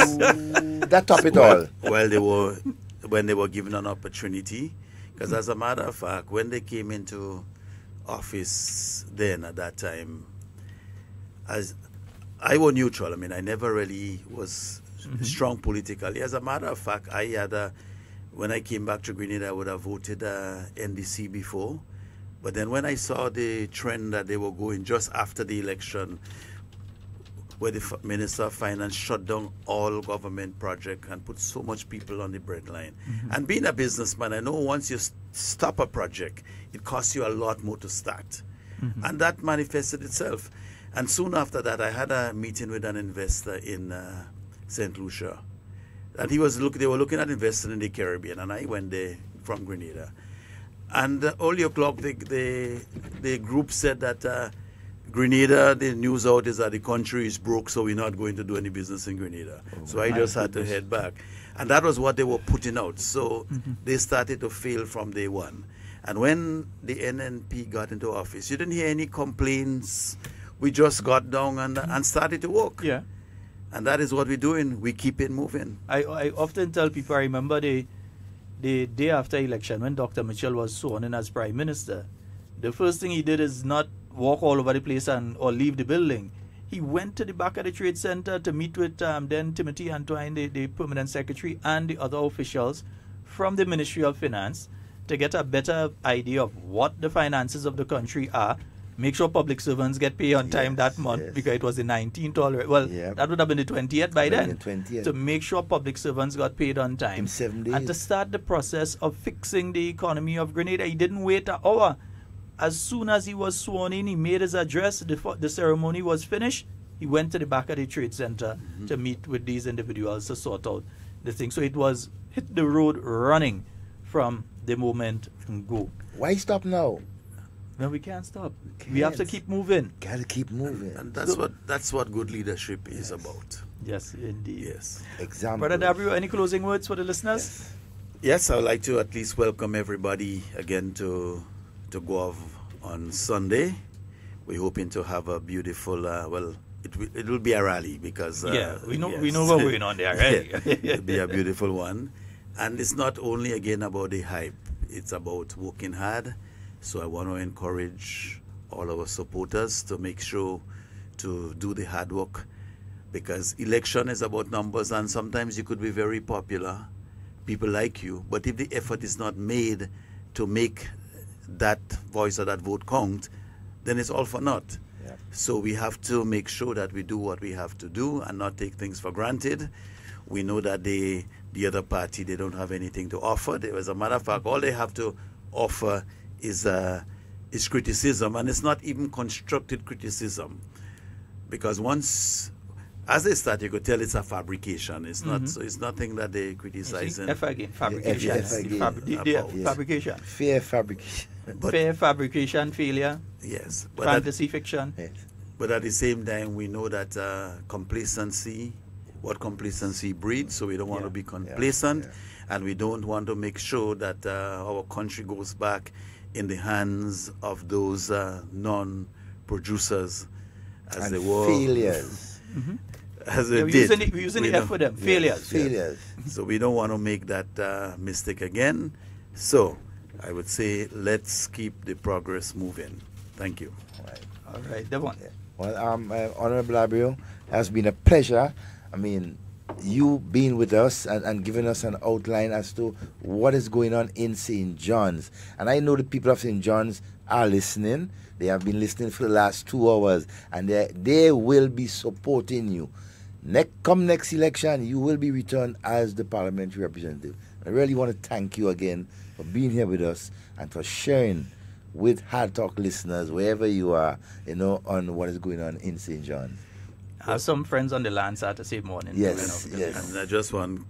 That top it all. When they were given an opportunity, because as a matter of fact, when they came into office then at that time, as I was neutral. I mean, I never really was strong politically. As a matter of fact, when I came back to Grenada, I would have voted NDC before. But then when I saw the trend that they were going just after the election, where the Minister of Finance shut down all government projects and put so much people on the breadline. And being a businessman, I know once you stop a project, it costs you a lot more to start. And that manifested itself. And soon after that, I had a meeting with an investor in St. Lucia. And they were looking at investing in the Caribbean, and I went there from Grenada. And early o'clock, the group said that Grenada, the news out is that the country is broke, so we're not going to do any business in Grenada. So I just had to head back. And that was what they were putting out. So they started to fail from day one. And when the NNP got into office, you didn't hear any complaints. We just got down and started to work. Yeah. And that is what we're doing. We keep it moving. I often tell people, I remember the day after election when Dr. Mitchell was sworn in as Prime Minister, the first thing he did is not walk all over the place or leave the building. He went to the back of the Trade Center to meet with then Timothy Antoine, the Permanent Secretary, and the other officials from the Ministry of Finance to get a better idea of what the finances of the country are. Make sure public servants get paid on time that month, because it was the 19th already. Well, that would have been the 20th by then. 20th. To make sure public servants got paid on time. In 7 days. And to start the process of fixing the economy of Grenada. He didn't wait an hour. As soon as he was sworn in, he made his address. The ceremony was finished. He went to the back of the Trade Center to meet with these individuals to sort out the thing. So it was hit the road running from the moment and go. Why stop now? No, we can't stop. We have to keep moving. Gotta keep moving. And that's what good leadership is about. Yes, indeed. Yes. Example. Brother W, any closing words for the listeners? Yes, I would like to at least welcome everybody again to Guav on Sunday. We're hoping to have a beautiful, it will be a rally because... we know what's going on there, right? It'll be a beautiful one. And it's not only, again, about the hype. It's about working hard. So I want to encourage all our supporters to make sure to do the hard work, because election is about numbers, and sometimes you could be very popular. People like you, but if the effort is not made to make that voice or that vote count, then it's all for naught. Yeah. So we have to make sure that we do what we have to do and not take things for granted. We know that the other party, they don't have anything to offer. As a matter of fact, all they have to offer is criticism, and it's not even constructed criticism, because once as they start, you could tell it's a fabrication. It's not. So it's nothing that they criticize. Fabrication. Fabrication. Fair fabrication. Fair fabrication, failure. Yes. Fantasy fiction. Yes. But at the same time, we know that complacency, what complacency breeds. So we don't want to be complacent, and we don't want to make sure that our country goes back in the hands of those non-producers, as and they were. Failures. As they we're did. using the F for them. Failures. Failures. So we don't want to make that mistake again. So I would say let's keep the progress moving. Thank you. All right, Devon. Well, Honorable Abreu, it has been a pleasure. I mean, you being with us and giving us an outline as to what is going on in St. John's. And I know the people of St. John's are listening. They have been listening for the last 2 hours, and they will be supporting you. Come next election, you will be returned as the parliamentary representative. I really want to thank you again for being here with us and for sharing with Hard Talk listeners, wherever you are, on what is going on in St. John's. I have some friends on the land Saturday morning. Yes. And I just want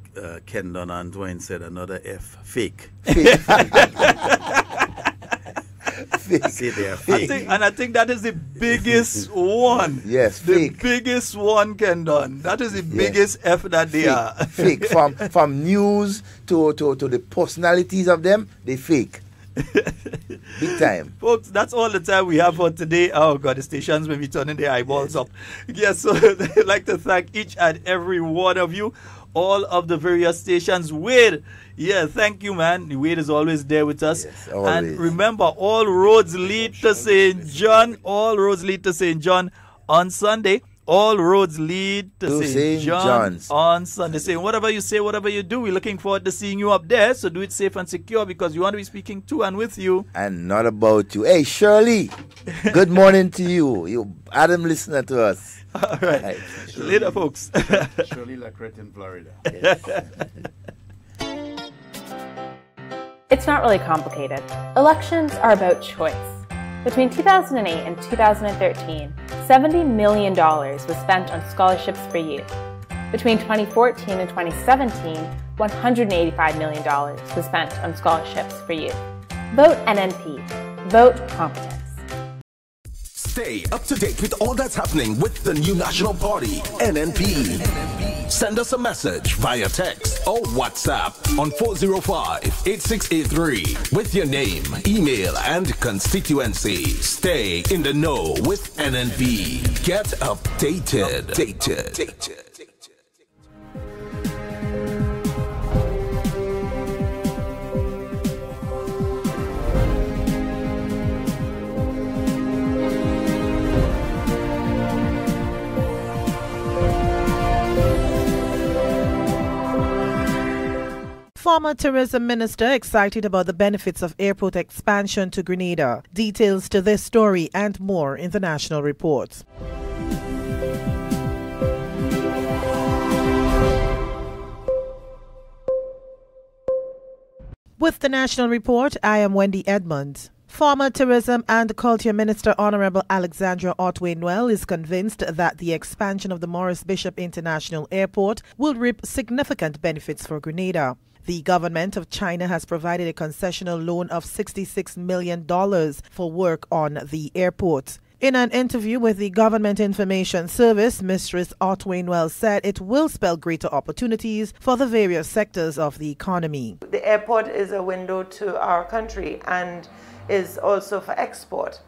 Ken Don Antoine said another F, fake. Say they are fake. I think that is the biggest one. Yes, fake. The biggest one, Ken Don. That is the biggest F that they are. Fake. From news to the personalities of them, they fake. Big time. Folks, that's all the time we have for today. Oh God, the stations may be turning their eyeballs up. Yes, so I'd like to thank each and every one of you, all of the various stations. Wade, thank you, man. Wade is always there with us. Yes, always. And remember, all roads lead to St. John. All roads lead to St. John on Sunday. All roads lead to St. John's on Sunday. Saying whatever you say, whatever you do, we're looking forward to seeing you up there. So do it safe and secure, because we want to be speaking to and with you. And not about you. Hey, Shirley, good morning to you. You Adam listener to us. All right. Later, folks. Shirley Lacrette in Florida. Yes. It's not really complicated. Elections are about choice. Between 2008 and 2013, $70 million was spent on scholarships for youth. Between 2014 and 2017, $185 million was spent on scholarships for youth. Vote NNP. Vote competence. Stay up to date with all that's happening with the new national party, NNP. Send us a message via text or WhatsApp on 405-8683 with your name, email, and constituency. Stay in the know with NNP. Get updated. Former tourism minister excited about the benefits of airport expansion to Grenada. Details to this story and more in the National Report. With the National Report, I am Wendy Edmonds. Former Tourism and Culture Minister Honorable Alexandra Otway-Noel is convinced that the expansion of the Maurice Bishop International Airport will reap significant benefits for Grenada. The government of China has provided a concessional loan of $66 million for work on the airport. In an interview with the Government Information Service, Mistress Otway Noel said it will spell greater opportunities for the various sectors of the economy. The airport is a window to our country and is also for export.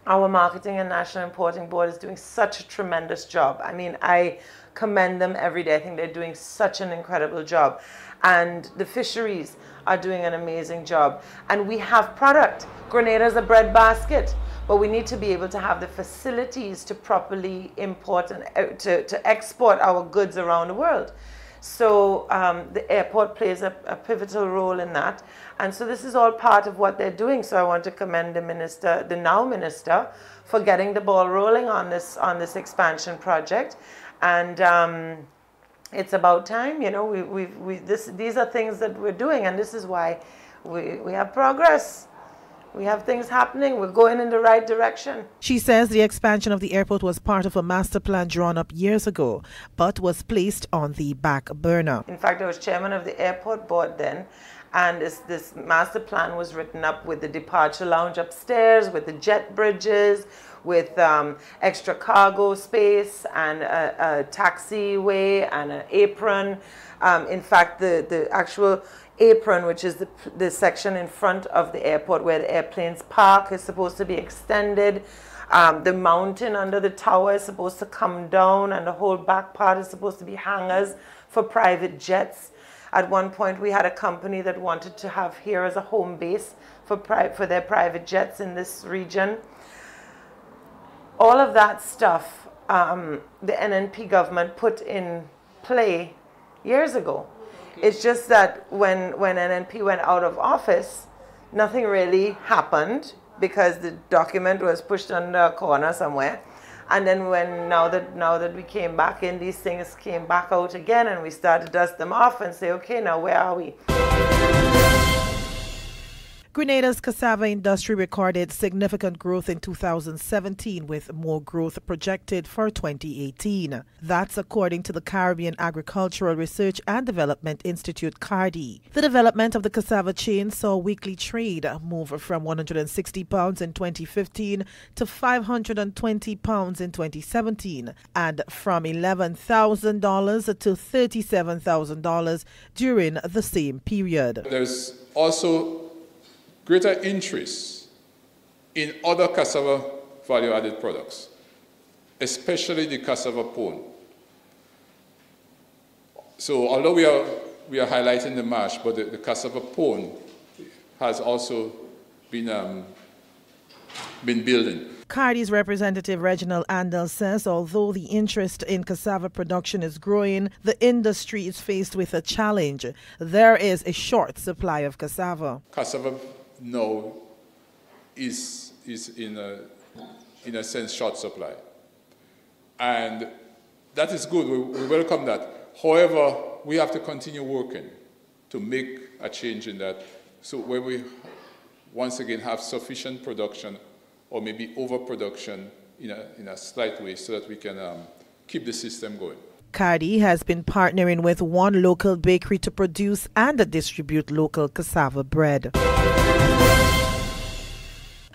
Our Marketing and National Importing Board is doing such a tremendous job. I mean, I commend them every day. I think they're doing such an incredible job. And the fisheries are doing an amazing job. And we have product. Grenada is a breadbasket. But we need to be able to have the facilities to properly import and to export our goods around the world. So the airport plays a pivotal role in that. And so this is all part of what they're doing. So I want to commend the minister, the now minister, for getting the ball rolling on this expansion project. And it's about time, you know, these are things that we're doing, and this is why we have progress. We have things happening. We're going in the right direction. She says the expansion of the airport was part of a master plan drawn up years ago, but was placed on the back burner. In fact, I was chairman of the airport board then, and this master plan was written up with the departure lounge upstairs, with the jet bridges, with extra cargo space and a taxiway and an apron. In fact, the actual apron, which is the section in front of the airport where the airplanes park, is supposed to be extended. The mountain under the tower is supposed to come down, and the whole back part is supposed to be hangars for private jets. At one point, we had a company that wanted to have here as a home base for their private jets in this region. All of that stuff, the NNP government put in play years ago. It's just that when NNP went out of office, nothing really happened because the document was pushed under a corner somewhere. And then now that we came back in, these things came back out again, and we started to dust them off and say, okay, now where are we? Grenada's cassava industry recorded significant growth in 2017, with more growth projected for 2018. That's according to the Caribbean Agricultural Research and Development Institute, CARDI. The development of the cassava chain saw weekly trade move from £160 in 2015 to £520 in 2017, and from $11,000 to $37,000 during the same period. There's also greater interest in other cassava value-added products, especially the cassava pone. So although we are highlighting the mash, but the cassava pone has also been building. CARDI's representative Reginald Andel says although the interest in cassava production is growing, the industry is faced with a challenge. There is a short supply of cassava. Cassava now is in a sense short supply, and that is good. We welcome that. However, we have to continue working to make a change in that, so where we once again have sufficient production or maybe overproduction in a slight way, so that we can keep the system going. CARDI has been partnering with one local bakery to produce and distribute local cassava bread.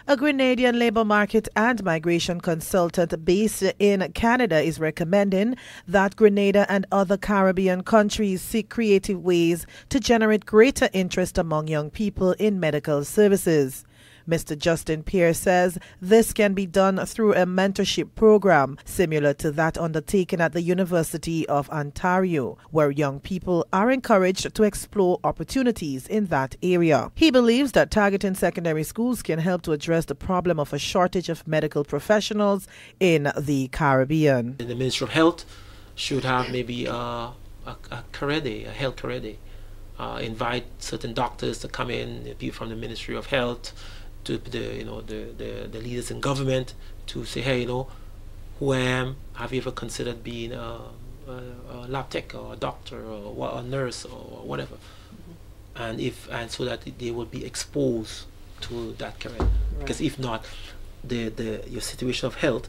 A Grenadian labour market and migration consultant based in Canada is recommending that Grenada and other Caribbean countries seek creative ways to generate greater interest among young people in medical services. Mr. Justin Pierre says this can be done through a mentorship program similar to that undertaken at the University of Ontario, where young people are encouraged to explore opportunities in that area. He believes that targeting secondary schools can help to address the problem of a shortage of medical professionals in the Caribbean. The Ministry of Health should have maybe a career day, a health career day. Invite certain doctors to come in, people from the Ministry of Health, to the leaders in government, to say, hey, who I am, have you ever considered being a lab tech or a doctor or a nurse or whatever? Mm-hmm. and so that they will be exposed to that career. Right. Because if not, your situation of health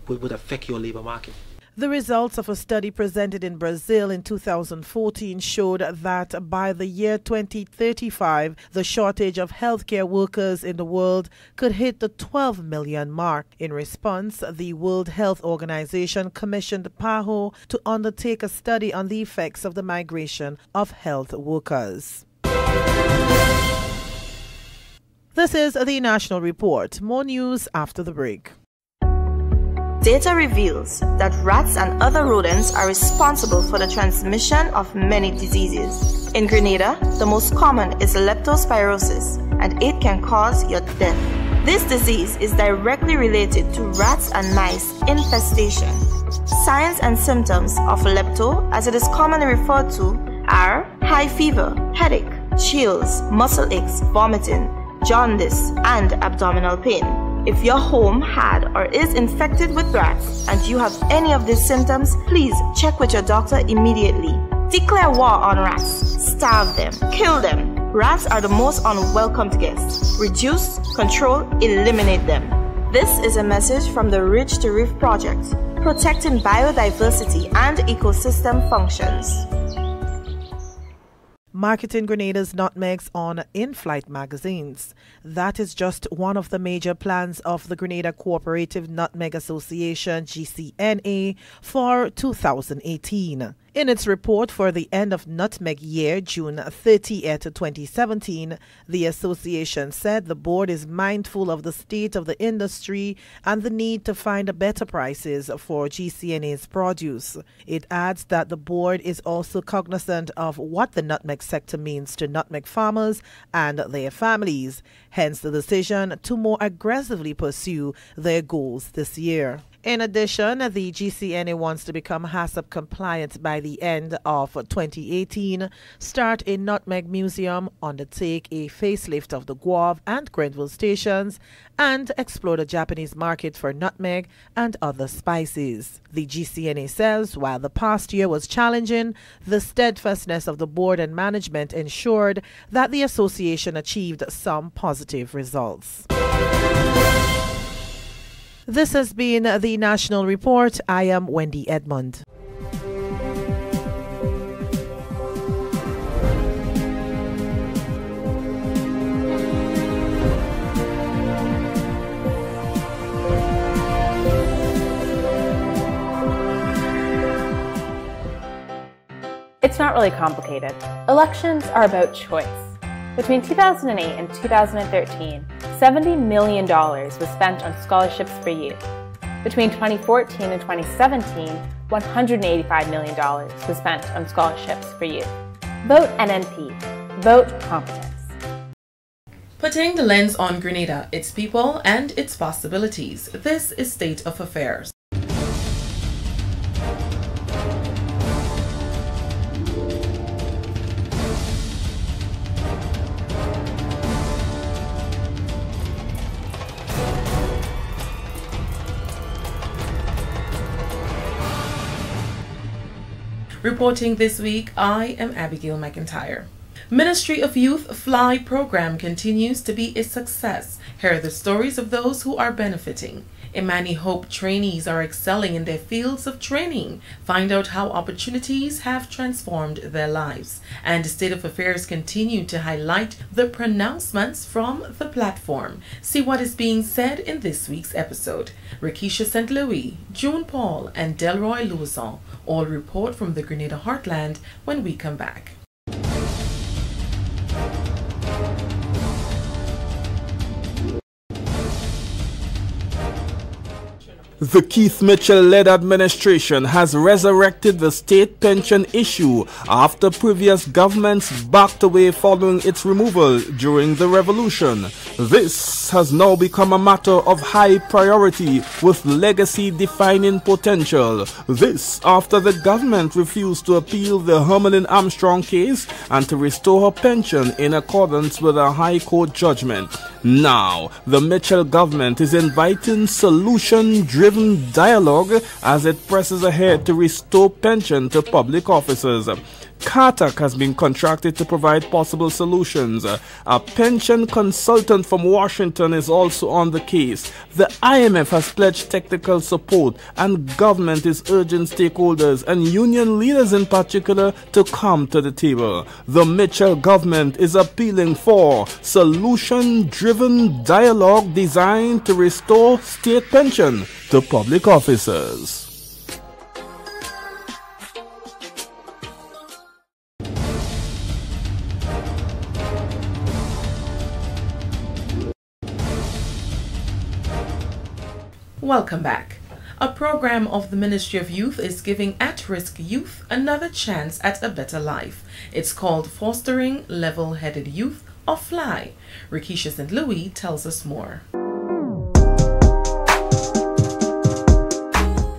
would affect your labor market. The results of a study presented in Brazil in 2014 showed that by the year 2035, the shortage of healthcare workers in the world could hit the 12 million mark. In response, the World Health Organization commissioned PAHO to undertake a study on the effects of the migration of health workers. This is the National Report. More news after the break. Data reveals that rats and other rodents are responsible for the transmission of many diseases. In Grenada, the most common is leptospirosis, and it can cause your death. This disease is directly related to rats and mice infestation. Signs and symptoms of lepto, as it is commonly referred to, are high fever, headache, chills, muscle aches, vomiting, jaundice, and abdominal pain. If your home had or is infected with rats and you have any of these symptoms, please check with your doctor immediately. Declare war on rats. Starve them. Kill them. Rats are the most unwelcomed guests. Reduce, control, eliminate them. This is a message from the Ridge to Reef Project, protecting biodiversity and ecosystem functions. Marketing Grenada's nutmegs on in-flight magazines. That is just one of the major plans of the Grenada Cooperative Nutmeg Association, GCNA, for 2018. In its report for the end of nutmeg year, June 30th, 2017, the association said the board is mindful of the state of the industry and the need to find better prices for GCNA's produce. It adds that the board is also cognizant of what the nutmeg sector means to nutmeg farmers and their families, hence the decision to more aggressively pursue their goals this year. In addition, the GCNA wants to become HACCP compliant by the end of 2018, start a nutmeg museum, undertake a facelift of the Guave and Grenville stations, and explore the Japanese market for nutmeg and other spices. The GCNA says while the past year was challenging, the steadfastness of the board and management ensured that the association achieved some positive results. This has been the National Report. I am Wendy Edmond. It's not really complicated. Elections are about choice. Between 2008 and 2013, $70 million was spent on scholarships for youth. Between 2014 and 2017, $185 million was spent on scholarships for youth. Vote NNP. Vote competence. Putting the lens on Grenada, its people, and its possibilities. This is State of Affairs. Reporting this week, I am Abigail McIntyre. Ministry of Youth Fly program continues to be a success. Here are the stories of those who are benefiting. Imani Hope trainees are excelling in their fields of training. Find out how opportunities have transformed their lives. And State of Affairs continue to highlight the pronouncements from the platform. See what is being said in this week's episode. Rakisha St. Louis, June Paul, and Delroy Louison all report from the Grenada Heartland when we come back. The Keith Mitchell-led administration has resurrected the state pension issue after previous governments backed away following its removal during the revolution. This has now become a matter of high priority with legacy-defining potential. This after the government refused to appeal the Hermelin Armstrong case and to restore her pension in accordance with a High Court judgment. Now, the Mitchell government is inviting solution-driven dialogue as it presses ahead to restore pension to public officers. Cartac has been contracted to provide possible solutions. A pension consultant from Washington is also on the case. The IMF has pledged technical support, and government is urging stakeholders and union leaders in particular to come to the table. The Mitchell government is appealing for solution-driven dialogue designed to restore state pension to public officers. Welcome back. A program of the Ministry of Youth is giving at-risk youth another chance at a better life. It's called Fostering Level-Headed Youth, or FLY. Rikisha St. Louis tells us more.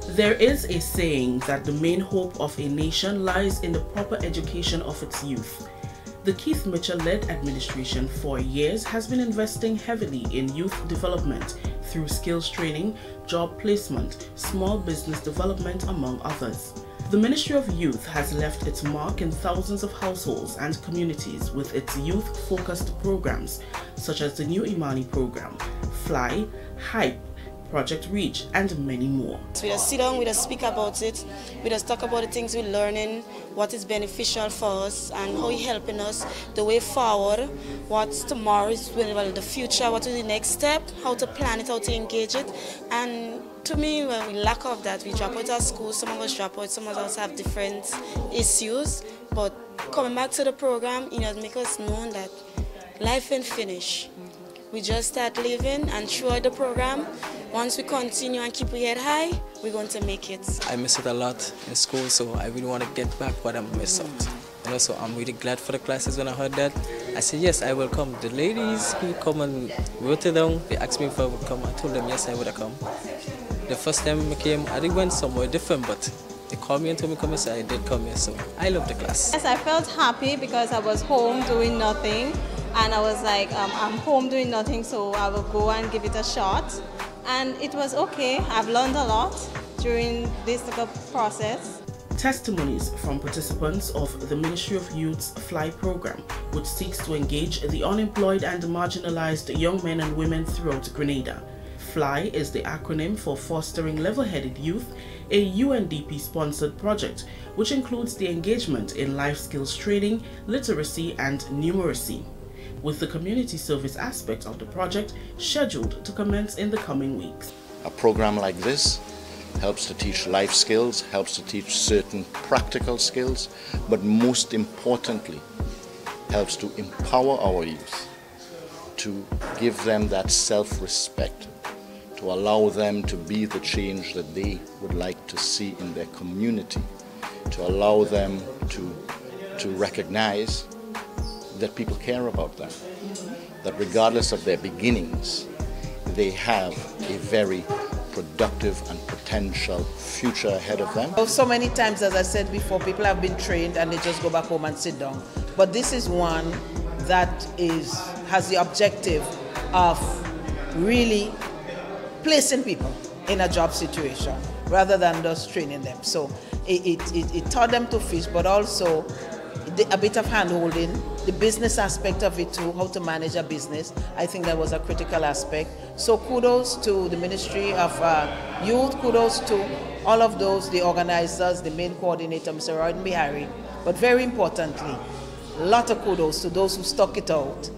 There is a saying that the main hope of a nation lies in the proper education of its youth. The Keith Mitchell-led administration for years has been investing heavily in youth development through skills training, job placement, small business development, among others. The Ministry of Youth has left its mark in thousands of households and communities with its youth-focused programs, such as the New Imani program, FLY, HYPE, Project Reach, and many more. So we just sit down, we just speak about it, we just talk about the things we're learning, what is beneficial for us and how it's helping us, the way forward, what's tomorrow, well, the future, what is the next step, how to plan it, how to engage it. And to me, when we lack of that, we drop out of school, some of us drop out, some of us have different issues, but coming back to the program, it has make us know that life ain't finished. We just start living, and throughout the program, once we continue and keep our head high, we're going to make it. I miss it a lot in school, so I really want to get back what I missed out. You know, so I'm really glad for the classes. When I heard that, I said, yes, I will come. The ladies who come and wrote it down, they asked me if I would come. I told them, yes, I would have come. The first time I came, I did went somewhere different, but they called me and told me to come here, so I did come here. So I love the class. Yes, I felt happy because I was home doing nothing. And I was like, I'm home doing nothing, so I will go and give it a shot. And it was okay. I've learned a lot during this process. Testimonies from participants of the Ministry of Youth's FLY program, which seeks to engage the unemployed and marginalized young men and women throughout Grenada. FLY is the acronym for Fostering Level-Headed Youth, a UNDP-sponsored project which includes the engagement in life skills training, literacy, and numeracy, with the community service aspect of the project scheduled to commence in the coming weeks. A program like this helps to teach life skills, helps to teach certain practical skills, but most importantly, helps to empower our youth, to give them that self-respect, to allow them to be the change that they would like to see in their community, to allow them to recognize that people care about them, that regardless of their beginnings, they have a very productive and potential future ahead of them. So many times, as I said before, people have been trained and they just go back home and sit down. But this is one that has the objective of really placing people in a job situation rather than just training them. So it taught them to fish, but also a bit of hand-holding, the business aspect of it too, how to manage a business. I think that was a critical aspect. So kudos to the Ministry of Youth, kudos to all of those, the organizers, the main coordinator, Mr. Royden Bihari, but very importantly, a lot of kudos to those who stuck it out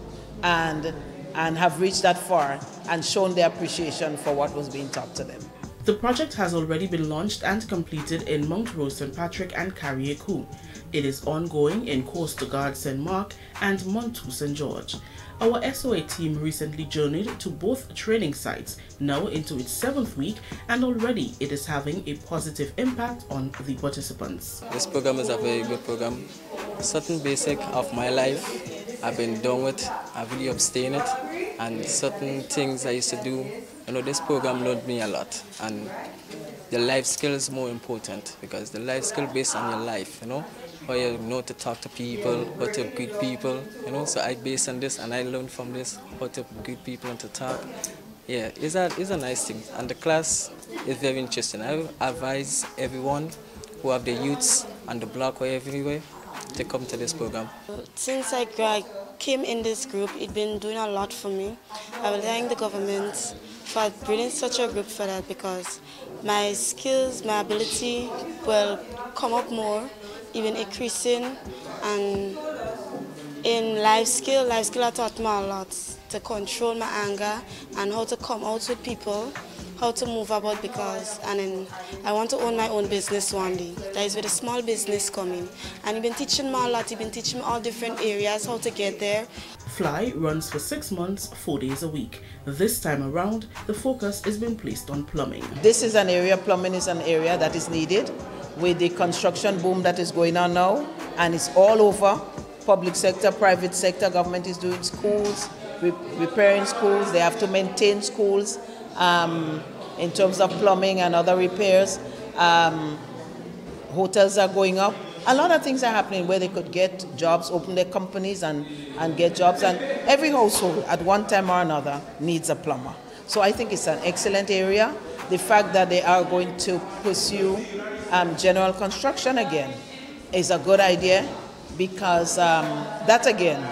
and have reached that far and shown their appreciation for what was being taught to them. The project has already been launched and completed in Mount Rose St. Patrick and Carriacou. It is ongoing in Coast Guard St. Mark and Montou St. George. Our SOA team recently journeyed to both training sites, now into its 7th week, and already it is having a positive impact on the participants. This program is a very good program. Certain basic of my life I've been done with, I've really abstained it, and certain things I used to do, you know, this program learned me a lot. And the life skill is more important because the life skill based on your life, you know, how you know to talk to people, how to greet people, you know. So I based on this and I learned from this how to greet people and to talk. Yeah, it's a nice thing. And the class is very interesting. I advise everyone who have the youths and the block or everywhere to come to this program? Since I came in this group, it's been doing a lot for me. I will thank the government for bringing such a group for that, because my skills, my ability will come up more, even increasing. And in life skill I taught me a lot to control my anger and how to come out with people, how to move about, because I want to own my own business one day. That is where the small business coming. And you've been teaching me a lot, you've been teaching me all different areas, how to get there. Fly runs for 6 months, 4 days a week. This time around, the focus has been placed on plumbing. This is an area, plumbing is an area that is needed with the construction boom that is going on now, and it's all over. Public sector, private sector, government is doing schools, repairing schools, they have to maintain schools in terms of plumbing and other repairs. Hotels are going up. A lot of things are happening where they could get jobs, open their companies and get jobs. And every household at one time or another needs a plumber. So I think it's an excellent area. The fact that they are going to pursue general construction again is a good idea, because that again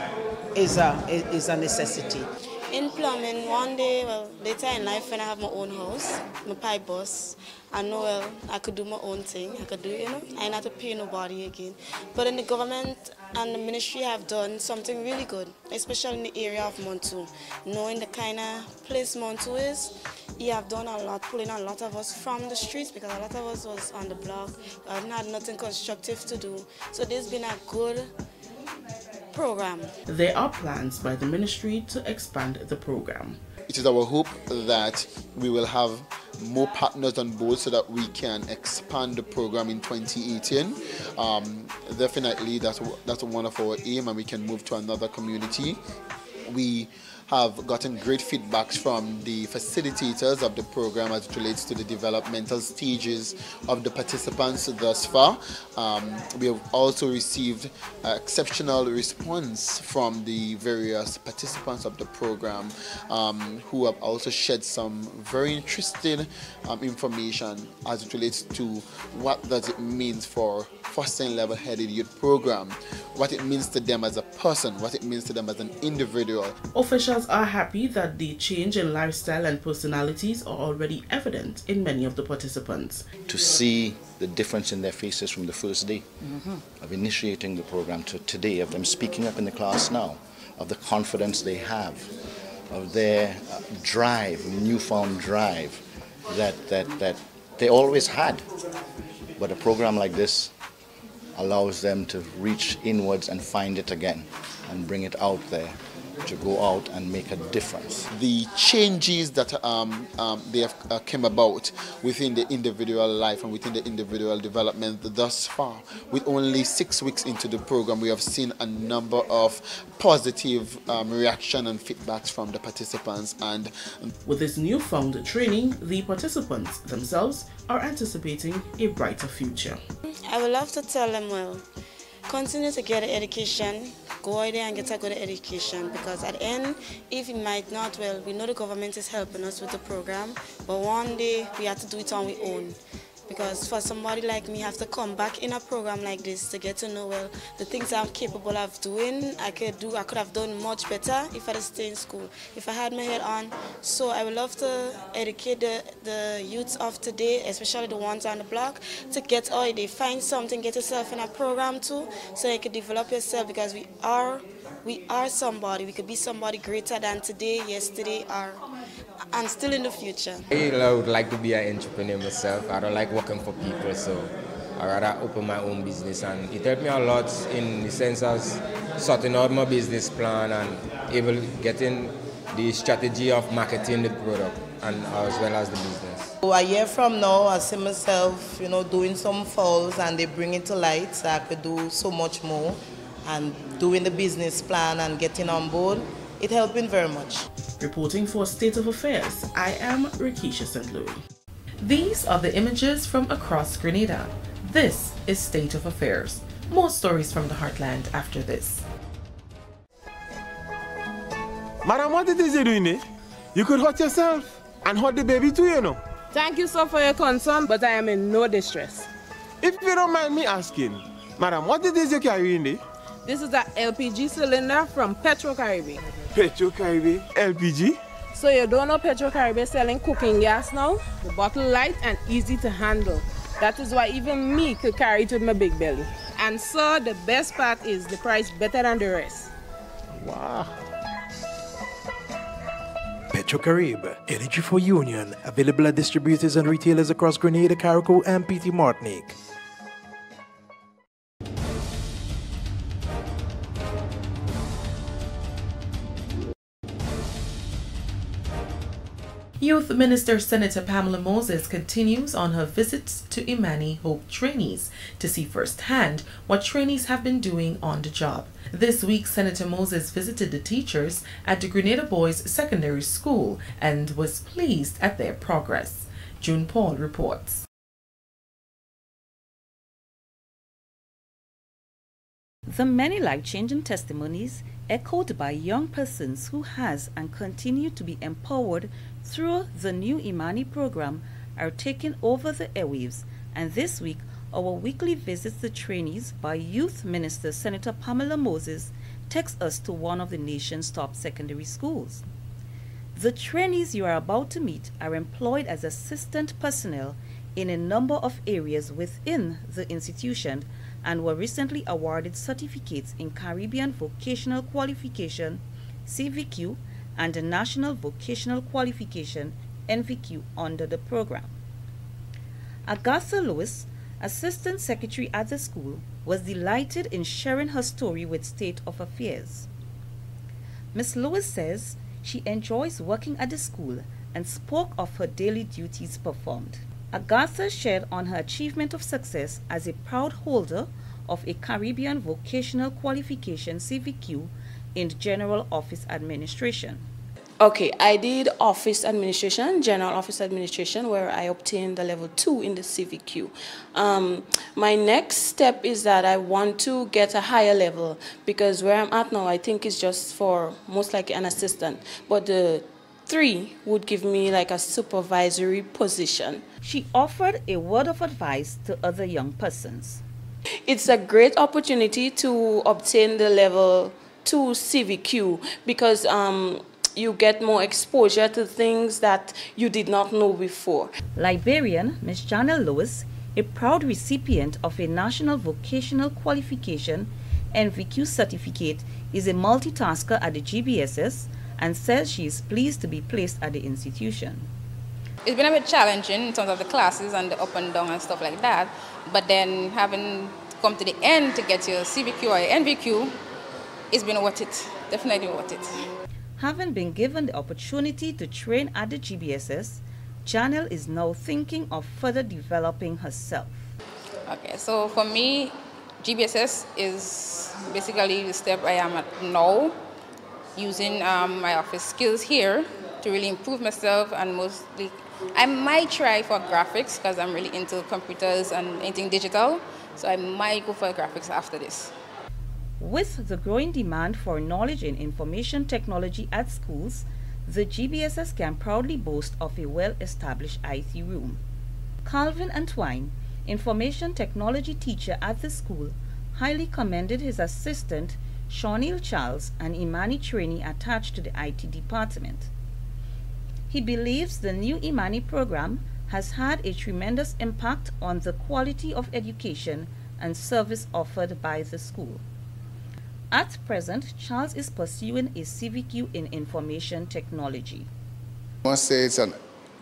is a necessity. In plumbing, one day, later in life, when I have my own house, my pipe bust, I know, I could do my own thing. I could do, I ain't have to pay nobody again. But in the government and the ministry have done something really good, especially in the area of Montu. Knowing the kind of place Montu is, he have done a lot, pulling a lot of us from the streets, because a lot of us was on the block. I didn't have nothing constructive to do. So there's been a good program. There are plans by the ministry to expand the program. It is our hope that we will have more partners on board so that we can expand the program in 2018. Definitely that's one of our aim, and we can move to another community. We have gotten great feedbacks from the facilitators of the program as it relates to the developmental stages of the participants thus far. We have also received exceptional response from the various participants of the program who have also shared some very interesting information as it relates to what does it mean for fostering level-headed youth program, what it means to them as a person, what it means to them as an individual. Officials are happy that the change in lifestyle and personalities are already evident in many of the participants. To see the difference in their faces from the first day of initiating the program to today, of them speaking up in the class now, of the confidence they have, of their drive, newfound drive that they always had. But a program like this allows them to reach inwards and find it again and bring it out there to go out and make a difference. The changes that they have came about within the individual life and within the individual development thus far, with only 6 weeks into the program, we have seen a number of positive reaction and feedbacks from the participants. And with this newfound training, the participants themselves are anticipating a brighter future. I would love to tell them, continue to get an education, go out there and get a good education, because at the end, if you might not, we know the government is helping us with the program, but one day we have to do it on our own. Because for somebody like me, have to come back in a program like this to get to know, the things I'm capable of doing, I could have done much better if I had stayed in school, if I had my head on. So I would love to educate the youths of today, especially the ones on the block, to get out there, find something, get yourself in a program too, so you can develop yourself, because we are somebody. We could be somebody greater than today, yesterday, and still in the future. I would like to be an entrepreneur myself. I don't like working for people, so I rather open my own business, and it helped me a lot in the sense of sorting out my business plan and getting the strategy of marketing the product and as well as the business. So a year from now, I see myself, doing some falls, and they bring it to light, so I could do so much more, and doing the business plan and getting on board. It helped me very much. Reporting for State of Affairs, I am Rikisha St. Louis. These are the images from across Grenada. This is State of Affairs. More stories from the heartland after this. Madam, what it is you doing there? You could hurt yourself and hurt the baby too, Thank you, sir, for your concern, but I am in no distress. If you don't mind me asking, Madam, what it is you carry in there? This is an LPG cylinder from Petro-Caribbean. Petro-Caribbean? LPG? So you don't know Petro-Caribbean selling cooking gas now? The bottle light and easy to handle. That is why even me could carry it with my big belly. And so the best part is the price better than the rest. Wow. Petro-Caribbean, energy for union, available at distributors and retailers across Grenada, Carriacou, and PT Martinique. Youth Minister Senator Pamela Moses continues on her visits to Imani Hope trainees to see firsthand what trainees have been doing on the job. This week, Senator Moses visited the teachers at the Grenada Boys Secondary School and was pleased at their progress. June Paul reports. The many life-changing testimonies echoed by young persons who has and continue to be empowered through the new Imani program are taking over the airwaves, and this week our weekly visits to trainees by Youth Minister Senator Pamela Moses takes us to one of the nation's top secondary schools. The trainees you are about to meet are employed as assistant personnel in a number of areas within the institution and were recently awarded certificates in Caribbean Vocational Qualification, CVQ, and the National Vocational Qualification, NVQ, under the program. Agatha Lewis, Assistant Secretary at the school, was delighted in sharing her story with State of Affairs. Ms. Lewis says she enjoys working at the school and spoke of her daily duties performed. Agatha shared on her achievement of success as a proud holder of a Caribbean Vocational Qualification CVQ in General Office Administration. Okay, I did office administration, general office administration, where I obtained the level 2 in the CVQ. My next step is that I want to get a higher level, because where I'm at now, I think it's just for most likely an assistant. But the 3 would give me like a supervisory position. She offered a word of advice to other young persons. It's a great opportunity to obtain the level 2 CVQ because you get more exposure to things that you did not know before. Liberian Ms. Janelle Lewis, a proud recipient of a National Vocational Qualification NVQ certificate, is a multitasker at the GBSS and says she is pleased to be placed at the institution. It's been a bit challenging in terms of the classes and the up and down and stuff like that, but then having come to the end to get your CVQ or your NVQ, it's been worth it, definitely worth it. Having been given the opportunity to train at the GBSS, Janelle is now thinking of further developing herself. Okay, so for me, GBSS is basically the step I am at now, using my office skills here to really improve myself, and mostly I might try for graphics because I'm really into computers and anything digital, so I might go for graphics after this. With the growing demand for knowledge in information technology at schools, the GBSS can proudly boast of a well-established IT room. Calvin Antwine, information technology teacher at the school, highly commended his assistant, Shawneel Charles, an Imani trainee attached to the IT department. He believes the new Imani program has had a tremendous impact on the quality of education and service offered by the school. At present, Charles is pursuing a CVQ in information technology. I must say it's an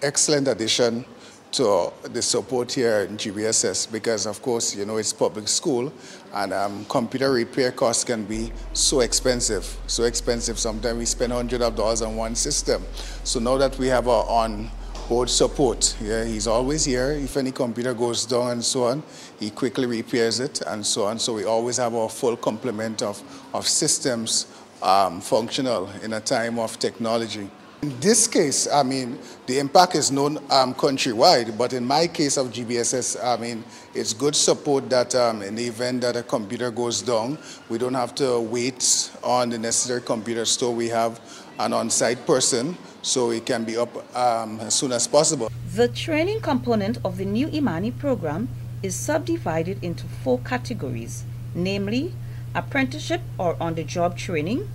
excellent addition to the support here in GBSS because, of course, you know, it's public school and computer repair costs can be so expensive. Sometimes we spend hundreds of dollars on one system. So now that we have our on-board support, yeah, he's always here. If any computer goes down and so on, he quickly repairs it and so on. So we always have our full complement of systems functional in a time of technology. In this case, I mean, the impact is known countrywide, but in my case of GBSS, I mean, it's good support that in the event that a computer goes down, we don't have to wait on the necessary computer store. We have an on-site person, so it can be up as soon as possible. The training component of the new Imani program is subdivided into 4 categories: namely apprenticeship or on-the-job training,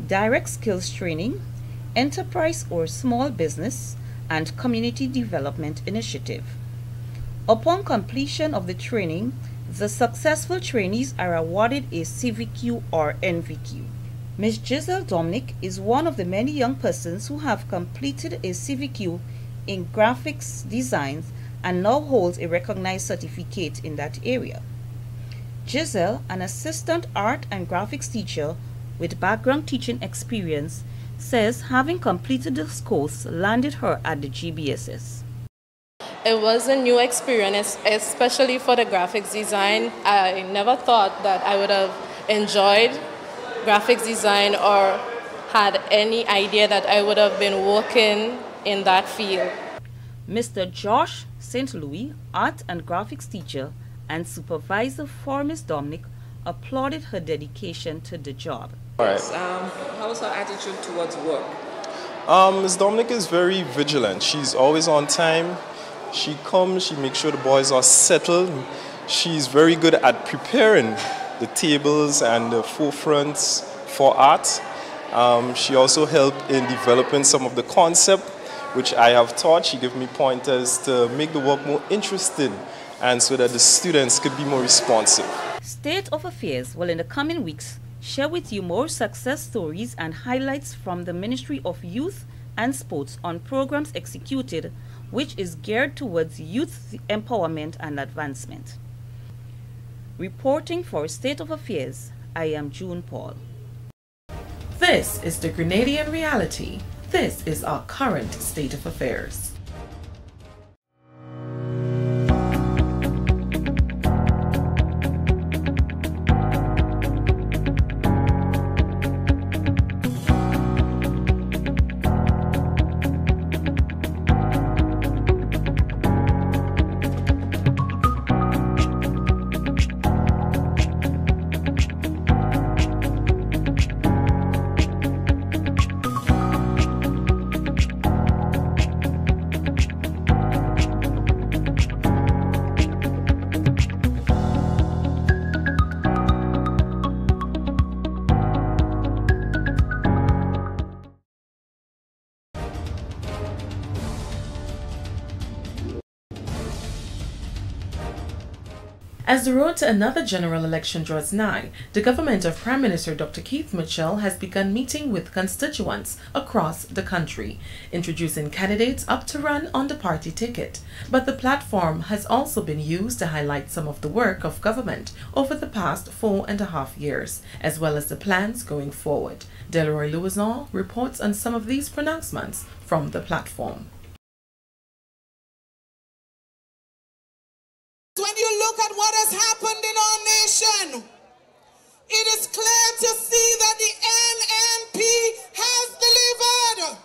direct skills training, enterprise or small business, and community development initiative. Upon completion of the training, the successful trainees are awarded a CVQ or NVQ. Ms. Giselle Dominic is one of the many young persons who have completed a CVQ in graphics designs and now holds a recognized certificate in that area. Giselle, an assistant art and graphics teacher with background teaching experience, says having completed this course landed her at the GBSS. It was a new experience, especially for the graphics design. I never thought that I would have enjoyed graphics design or had any idea that I would have been working in that field. Mr. Josh St. Louis, art and graphics teacher and supervisor for Ms. Dominic, applauded her dedication to the job. All right. How's her attitude towards work? Ms. Dominic is very vigilant. She's always on time. She comes, she makes sure the boys are settled. She's very good at preparing the tables and the forefronts for art. She also helped in developing some of the concept, which I have taught. She gave me pointers to make the work more interesting and so that the students could be more responsive. State of Affairs will in the coming weeks share with you more success stories and highlights from the Ministry of Youth and Sports on programs executed which is geared towards youth empowerment and advancement. Reporting for State of Affairs, I am June Paul. This is the Grenadian reality. This is our current state of affairs. As the road to another general election draws nigh, the government of Prime Minister Dr. Keith Mitchell has begun meeting with constituents across the country, introducing candidates up to run on the party ticket. But the platform has also been used to highlight some of the work of government over the past 4.5 years, as well as the plans going forward. Delroy Louison reports on some of these pronouncements from the platform. When you look at what has happened in our nation, it is clear to see that the NNP has delivered.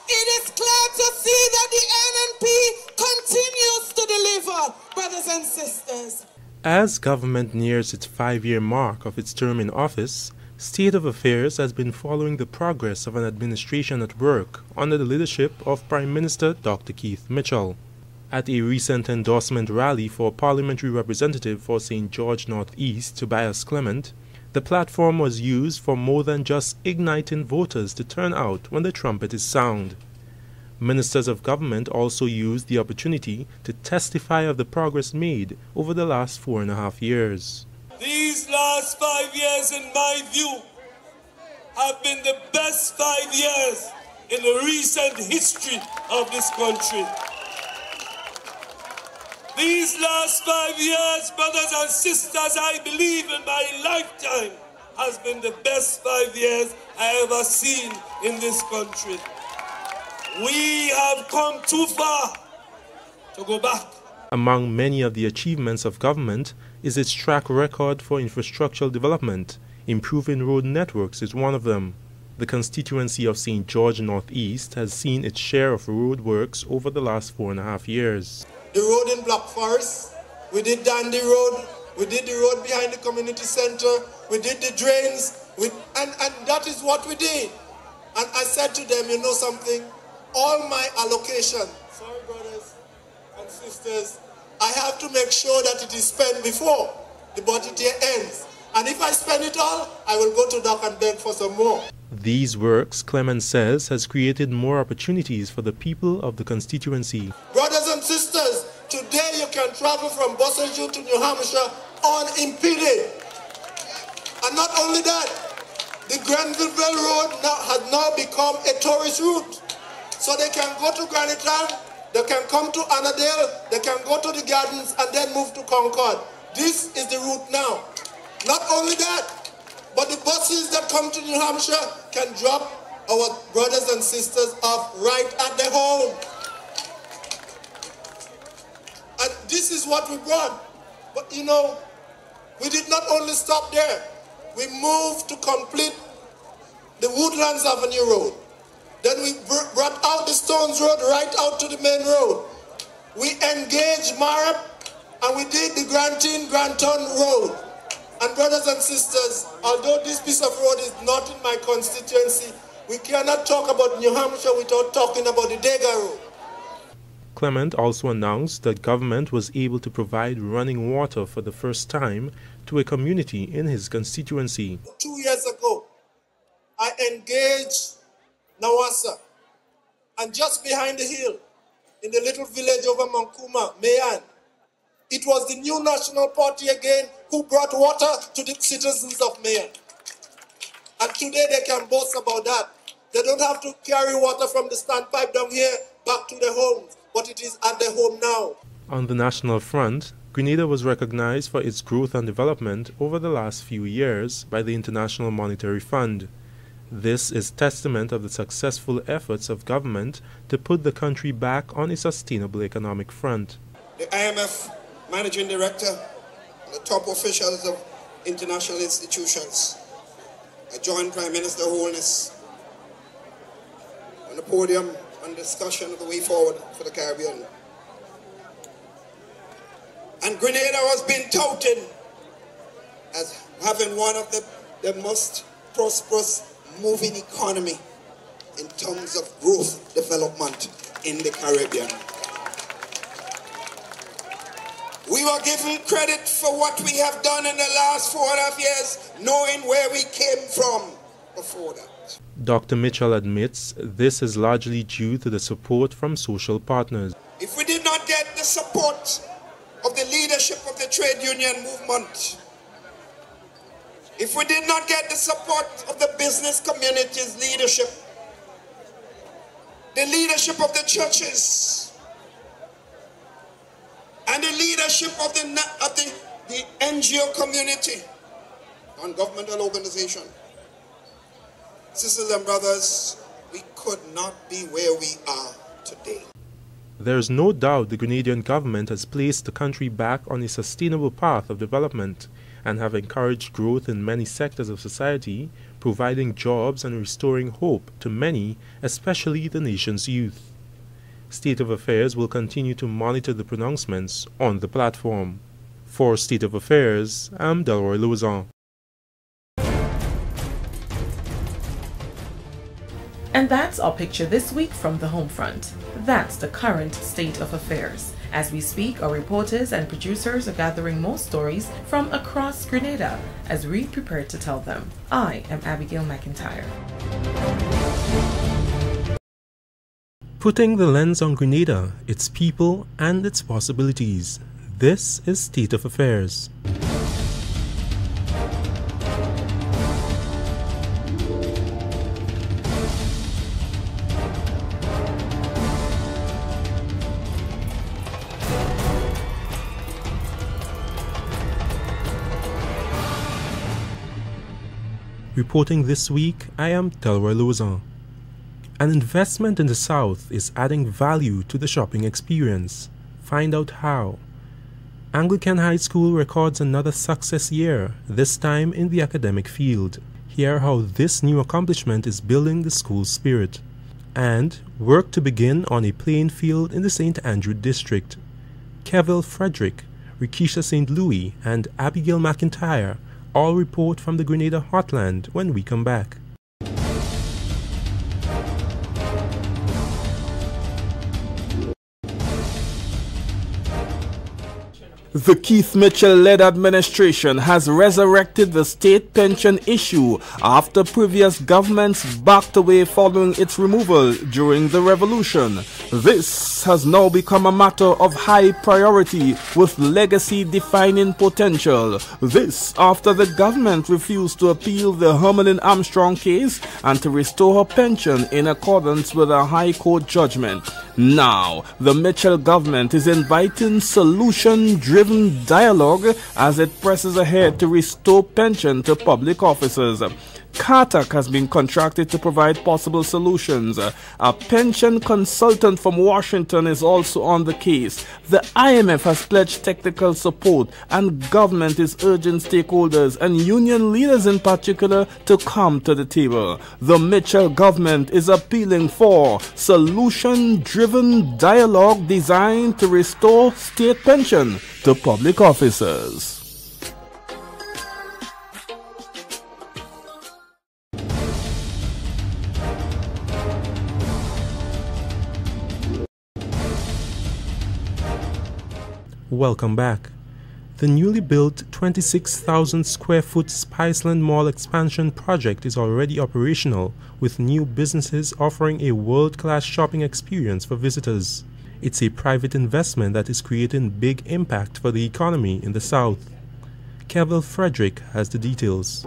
It is clear to see that the NNP continues to deliver, brothers and sisters. As government nears its 5-year mark of its term in office, State of Affairs has been following the progress of an administration at work under the leadership of Prime Minister Dr. Keith Mitchell. At a recent endorsement rally for Parliamentary Representative for St. George North East, Tobias Clement, the platform was used for more than just igniting voters to turn out when the trumpet is sound. Ministers of government also used the opportunity to testify of the progress made over the last 4.5 years. These last 5 years, in my view, have been the best 5 years in the recent history of this country. These last 5 years, brothers and sisters, I believe in my lifetime, has been the best 5 years I ever seen in this country. We have come too far to go back. Among many of the achievements of government is its track record for infrastructural development. Improving road networks is one of them. The constituency of St. George North East has seen its share of road works over the last 4.5 years. The road in Black Forest, we did Dandy Road, we did the road behind the community center, we did the drains, and that is what we did. And I said to them, you know something, all my allocation, sorry brothers and sisters, I have to make sure that it is spent before the budget year ends. And if I spend it all, I will go to dock and beg for some more. These works, Clement says, has created more opportunities for the people of the constituency. Brothers and sisters, today you can travel from Bossajou to New Hampshire unimpeded. And not only that, the Grenville Road has now become a tourist route. So they can go to Granite Land, they can come to Annandale, they can go to the gardens and then move to Concord. This is the route now. Not only that, but the buses that come to New Hampshire can drop our brothers and sisters off right at their home. And this is what we brought. But you know, we did not only stop there. We moved to complete the Woodlands Avenue Road. Then we brought out the Stones Road right out to the main road. We engaged Marab and we did the Granton Road. And brothers and sisters, although this piece of road is not in my constituency, we cannot talk about New Hampshire without talking about the Dega Road. Clement also announced that government was able to provide running water for the first time to a community in his constituency. 2 years ago, I engaged Nawasa, and just behind the hill, in the little village over Mankuma, Mayan, it was the new National Party again who brought water to the citizens of Mayan. And today they can boast about that. They don't have to carry water from the standpipe down here back to their homes, but it is at their home now. On the national front, Grenada was recognized for its growth and development over the last few years by the International Monetary Fund. This is testament of the successful efforts of government to put the country back on a sustainable economic front. The IMF Managing Director, the top officials of international institutions, I joined Prime Minister Holness on the podium on discussion of the way forward for the Caribbean. And Grenada was being touted as having one of the most prosperous moving economy in terms of growth development in the Caribbean. We were given credit for what we have done in the last 4.5 years, knowing where we came from before that. Dr. Mitchell admits this is largely due to the support from social partners. If we did not get the support of the leadership of the trade union movement, if we did not get the support of the business community's leadership, the leadership of the churches, and the leadership of the NGO community, non-governmental organization, sisters and brothers, we could not be where we are today. There is no doubt the Grenadian government has placed the country back on a sustainable path of development and have encouraged growth in many sectors of society, providing jobs and restoring hope to many, especially the nation's youth. State of Affairs will continue to monitor the pronouncements on the platform. For State of Affairs, I'm Delroy Lauzon. And that's our picture this week from the home front. That's the current state of affairs. As we speak, our reporters and producers are gathering more stories from across Grenada as we prepare to tell them. I am Abigail McIntyre. Putting the lens on Grenada, its people, and its possibilities. This is State of Affairs. Reporting this week, I am Delroy Lauzon. An investment in the South is adding value to the shopping experience. Find out how. Anglican High School records another success year, this time in the academic field. Hear how this new accomplishment is building the school's spirit. And work to begin on a playing field in the St. Andrew district. Keville Frederick, Rikisha St. Louis, and Abigail McIntyre all report from the Grenada Heartland when we come back. The Keith Mitchell-led administration has resurrected the state pension issue after previous governments backed away following its removal during the revolution. This has now become a matter of high priority with legacy-defining potential. This after the government refused to appeal the Hermelin Armstrong case and to restore her pension in accordance with a High Court judgment. Now, the Mitchell government is inviting solution-driven dialogue as it presses ahead to restore pension to public officers. CARTAC has been contracted to provide possible solutions. A pension consultant from Washington is also on the case. The IMF has pledged technical support, and government is urging stakeholders and union leaders in particular to come to the table. The Mitchell government is appealing for solution-driven dialogue designed to restore state pension to public officers. Welcome back. The newly built 26,000 square foot Spiceland Mall expansion project is already operational, with new businesses offering a world-class shopping experience for visitors. It's a private investment that is creating big impact for the economy in the South. Kevil Frederick has the details.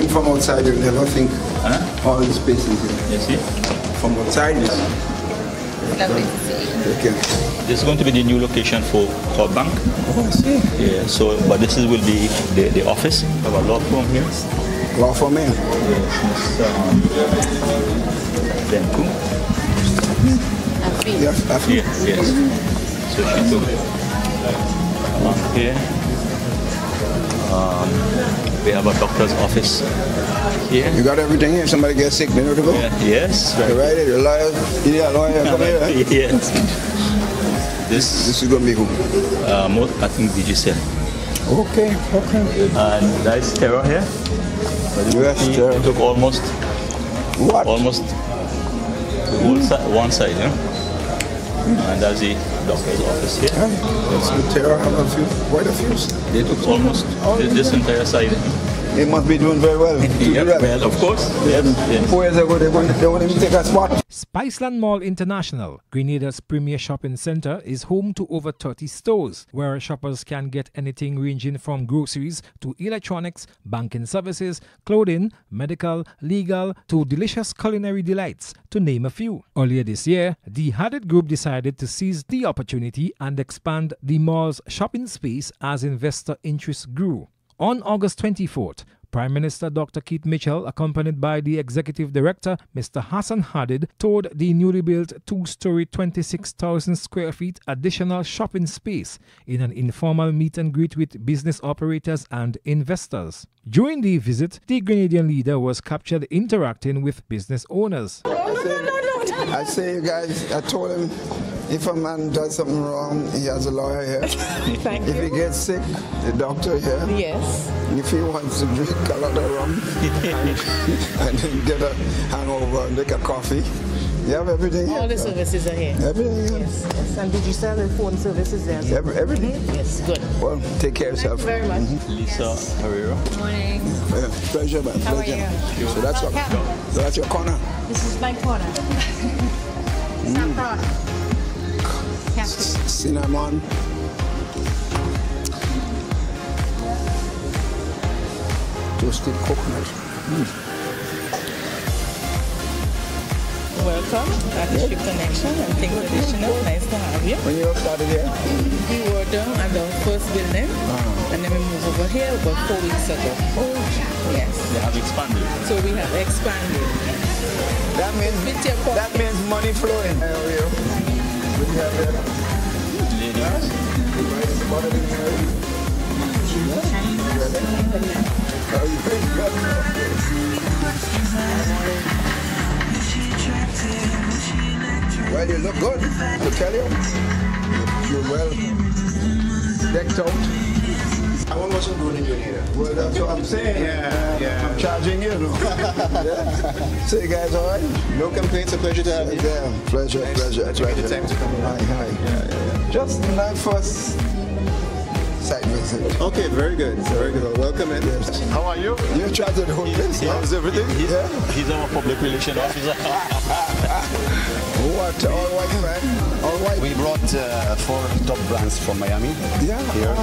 From outside, you never think all the spaces here. You see? From outside, lovely to see. This is going to be the new location for Corp Bank. Oh, I see. Yeah. So, but this will be the office. We have a law firm here. Law firm here. Yes, Denku. Yes. So she took here. We have a doctor's office here. You got everything here? Somebody gets sick, they know to go? Yeah. Yes. Right. Right, the lawyer, you need a lawyer, come here, right? Yes. This is going to be who? I think Digicel. Okay. And that's Terror here. Yes, Terror. It took almost one side, yeah? And that's the doctor's office here. That's the Terror have quite a few. They took almost this entire side. They must be doing very well. Well, of course. Yes. 4 years ago, they wouldn't even take a spot. Spiceland Mall International, Grenada's premier shopping center, is home to over 30 stores, where shoppers can get anything ranging from groceries to electronics, banking services, clothing, medical, legal, to delicious culinary delights, to name a few. Earlier this year, the Hadid Group decided to seize the opportunity and expand the mall's shopping space as investor interest grew. On August 24th, Prime Minister Dr. Keith Mitchell, accompanied by the Executive Director, Mr. Hassan Hadid, toured the newly built 2-story 26,000 square feet additional shopping space in an informal meet and greet with business operators and investors. During the visit, the Grenadian leader was captured interacting with business owners. I say, you guys, I told him, if a man does something wrong, he has a lawyer here. If he gets sick, the doctor here. Yes. If he wants to drink a lot of rum and then get a hangover and make a coffee, you have everything here. All the services are here. Everything here. Yes. And did you sell the phone services there? Everything. Yes, good. Well, take care of yourself. Thank you very much. Lisa Herrera. Morning. Pleasure, man. How Pleasure. are you? So that's your corner. This is my corner. Saffron. Cinnamon. Toasted coconut. Welcome. Artistry Connection and Things Additional. Nice to have you. When you started here? We were down at the first building and then we moved over here about 4 weeks ago. Oh, yes. They have expanded. So we have expanded. That means money flowing. Well, you look good, to tell you. You're well decked out. I wasn't going to do it. Well, that's what I'm saying. Yeah. I'm charging you. Yeah. So you guys all right? No complaints. A pleasure to have you. Yeah, pleasure. Thank you for the time to come in. Hi. Just my first site visit. Okay, very good. Very good. Welcome in. Yes. How are you? You chartered home this? How's everything? He's our public relations officer. What? All white, man? All white? We brought 4 top brands from Miami. Yeah. Here.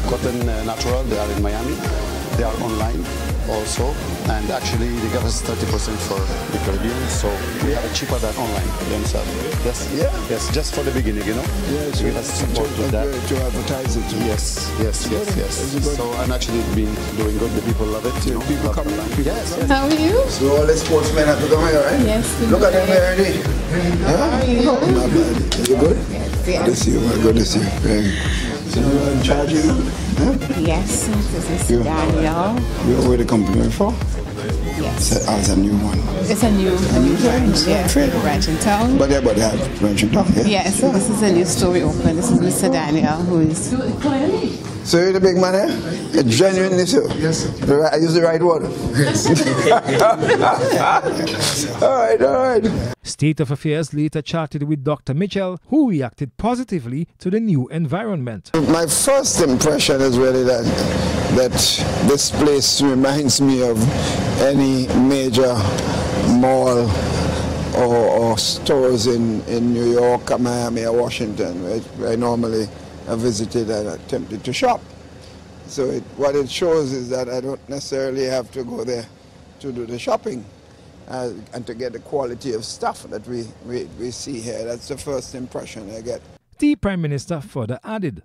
Cotton Natural, they are in Miami. They are online also. And actually, they give us 30% for the Caribbean. So we have it cheaper than online themselves. Yes. Yeah. Yes, just for the beginning, you know. Yes. To give us support with that. To advertise it. Yes. So I'm actually been doing good. The people love it. You know, people come in. Yes. How are you? So all the sportsmen have to come here, right? Yes. Look at them already. How are you? Not bad. Is it good? Yes. Good to see you, man. Good to see you. So you're in charge, you know? Yes, this is Daniel. You're with the company before? Yes. As a new one. It's a new branch, yes. Branch in town. But they have branch in town, yeah? Yes, so this is a new store we opened. This is Mr. Daniel, who is... So you're the big man, eh? Genuinely so? Yes. I use the right word? Yes. All right. State of Affairs later chatted with Dr. Mitchell, who reacted positively to the new environment. My first impression is really that this place reminds me of any major mall or stores in New York, or Miami, or Washington, which I normally have visited and attempted to shop. So what it shows is that I don't necessarily have to go there to do the shopping and to get the quality of stuff that we see here. That's the first impression I get. The Prime Minister further added,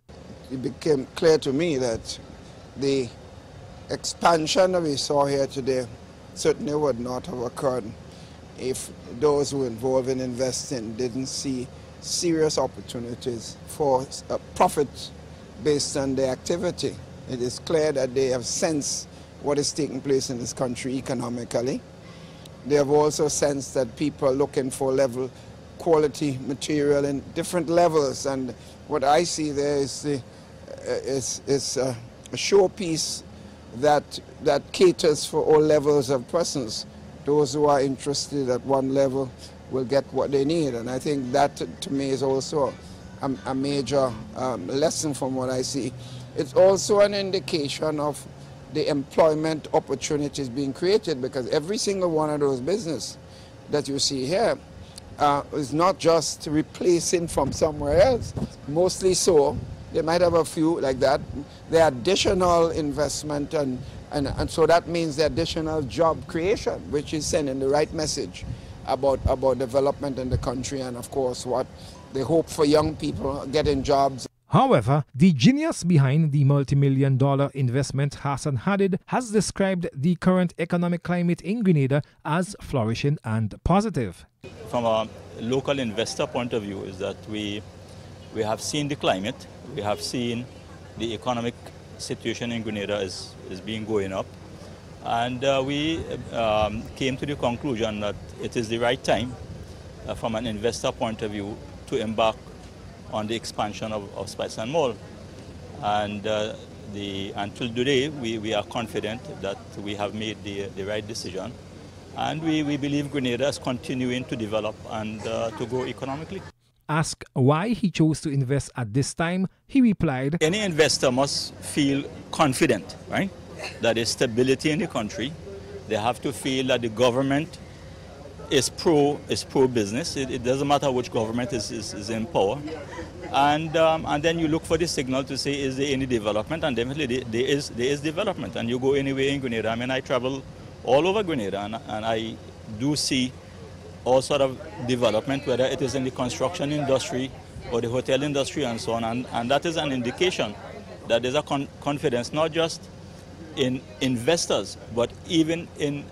it became clear to me that the expansion that we saw here today certainly would not have occurred if those who were involved in investing didn't see serious opportunities for profit based on their activity. It is clear that they have sensed what is taking place in this country economically. They have also sensed that people are looking for quality material in different levels, and what I see there is a showpiece that caters for all levels of persons. Those who are interested at one level will get what they need, and I think that to me is also a major lesson from what I see. It's also an indication of the employment opportunities being created, because every single one of those businesses that you see here is not just replacing from somewhere else, mostly so. They might have a few like that. The additional investment and so that means the additional job creation, which is sending the right message about development in the country, and of course what they hope for young people getting jobs. However, the genius behind the multi-million-dollar investment, Hassan Hadid, has described the current economic climate in Grenada as flourishing and positive. From a local investor point of view, is that we have seen the climate, we have seen the economic situation in Grenada is going up, and we came to the conclusion that it is the right time from an investor point of view to embark on the expansion of Spiceland Mall. And until today, we are confident that we have made the right decision. And we believe Grenada is continuing to develop and to grow economically. Asked why he chose to invest at this time, he replied, any investor must feel confident, right? That there's stability in the country. They have to feel that the government is pro-business. It doesn't matter which government is in power. And then you look for the signal to say, is there any development? And definitely there is development. And you go anywhere in Grenada. I mean, I travel all over Grenada, and I do see all sort of development, whether it is in the construction industry or the hotel industry and so on. And that is an indication that there's a confidence, not just in investors, but even in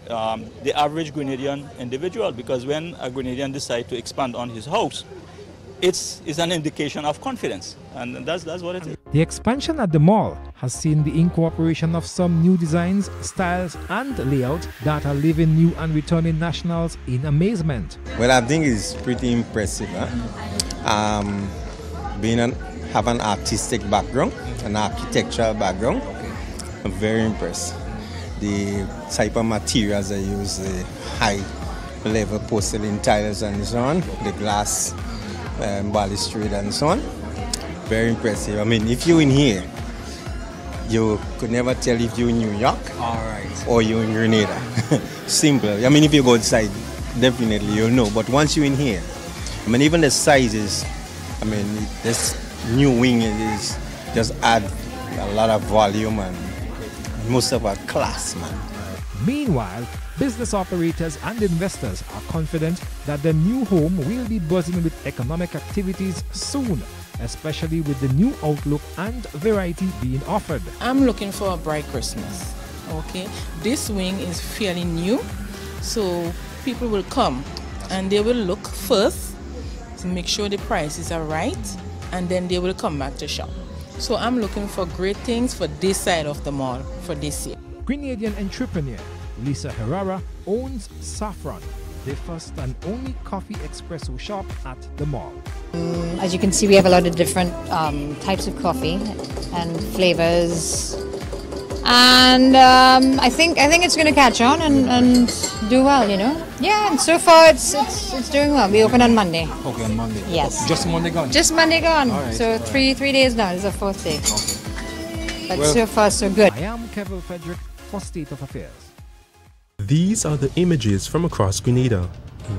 the average Grenadian individual. Because when a Grenadian decides to expand on his house, it's an indication of confidence, and that's what it is. The expansion at the mall has seen the incorporation of some new designs, styles and layout that are leaving new and returning nationals in amazement. Well, I think it's pretty impressive. Huh? Have an artistic background, an architectural background. I'm very impressed. The type of materials they use, the high level porcelain tiles and so on, the glass balustrade and so on. Very impressive. I mean, if you're in here, you could never tell if you're in New York or you're in Grenada. Simple. I mean, if you go outside, definitely you'll know. But once you're in here, I mean, even the sizes, I mean, this new wing is just add a lot of volume and most of our class, man. Meanwhile, business operators and investors are confident that the new home will be buzzing with economic activities soon, especially with the new outlook and variety being offered. I'm looking for a bright Christmas. Okay, this wing is fairly new, so people will come and they will look first to make sure the prices are right, and then they will come back to shop. So I'm looking for great things for this side of the mall for this year. Grenadian entrepreneur Lisa Herrera owns Saffron, the first and only coffee espresso shop at the mall. As you can see, we have a lot of different types of coffee and flavors, and I think it's going to catch on and do well, you know. Yeah, and so far it's doing well. We open on Monday. Okay, on Monday. Yes. Just Monday gone. Just Monday gone. All right. So three days now. This is the fourth day. Okay. But Well, so far so good. I am Kevin Frederick for State of Affairs. These are the images from across Grenada.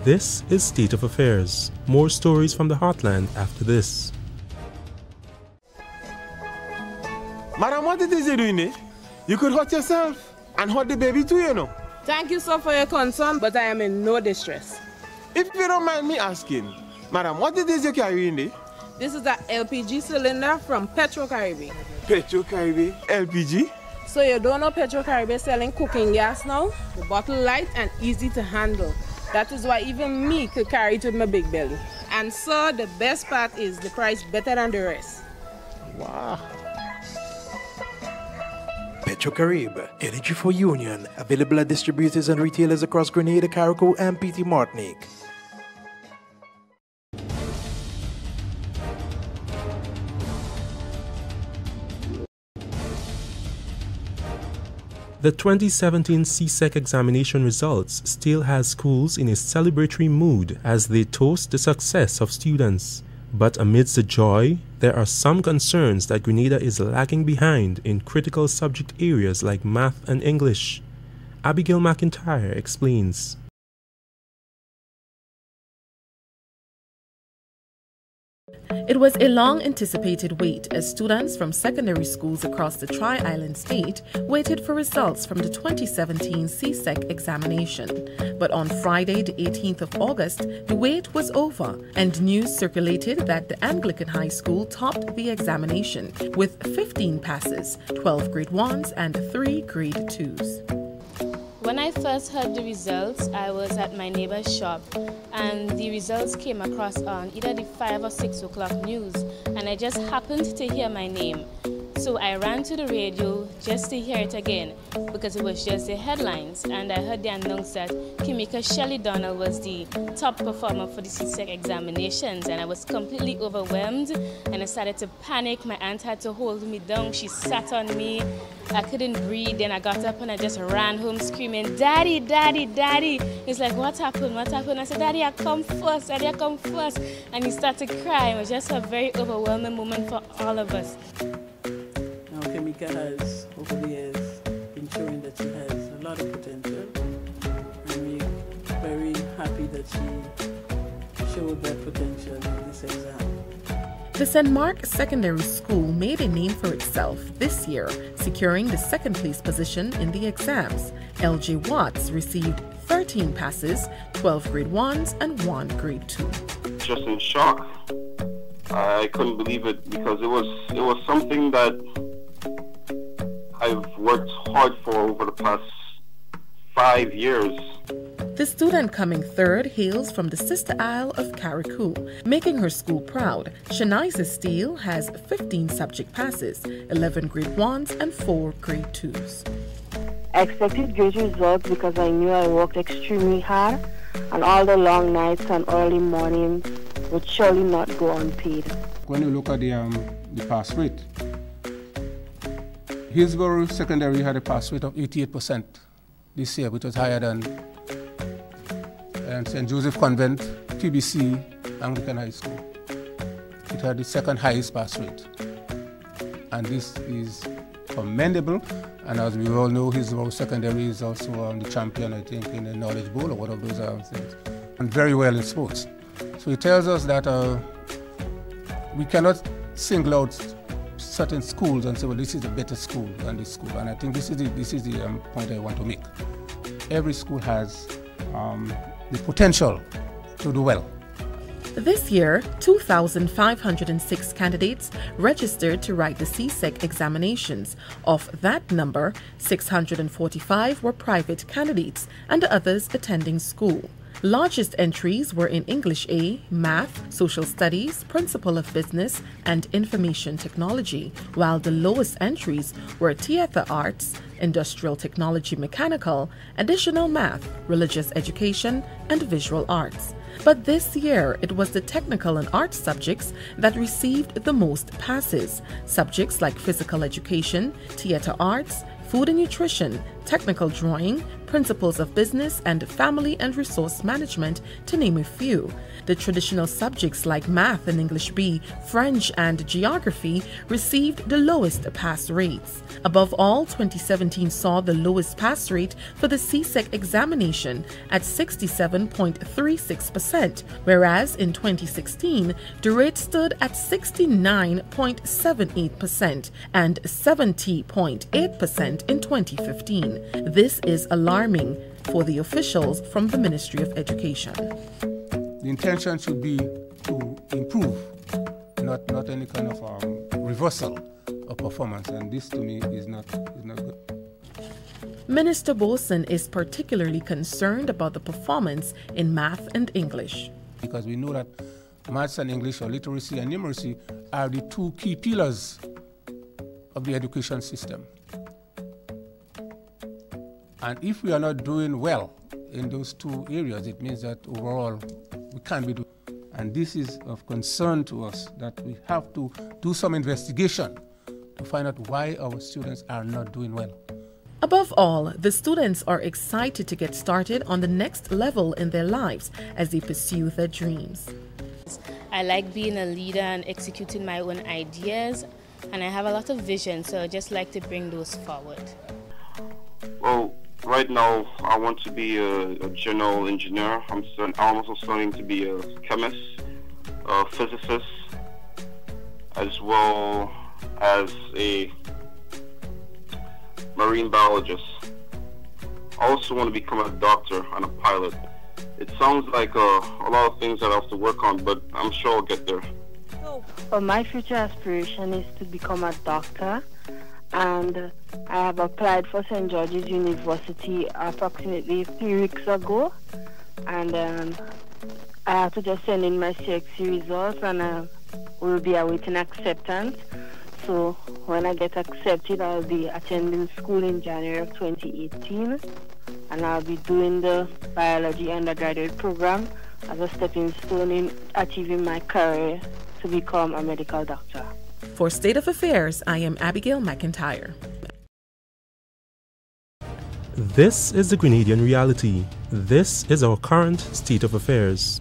This is State of Affairs. More stories from the heartland after this. Madam, what it is you doing there? You could hurt yourself and hurt the baby too, you know. Thank you, sir, for your concern, but I am in no distress. If you don't mind me asking, madam, what it is you carrying there? This is an LPG cylinder from Petro-Caribbean. Petro-Caribbean? LPG? So you don't know Petro-Caribbean selling cooking gas now? The bottle light and easy to handle. That is why even me could carry it with my big belly. And so the best part is the price better than the rest. Wow. Petro-Carib, energy for union, available at distributors and retailers across Grenada, Carriacou, and PT Martinique. The 2017 CSEC examination results still has schools in a celebratory mood as they toast the success of students. But amidst the joy, there are some concerns that Grenada is lagging behind in critical subject areas like math and English. Abigail McIntyre explains. It was a long-anticipated wait as students from secondary schools across the Tri-Island state waited for results from the 2017 CSEC examination. But on Friday, the 18th of August, the wait was over, and news circulated that the Anglican High School topped the examination with 15 passes, 12 grade 1s and 3 grade 2s. When I first heard the results, I was at my neighbor's shop, and the results came across on either the 5 or 6 o'clock news, and I just happened to hear my name. So I ran to the radio just to hear it again, because it was just the headlines, and I heard the announce that Kimika Shelley Donnell was the top performer for the CSEC examinations, and I was completely overwhelmed, and I started to panic. My aunt had to hold me down. She sat on me. I couldn't breathe. Then I got up and I just ran home screaming, "Daddy, Daddy, Daddy." He's like, "What happened? What happened?" I said, "Daddy, I come first. Daddy, I come first." And he started crying. It was just a very overwhelming moment for all of us. Now, Kimika has, over the years, been showing that she has a lot of potential. And we're very happy that she showed that potential in this exam. The St. Mark Secondary School made a name for itself this year, securing the second place position in the exams. LJ Watts received 13 passes, 12 grade 1s and 1 grade 2. Just in shock. I couldn't believe it because it was something that I've worked hard for over the past 5 years. The student coming third hails from the Sister Isle of Carriacou. Making her school proud, Shaniza Steele has 15 subject passes, 11 grade 1s and 4 grade 2s. I expected great results because I knew I worked extremely hard, and all the long nights and early mornings would surely not go unpaid. When you look at the pass rate, Hillsborough Secondary had a pass rate of 88% this year, which was higher than St. Joseph Convent, PBC, Anglican High School. It had the second highest pass rate. And this is commendable. And as we all know, Hillsborough Secondary is also the champion, I think, in the Knowledge Bowl or one of those things. And very well in sports. So it tells us that we cannot single out certain schools and say, well, this is a better school than this school. And I think this is the point I want to make. Every school has the potential to do well. This year, 2,506 candidates registered to write the CSEC examinations. Of that number, 645 were private candidates and the others attending school. Largest entries were in English A, Math, Social Studies, Principle of Business, and Information Technology, while the lowest entries were Theatre Arts, Industrial Technology Mechanical, Additional Math, Religious Education, and Visual Arts. But this year, it was the technical and arts subjects that received the most passes. Subjects like Physical Education, Theatre Arts, Food and Nutrition, Technical Drawing, Principles of Business, and Family and Resource Management, to name a few. The traditional subjects like Math and English B, French, and Geography received the lowest pass rates. Above all, 2017 saw the lowest pass rate for the CSEC examination at 67.36%, whereas in 2016, the rate stood at 69.78% and 70.8% in 2015. This is alarming for the officials from the Ministry of Education. The intention should be to improve, not any kind of reversal of performance, and this to me is not good. Minister Boson is particularly concerned about the performance in math and English. Because we know that maths and English, or literacy and numeracy, are the two key pillars of the education system. And if we are not doing well in those two areas, it means that overall we can't be doing. And this is of concern to us, that we have to do some investigation to find out why our students are not doing well. Above all, the students are excited to get started on the next level in their lives as they pursue their dreams. I like being a leader and executing my own ideas, and I have a lot of vision, so I just like to bring those forward. Well, right now I want to be a general engineer. I'm also studying to be a chemist, a physicist, as well as a marine biologist. I also want to become a doctor and a pilot. It sounds like a lot of things that I have to work on, but I'm sure I'll get there. Well, my future aspiration is to become a doctor, and I have applied for St. George's University approximately 3 weeks ago, and I have to just send in my CXC results, and will be awaiting acceptance. So when I get accepted, I'll be attending school in January of 2018, and I'll be doing the biology undergraduate program as a stepping stone in achieving my career to become a medical doctor. For State of Affairs, I am Abigail McIntyre. This is the Grenadian reality. This is our current state of affairs.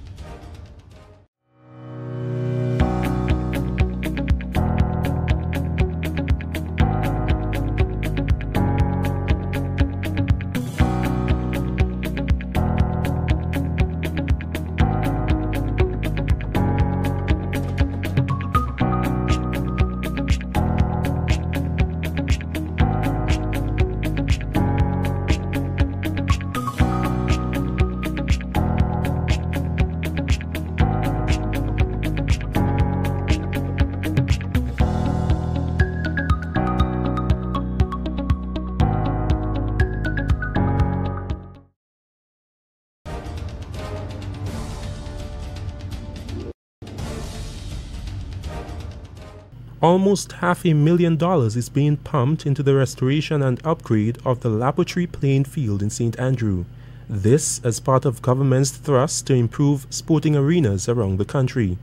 Almost $500,000 is being pumped into the restoration and upgrade of the laboratory playing field in St. Andrew. This as part of government's thrust to improve sporting arenas around the country.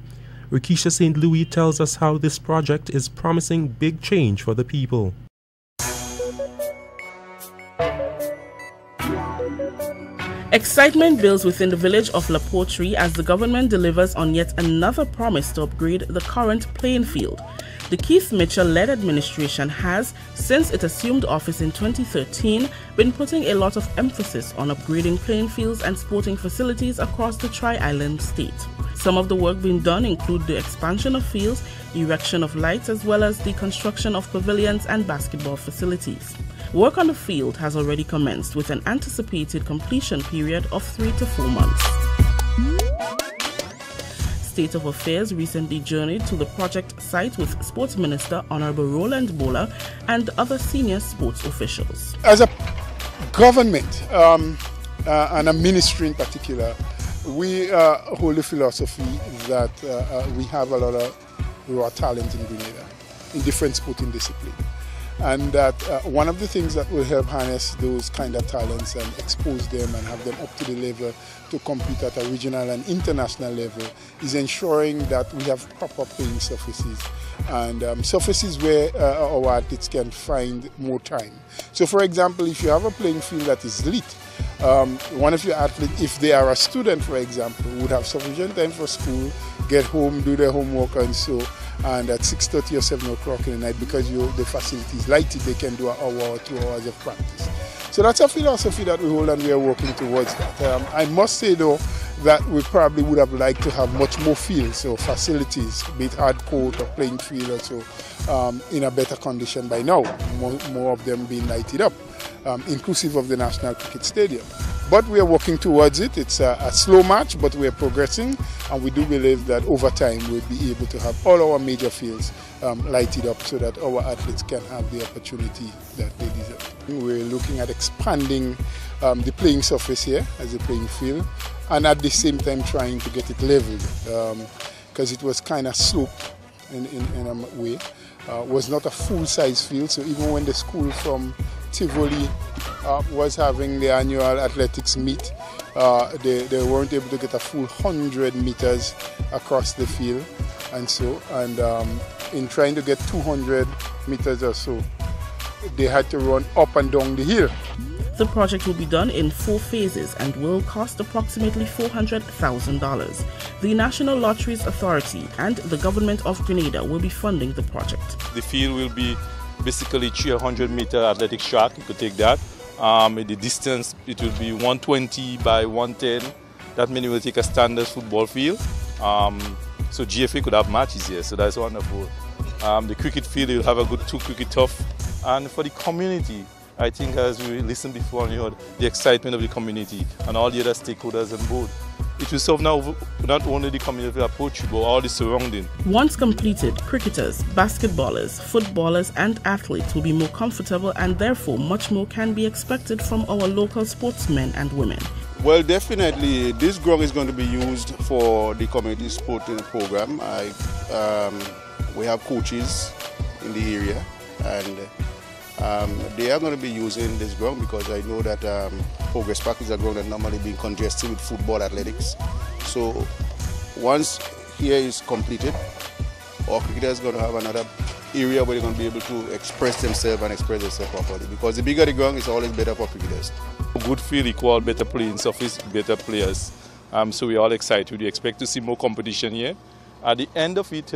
Rikisha St. Louis tells us how this project is promising big change for the people. Excitement builds within the village of La Poterie as the government delivers on yet another promise to upgrade the current playing field. The Keith Mitchell-led administration has, since it assumed office in 2013, been putting a lot of emphasis on upgrading playing fields and sporting facilities across the Tri-Island state. Some of the work being done include the expansion of fields, erection of lights, as well as the construction of pavilions and basketball facilities. Work on the field has already commenced with an anticipated completion period of 3 to 4 months. State of Affairs recently journeyed to the project site with Sports Minister Honorable Roland Bola and other senior sports officials. As a government and a ministry in particular, we hold the philosophy that we have a lot of raw talent in Grenada in different sporting disciplines. And that one of the things that will help harness those kind of talents and expose them and have them up to the level to compete at a regional and international level is ensuring that we have proper playing surfaces and surfaces where our athletes can find more time. So for example, if you have a playing field that is lit, one of your athletes, if they are a student for example, would have sufficient time for school, get home, do their homework and so, and at 6:30 or 7 o'clock in the night, because the facility is lighted, they can do an hour or 2 hours of practice. So that's a philosophy that we hold and we are working towards that. I must say though that we probably would have liked to have much more fields or facilities, be it hard court or playing field or so, in a better condition by now, more of them being lighted up, inclusive of the National Cricket Stadium. But we are working towards it. It's a slow march, but we are progressing, and we do believe that over time we'll be able to have all our major fields lighted up so that our athletes can have the opportunity that they deserve. We're looking at expanding the playing surface here as a playing field, and at the same time trying to get it leveled, because it was kind of sloped in a way. Was not a full-size field, so even when the school from Tivoli was having the annual athletics meet, they weren't able to get a full 100 meters across the field, and in trying to get 200 meters or so, they had to run up and down the hill. The project will be done in 4 phases and will cost approximately $400,000. The National Lotteries Authority and the Government of Grenada will be funding the project. The field will be basically 300-meter athletic track, you could take that. The distance, it will be 120 by 110. That means we'll take a standard football field. So GFA could have matches here, so that's wonderful. The cricket field, you'll have a good 2 cricket turf. And for the community, I think as we listened before, you heard the excitement of the community and all the other stakeholders on board. It will serve now not only the community of Poterie, but all the surrounding. Once completed, cricketers, basketballers, footballers and athletes will be more comfortable, and therefore much more can be expected from our local sportsmen and women. Well, definitely this ground is going to be used for the community sporting program. We have coaches in the area, and they are going to be using this ground because I know that Progress Park is a ground that normally being congested with football athletics. So once here is completed, our cricketers are going to have another area where they're going to be able to express themselves and express themselves properly, because the bigger the ground is always better for cricketers. Good field equal better playing surface, better players. So we're all excited. We expect to see more competition here. At the end of it,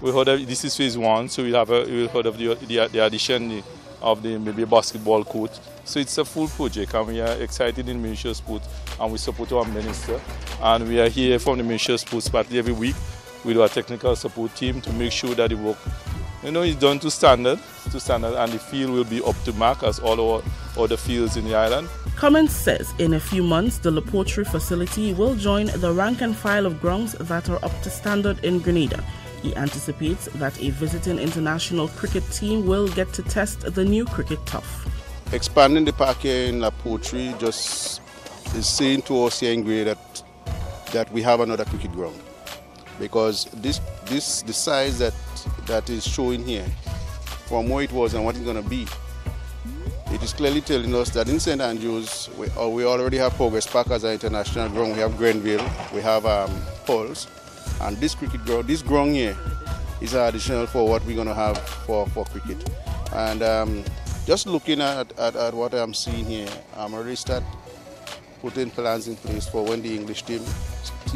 we heard of, this is phase 1, so we'll heard of the addition of maybe a basketball court. So it's a full project, and we are excited in Ministry of Sport, and we support our minister. And we are here from the Ministry of Sports partly every week with our technical support team to make sure that the work, is done to standard, and the field will be up to mark as all our other fields in the island. Cummins says in a few months the La Poterie facility will join the rank and file of grounds that are up to standard in Grenada. He anticipates that a visiting international cricket team will get to test the new cricket turf. Expanding the park here in La Poterie just is saying to us here in Grenada that we have another cricket ground, because the size that that is showing here, from where it was and what it's going to be, it is clearly telling us that in St. Andrews, we already have Progress Park as an international ground. We have Grenville, we have Pulse, and this cricket ground, this ground here is additional for what we're going to have for cricket. And just looking at what I'm seeing here, I'm already start putting plans in place for when the English team,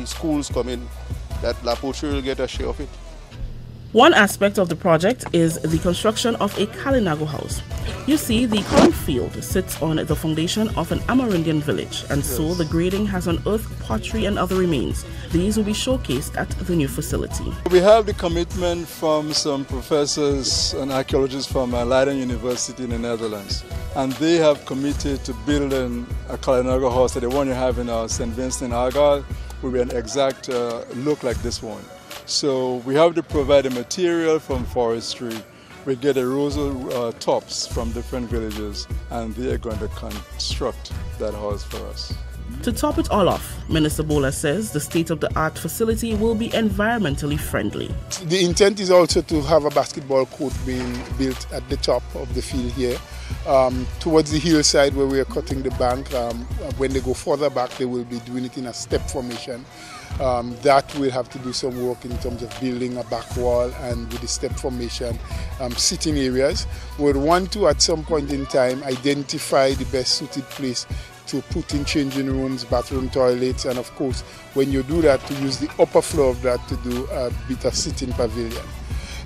schools come in, that La Poterie will get a share of it. One aspect of the project is the construction of a Kalinago house. You see, the current field sits on the foundation of an Amerindian village, and so the grading has unearthed pottery and other remains. These will be showcased at the new facility. We have the commitment from some professors and archaeologists from Leiden University in the Netherlands, and they have committed to building a Kalinago house that the one you have in St. Vincent Argyle will be an exact look like this one. So we have to provide the material from forestry. We get the rosal tops from different villages, and they are going to construct that house for us. To top it all off, Minister Bola says the state-of-the-art facility will be environmentally friendly. The intent is also to have a basketball court being built at the top of the field here. Towards the hillside where we are cutting the bank, when they go further back, they will be doing it in a step formation. That will have to do some work in terms of building a back wall and with the step formation, sitting areas. We would want to, at some point in time, identify the best suited place to put in changing rooms, bathroom, toilets, and of course, when you do that, to use the upper floor of that to do a bit of sitting pavilion.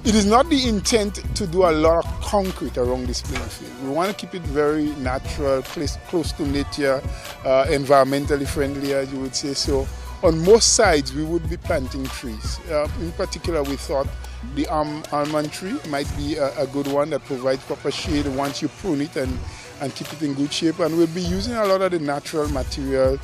It is not the intent to do a lot of concrete around this playing field. We want to keep it very natural, close to nature, environmentally friendly, as you would say. So on most sides, we would be planting trees. In particular, we thought the almond tree might be a good one that provides proper shade once you prune it and keep it in good shape. And we'll be using a lot of the natural material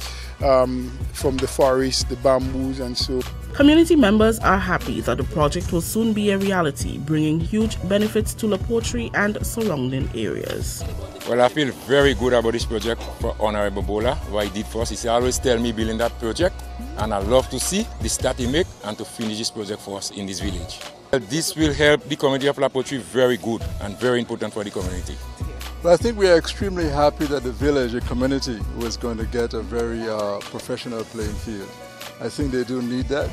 from the forest, the bamboos, and so. Community members are happy that the project will soon be a reality, bringing huge benefits to La Poterie and surrounding areas. Well, I feel very good about this project for Honorable Bola, what he did for us. He always tell me building that project, and I love to see the start he make and to finish this project for us in this village. This will help the community of La Poterie very good and very important for the community. Well, I think we are extremely happy that the village, the community, was going to get a very professional playing field. I think they do need that.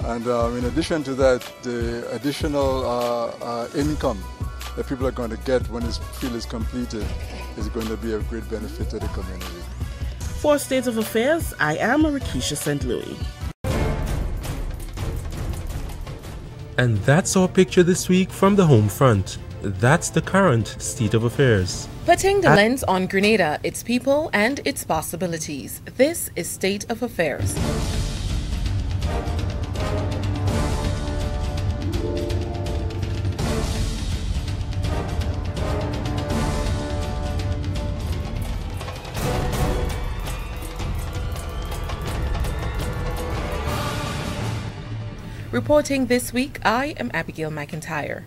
And in addition to that, the additional income that people are going to get when this field is completed is going to be of great benefit to the community. For State of Affairs, I am Rakisha St. Louis. And that's our picture this week from the home front. That's the current state of affairs. Putting the lens on Grenada, its people, and its possibilities. This is State of Affairs. Reporting this week, I am Abigail McIntyre.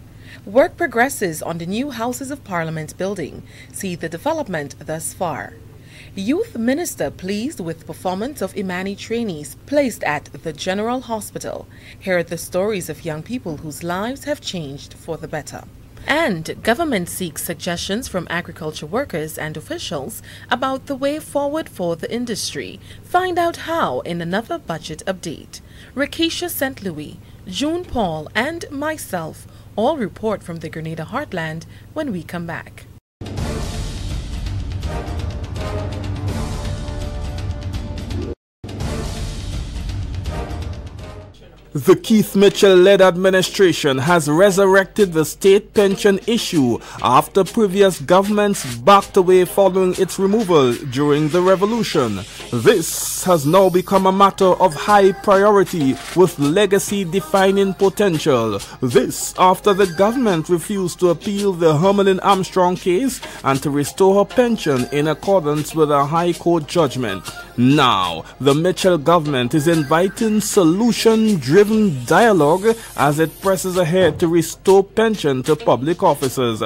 Work progresses on the new Houses of Parliament building. See the development thus far. Youth Minister pleased with performance of Imani trainees placed at the General Hospital. Here are the stories of young people whose lives have changed for the better. And government seeks suggestions from agriculture workers and officials about the way forward for the industry. Find out how in another budget update. Rakisha St. Louis, June Paul, and myself all report from the Grenada heartland when we come back. The Keith Mitchell-led administration has resurrected the state pension issue after previous governments backed away following its removal during the revolution. This has now become a matter of high priority with legacy-defining potential. This after the government refused to appeal the Hermelin-Armstrong case and to restore her pension in accordance with a High Court judgment. Now, the Mitchell government is inviting solution-driven dialogue as it presses ahead to restore pension to public officers.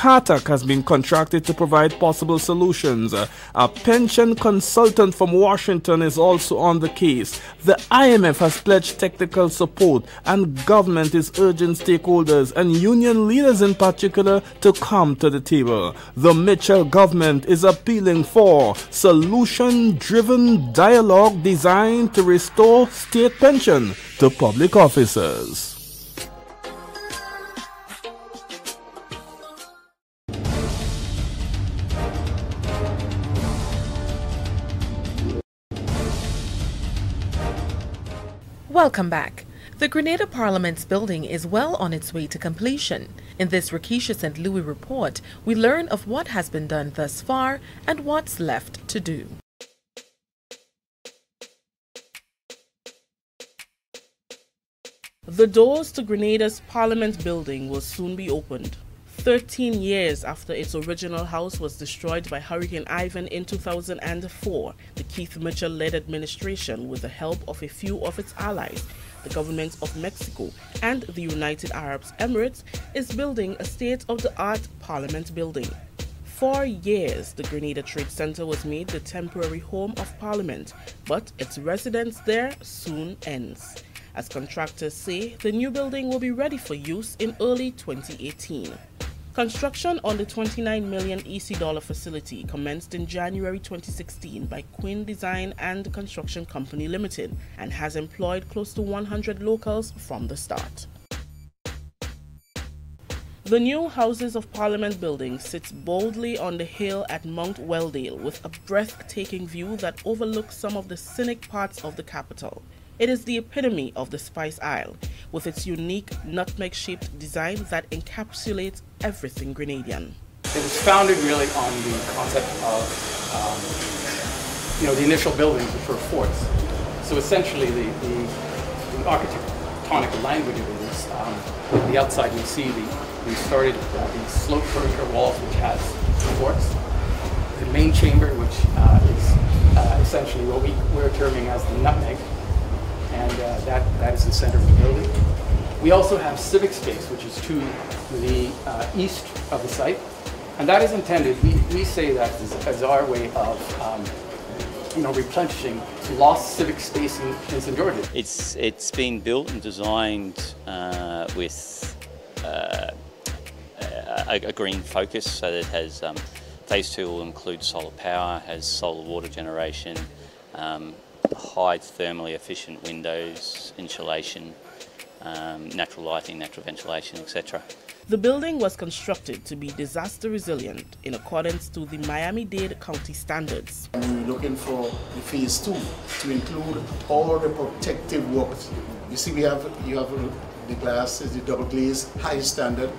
Cartack has been contracted to provide possible solutions. A pension consultant from Washington is also on the case. The IMF has pledged technical support, and government is urging stakeholders and union leaders in particular to come to the table. The Mitchell government is appealing for solution-driven dialogue designed to restore state pension to public officers. Welcome back. The Grenada Parliament's building is well on its way to completion. In this Rakisha St. Louis report, we learn of what has been done thus far and what's left to do. The doors to Grenada's Parliament building will soon be opened. 13 years after its original house was destroyed by Hurricane Ivan in 2004, the Keith Mitchell-led administration, with the help of a few of its allies, the governments of Mexico and the United Arab Emirates, is building a state-of-the-art Parliament building. For years, the Grenada Trade Center was made the temporary home of Parliament, but its residence there soon ends. As contractors say, the new building will be ready for use in early 2018. Construction on the $29 million EC facility commenced in January 2016 by Quinn Design and Construction Company Limited and has employed close to 100 locals from the start. The new Houses of Parliament building sits boldly on the hill at Mount Welldale with a breathtaking view that overlooks some of the scenic parts of the capital. It is the epitome of the Spice Isle, with its unique nutmeg-shaped design that encapsulates everything Grenadian. It was founded really on the concept of, the initial buildings, which were forts. So essentially, the architectonic language of it is, on the outside you see we started the slope perimeter walls, which has forts. The main chamber, which is essentially what we're terming as the nutmeg. And that is the center of the building. We also have civic space, which is to the east of the site. And that is intended, we say that as our way of replenishing lost civic space in St. George's. It's been built and designed with a green focus, so that it has phase 2 will include solar power, has solar water generation, high thermally efficient windows, insulation, natural lighting, natural ventilation, etc. The building was constructed to be disaster resilient in accordance to the Miami-Dade County standards. We're looking for the phase 2 to include all the protective works. You see, you have the glass, the double glaze, high standard,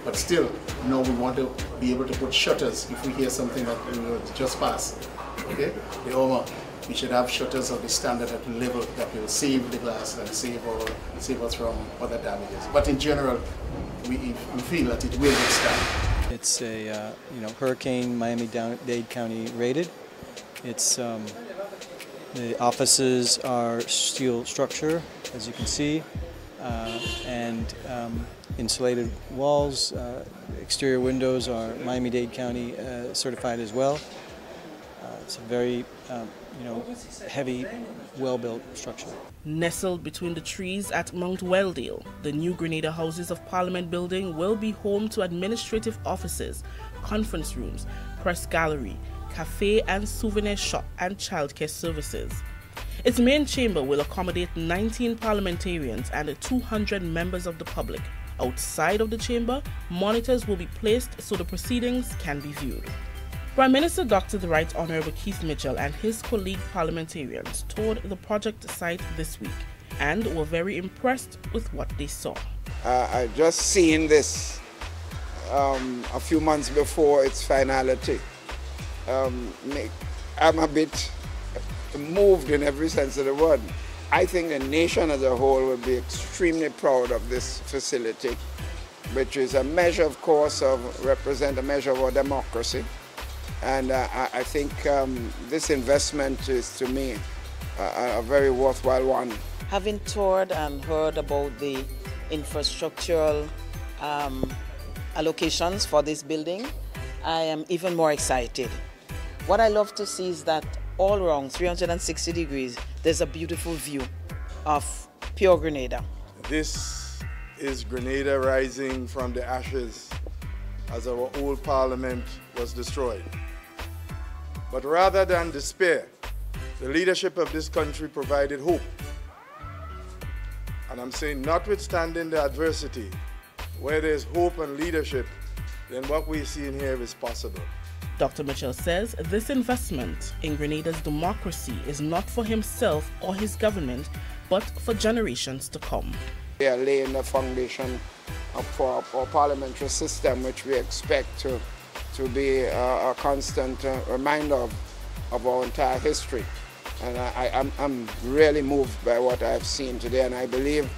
but still, now we want to be able to put shutters if we hear something that will just pass. Okay, we should have shutters of the standard at level that will save the glass and save us from other damages. But in general, we feel that it will withstand. It's a Hurricane Miami-Dade County rated. It's the offices are steel structure, as you can see, and insulated walls. Exterior windows are Miami-Dade County certified as well. It's a very heavy, well-built structure. Nestled between the trees at Mount Welldale, the new Grenada Houses of Parliament building will be home to administrative offices, conference rooms, press gallery, cafe and souvenir shop and childcare services. Its main chamber will accommodate 19 parliamentarians and 200 members of the public. Outside of the chamber, monitors will be placed so the proceedings can be viewed. Prime Minister Dr. The Right Honourable Keith Mitchell and his colleague parliamentarians toured the project site this week and were very impressed with what they saw. I just seen this a few months before its finality. I'm a bit moved in every sense of the word. I think the nation as a whole will be extremely proud of this facility, which is a measure, of course, represent a measure of our democracy. And I think this investment is, to me, a very worthwhile one. Having toured and heard about the infrastructural allocations for this building, I am even more excited. What I love to see is that all around 360 degrees, there's a beautiful view of pure Grenada. This is Grenada rising from the ashes as our old parliament was destroyed. But rather than despair, the leadership of this country provided hope. And I'm saying, notwithstanding the adversity, where there's hope and leadership, then what we see in here is possible. Dr. Mitchell says this investment in Grenada's democracy is not for himself or his government, but for generations to come. We are laying the foundation for our parliamentary system, which we expect to be a constant reminder of our entire history. And I'm really moved by what I've seen today, and I believe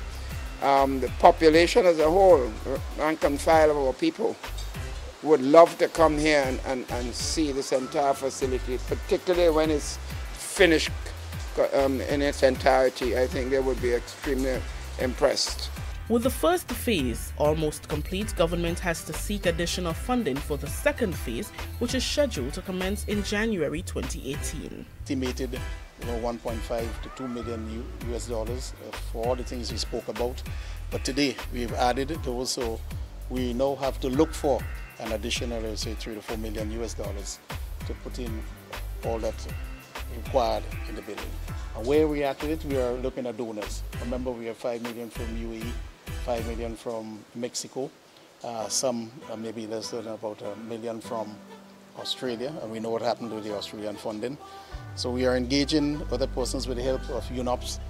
the population as a whole, rank and file of our people, would love to come here and see this entire facility, particularly when it's finished in its entirety. I think they would be extremely impressed. With the first phase almost complete, government has to seek additional funding for the second phase, which is scheduled to commence in January 2018. Estimated 1.5 to 2 million US dollars for all the things we spoke about. But today we've added those, so we now have to look for an additional, say, 3 to 4 million US dollars to put in all that's required in the building. And where we are to it, we are looking at donors. Remember, we have 5 million from UAE, 5 million from Mexico, some maybe less than about $1 million from Australia, and we know what happened with the Australian funding. So we are engaging other persons with the help of UNOPS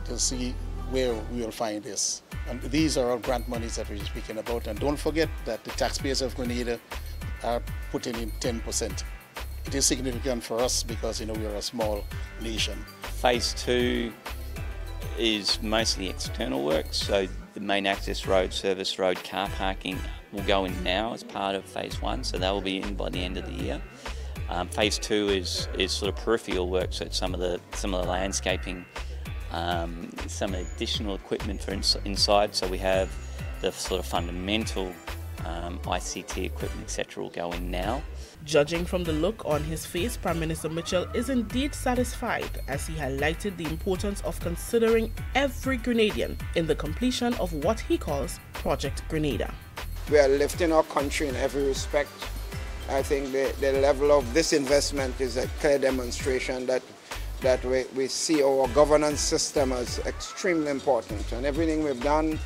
to see where we will find this. And these are all grant monies that we're speaking about. And don't forget that the taxpayers of Grenada are putting in 10%. It is significant for us because, we are a small nation. Phase 2 is mostly external works, so the main access road, service road, car parking will go in now as part of phase 1, so that will be in by the end of the year. Phase 2 is sort of peripheral work, so it's some of the landscaping, some additional equipment for inside. So we have the sort of fundamental ICT equipment, etc. will go in now. Judging from the look on his face, Prime Minister Mitchell is indeed satisfied as he highlighted the importance of considering every Grenadian in the completion of what he calls Project Grenada. We are lifting our country in every respect. I think the level of this investment is a clear demonstration that we see our governance system as extremely important. And everything we've done,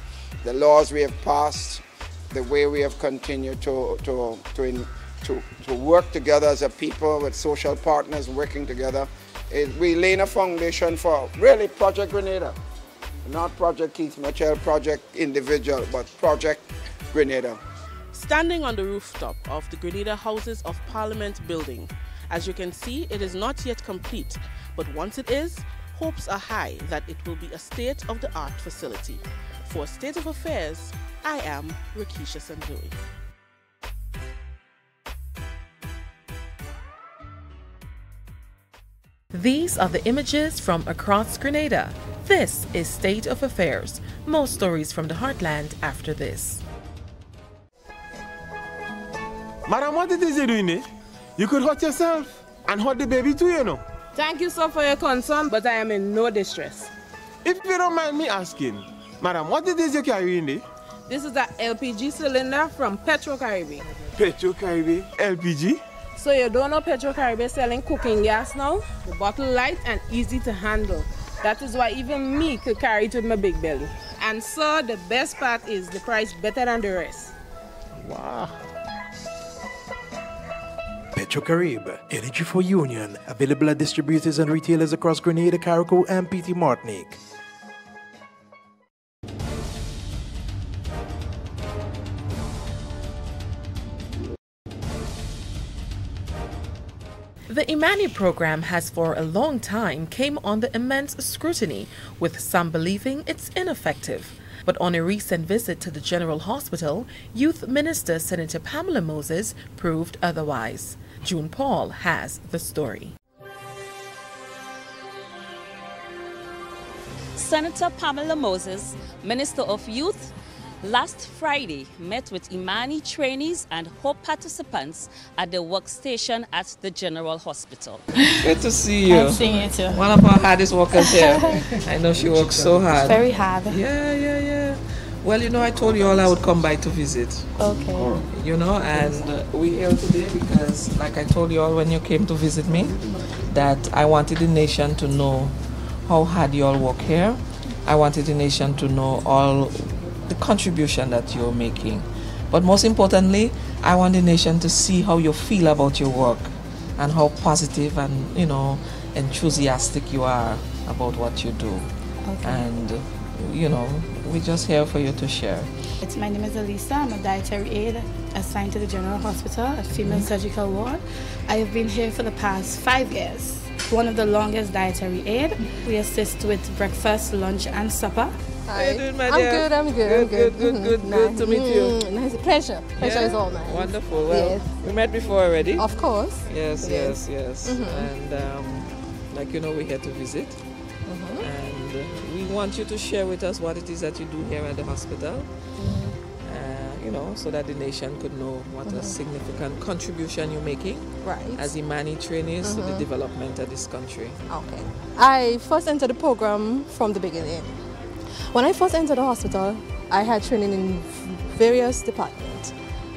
the laws we have passed, the way we have continued to work together as a people with social partners working together, we lay a foundation for really Project Grenada. Not Project Keith Mitchell, Project Individual, but Project Grenada. Standing on the rooftop of the Grenada Houses of Parliament building, as you can see, it is not yet complete, but once it is, hopes are high that it will be a state-of-the-art facility. For State of Affairs, I am Rakisha Sandui. These are the images from across Grenada. This is State of Affairs. More stories from the heartland after this. Madam, what it is you doing there? You could hurt yourself and hurt the baby too, Thank you, sir, for your concern, but I am in no distress. If you don't mind me asking, madam, what it is you carrying there? This is an LPG cylinder from Petro-Caribbean. Petro-Caribbean? LPG? So you don't know Petro-Caribbean selling cooking gas now? The bottle light and easy to handle. That is why even me could carry it with my big belly. And sir, the best part is the price better than the rest. Wow. Petro-Caribbean, energy for union, available at distributors and retailers across Grenada, Carriacou, and PT Martinique. The Imani program has for a long time came under immense scrutiny, with some believing it's ineffective. But on a recent visit to the General Hospital, Youth Minister Senator Pamela Moses proved otherwise. June Paul has the story. Senator Pamela Moses, Minister of Youth, Last Friday, met with Imani trainees and HOPE participants at the workstation at the General Hospital. Good to see you. Nice seeing you too. One of our hardest workers here. I know she works so hard. Very hard. Yeah. Well, you know, I told you all I would come by to visit. Okay. You know, and we're here today because, like I told you all when you came to visit me, that I wanted the nation to know how hard you all work here. I wanted the nation to know all the contribution that you're making. But most importantly, I want the nation to see how you feel about your work and how positive and, you know, enthusiastic you are about what you do. Okay. And, you know, we're just here for you to share. My name is Elisa. I'm a dietary aide assigned to the General Hospital, a female surgical ward. I have been here for the past 5 years. One of the longest dietary aide. We assist with breakfast, lunch, and supper. How you doing, my I'm dear? good, I'm good. Good to meet you. Nice. Pleasure is all mine. Wonderful. Well, Yes. we met before already. Of course. Yes. Mhm. And like you know, we're here to visit. And we want you to share with us what it is that you do here at the hospital. You know, so that the nation could know what a significant contribution you're making as Imani trainees to the development of this country. Okay. I first entered the program from the beginning. When I first entered the hospital, I had training in various departments,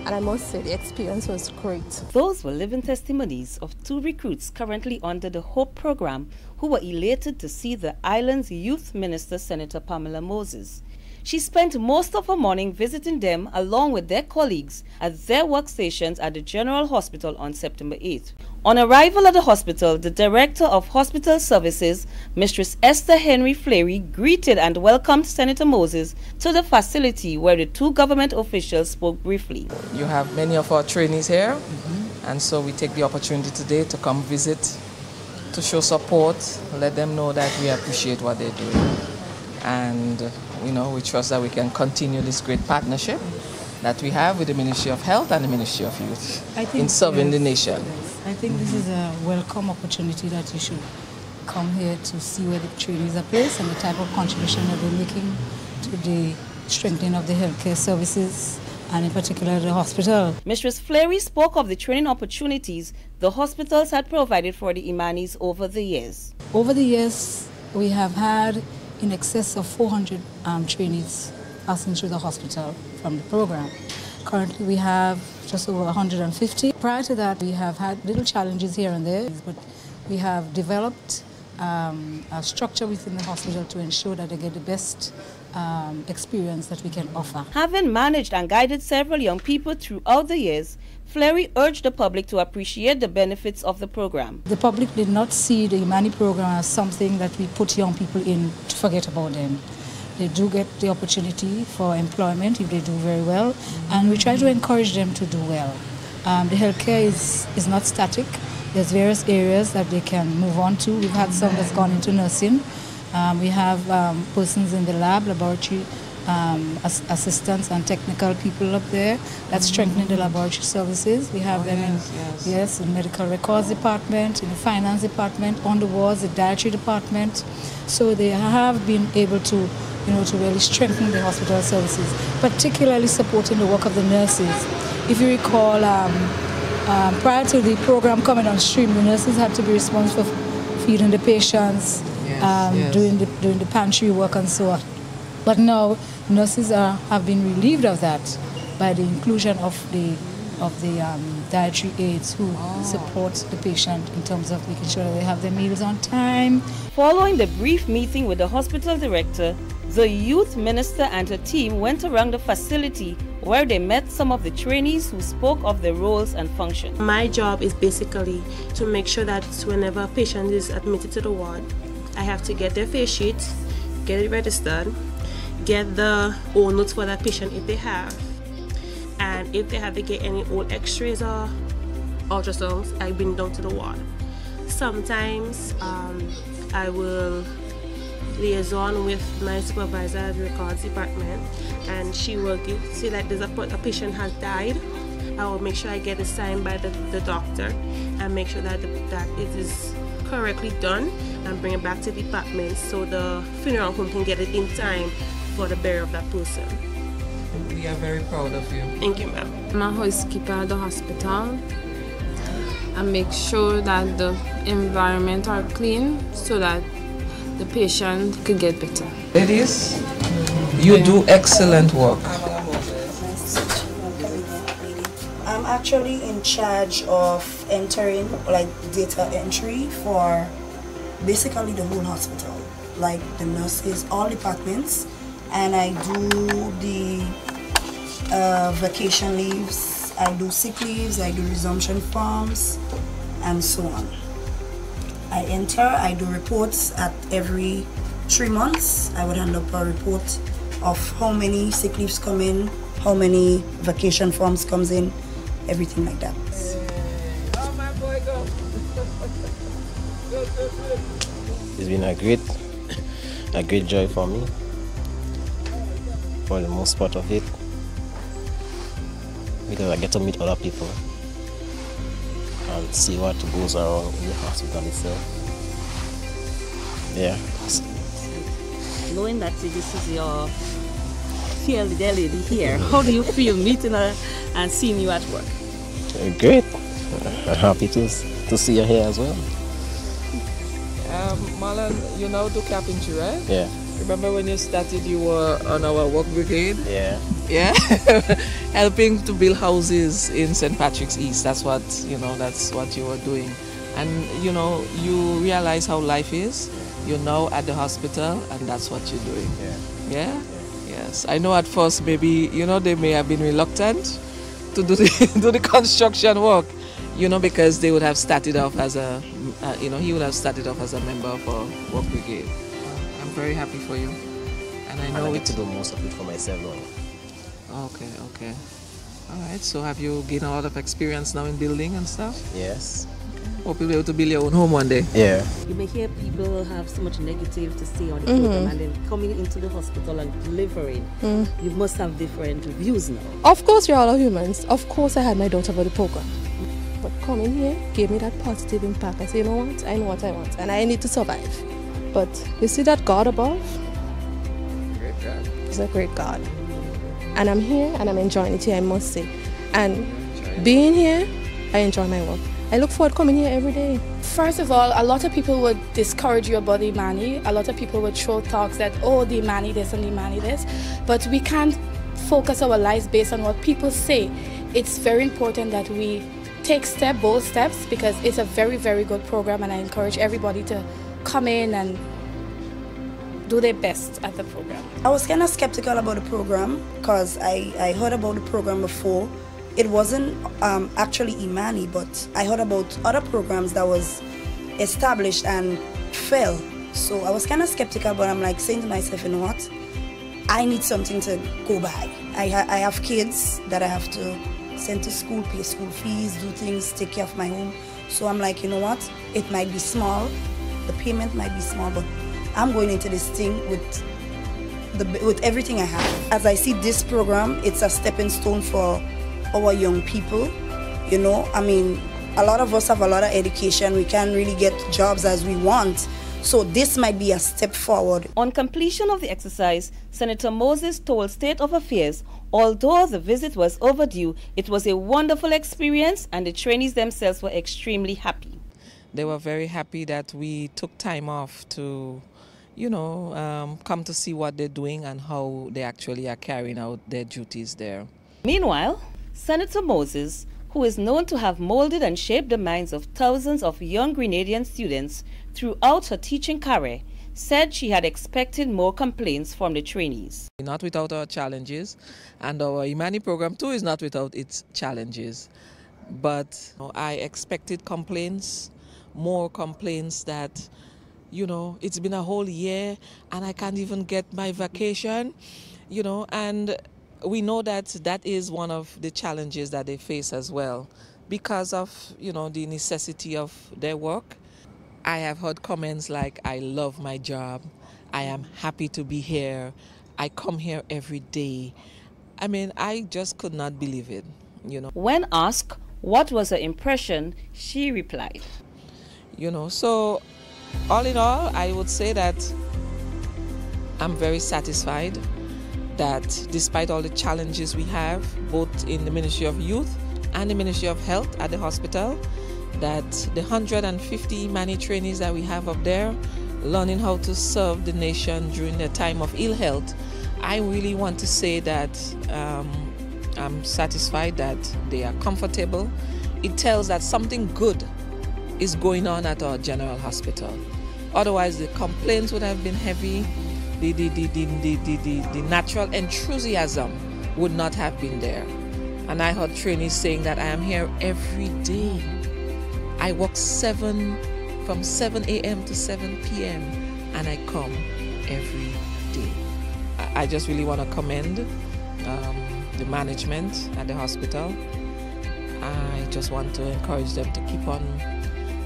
and I must say the experience was great. Those were living testimonies of 2 recruits currently under the HOPE program who were elated to see the island's youth minister, Senator Pamela Moses. She spent most of her morning visiting them along with their colleagues at their workstations at the General Hospital on September 8th. On arrival at the hospital, the Director of Hospital Services, Mistress Esther Henry Fleury, greeted and welcomed Senator Moses to the facility where the 2 government officials spoke briefly. You have many of our trainees here, and so we take the opportunity today to come visit, to show support, let them know that we appreciate what they're doing. And you know, we trust that we can continue this great partnership that we have with the Ministry of Health and the Ministry of Youth in serving the nation. I think this is a welcome opportunity that you should come here to see where the trainees are placed and the type of contribution that they're making to the strengthening of the healthcare services and in particular the hospital. Mistress Fleury spoke of the training opportunities the hospitals had provided for the Imanis over the years. Over the years, we have had in excess of 400 trainees passing through the hospital from the program. Currently we have just over 150. Prior to that we have had little challenges here and there, but we have developed a structure within the hospital to ensure that they get the best experience that we can offer. Having managed and guided several young people throughout the years, Fleury urged the public to appreciate the benefits of the program. The public did not see the Imani program as something that we put young people in to forget about them. They do get the opportunity for employment if they do very well, and we try to encourage them to do well. The healthcare is not static. There's various areas that they can move on to. We've had some that's gone into nursing. We have persons in the lab, laboratory assistants and technical people up there that's strengthening the laboratory services. We have them in the medical records department, in the finance department, on the wards, the dietary department. So they have been able to, to really strengthen the hospital services, particularly supporting the work of the nurses. If you recall, prior to the program coming on stream, the nurses had to be responsible for feeding the patients, doing the pantry work and so on. But now nurses have been relieved of that by the inclusion of the dietary aides who support the patient in terms of making sure that they have their meals on time. Following the brief meeting with the hospital director, the youth minister and her team went around the facility where they met some of the trainees who spoke of their roles and functions. My job is basically to make sure that whenever a patient is admitted to the ward, I have to get their face sheet, get it registered, get the old notes for that patient if they have, and if they have to get any old x-rays or ultrasounds, I bring down to the ward. Sometimes I will liaison with my supervisor at the records department, and she will say that there's a patient has died. I will make sure I get it signed by the doctor and make sure that it is correctly done and bring it back to the department so the funeral home can get it in time for the burial of that person. we are very proud of you. Thank you, ma'am. I'm a housekeeper at the hospital. I make sure that the environment are clean so that the patient could get better. Ladies, you do excellent work. I'm actually in charge of entering, like data entry for basically the whole hospital, like the nurses, all departments, and I do the vacation leaves, I do sick leaves, I do resumption forms, and so on. I enter, I do reports at every 3 months. I would hand up a report of how many sick leaves come in, how many vacation forms comes in, everything like that. It's been a great joy for me, for the most part of it, because I get to meet other people and see what goes around in the hospital itself. Yeah. Knowing that this is your field lady here, how do you feel meeting her and seeing you at work? Great. I'm happy to see you here as well. Marlon, you now do carpentry, right? Yeah. Remember when you started, you were on our work brigade? Yeah. Yeah? Helping to build houses in St. Patrick's East. That's what you were doing. And you realize how life is. You're now at the hospital and that's what you're doing. Yeah. Yeah? Yes. I know at first maybe, they may have been reluctant to do the construction work, because they would have started off as a, he would have started off as a member of our work brigade. I'm very happy for you. And I know I get to do most of it for myself now. Okay. All right, so have you gained a lot of experience now in building and stuff? Yes. Hope you'll be able to build your own home one day. Yeah. You may hear people have so much negative to say on the program, and then coming into the hospital and delivering, you must have different views now. Of course, we're all humans. Of course, I had my doubt about the program. But coming here gave me that positive impact. I say, you know what? I know what I want, and I need to survive. But you see that God above? Great God. He's a great God. And I'm here, and I'm enjoying it here, I must say. And being here, I enjoy my work. I look forward to coming here every day. First of all, a lot of people would discourage you about the Imani. A lot of people would throw talks that, oh, the Imani this and the Imani this. But we can't focus our lives based on what people say. It's very important that we take bold steps, because it's a very, very good program, and I encourage everybody to come in and do their best at the program. I was kind of skeptical about the program because I heard about the program before. It wasn't actually Imani, but I heard about other programs that was established and fell. So I was kind of skeptical, but I'm like saying to myself, you know what? I need something to go by. I have kids that I have to send to school, pay school fees, do things, take care of my home. So I'm like, you know what? It might be small, the payment might be small, but I'm going into this thing with everything I have. As I see this program, it's a stepping stone for our young people. A lot of us have a lot of education. We can't really get jobs as we want. So this might be a step forward. On completion of the exercise, Senator Moses told State of Affairs, although the visit was overdue, it was a wonderful experience and the trainees themselves were extremely happy. They were very happy that we took time off to, come to see what they're doing and how they actually are carrying out their duties there. Meanwhile, Senator Moses, who is known to have molded and shaped the minds of thousands of young Grenadian students throughout her teaching career, said she had expected more complaints from the trainees. Not without our challenges, and our Imani program too is not without its challenges. But I expected complaints, more complaints that, it's been a whole year and I can't even get my vacation, and we know that is one of the challenges that they face as well because of, the necessity of their work. I have heard comments like, I love my job, I am happy to be here, I come here every day. I just could not believe it, When asked what was her impression, she replied, So all in all, I would say that I'm very satisfied. that despite all the challenges we have, both in the Ministry of Youth and the Ministry of Health at the hospital, that the 150 Imani trainees that we have up there, learning how to serve the nation during their time of ill health, I really want to say that I'm satisfied that they are comfortable. It tells that something good is going on at our general hospital. Otherwise, the complaints would have been heavy. The natural enthusiasm would not have been there. And I heard trainees saying that I am here every day. I work from 7 a.m. to 7 p.m. and I come every day. I just really want to commend the management at the hospital. I just want to encourage them to keep on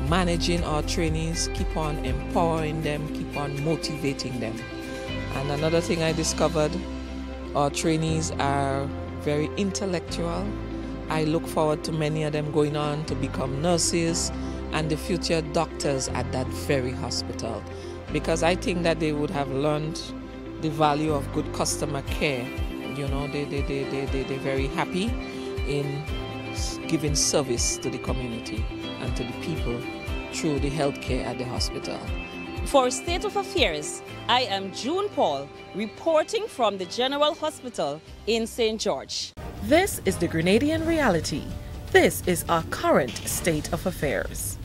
managing our trainees, keep on empowering them, keep on motivating them. And another thing I discovered, our trainees are very intellectual. I look forward to many of them going on to become nurses and the future doctors at that very hospital, because I think that they would have learned the value of good customer care. You know, they're very happy in giving service to the community and to the people through the healthcare at the hospital. For State of Affairs, I am June Paul, reporting from the General Hospital in St. George. This is the Grenadian reality. This is our current state of affairs.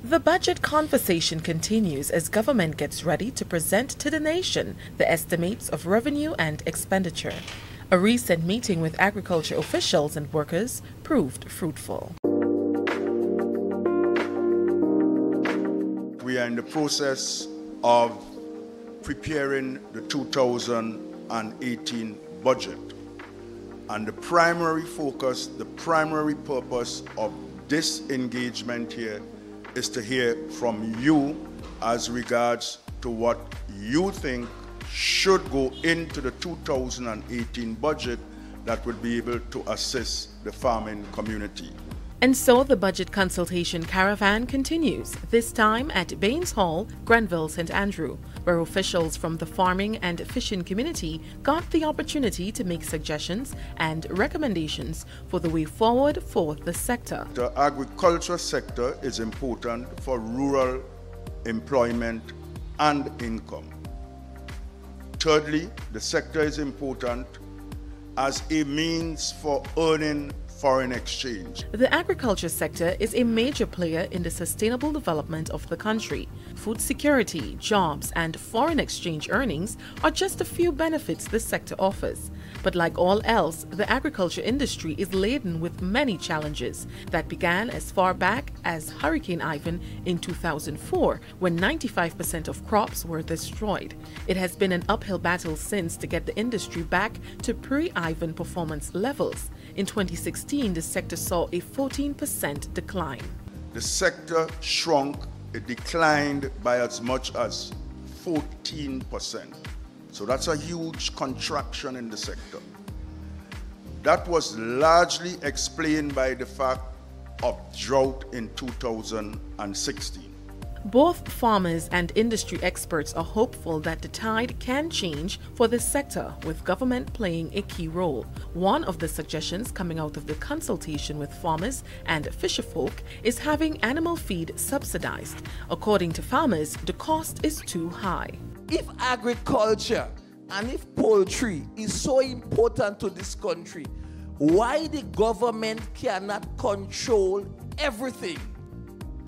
The budget conversation continues as government gets ready to present to the nation the estimates of revenue and expenditure. A recent meeting with agriculture officials and workers proved fruitful. We are in the process of preparing the 2018 budget. And the primary focus, the primary purpose of this engagement here is to hear from you as regards to what you think should go into the 2018 budget that would be able to assist the farming community. And so the budget consultation caravan continues, this time at Baines Hall, Grenville, St. Andrew, where officials from the farming and fishing community got the opportunity to make suggestions and recommendations for the way forward for the sector. The agriculture sector is important for rural employment and income. Thirdly, the sector is important as a means for earning foreign exchange. The agriculture sector is a major player in the sustainable development of the country. Food security, jobs, and foreign exchange earnings are just a few benefits this sector offers. But like all else, the agriculture industry is laden with many challenges that began as far back as Hurricane Ivan in 2004, when 95% of crops were destroyed. It has been an uphill battle since to get the industry back to pre-Ivan performance levels. In 2016, the sector saw a 14% decline. The sector shrunk, it declined by as much as 14%. So that's a huge contraction in the sector. That was largely explained by the fact of drought in 2016. Both farmers and industry experts are hopeful that the tide can change for this sector, with government playing a key role. One of the suggestions coming out of the consultation with farmers and fisherfolk is having animal feed subsidized. According to farmers, the cost is too high. If agriculture and if poultry is so important to this country, why the government cannot control everything?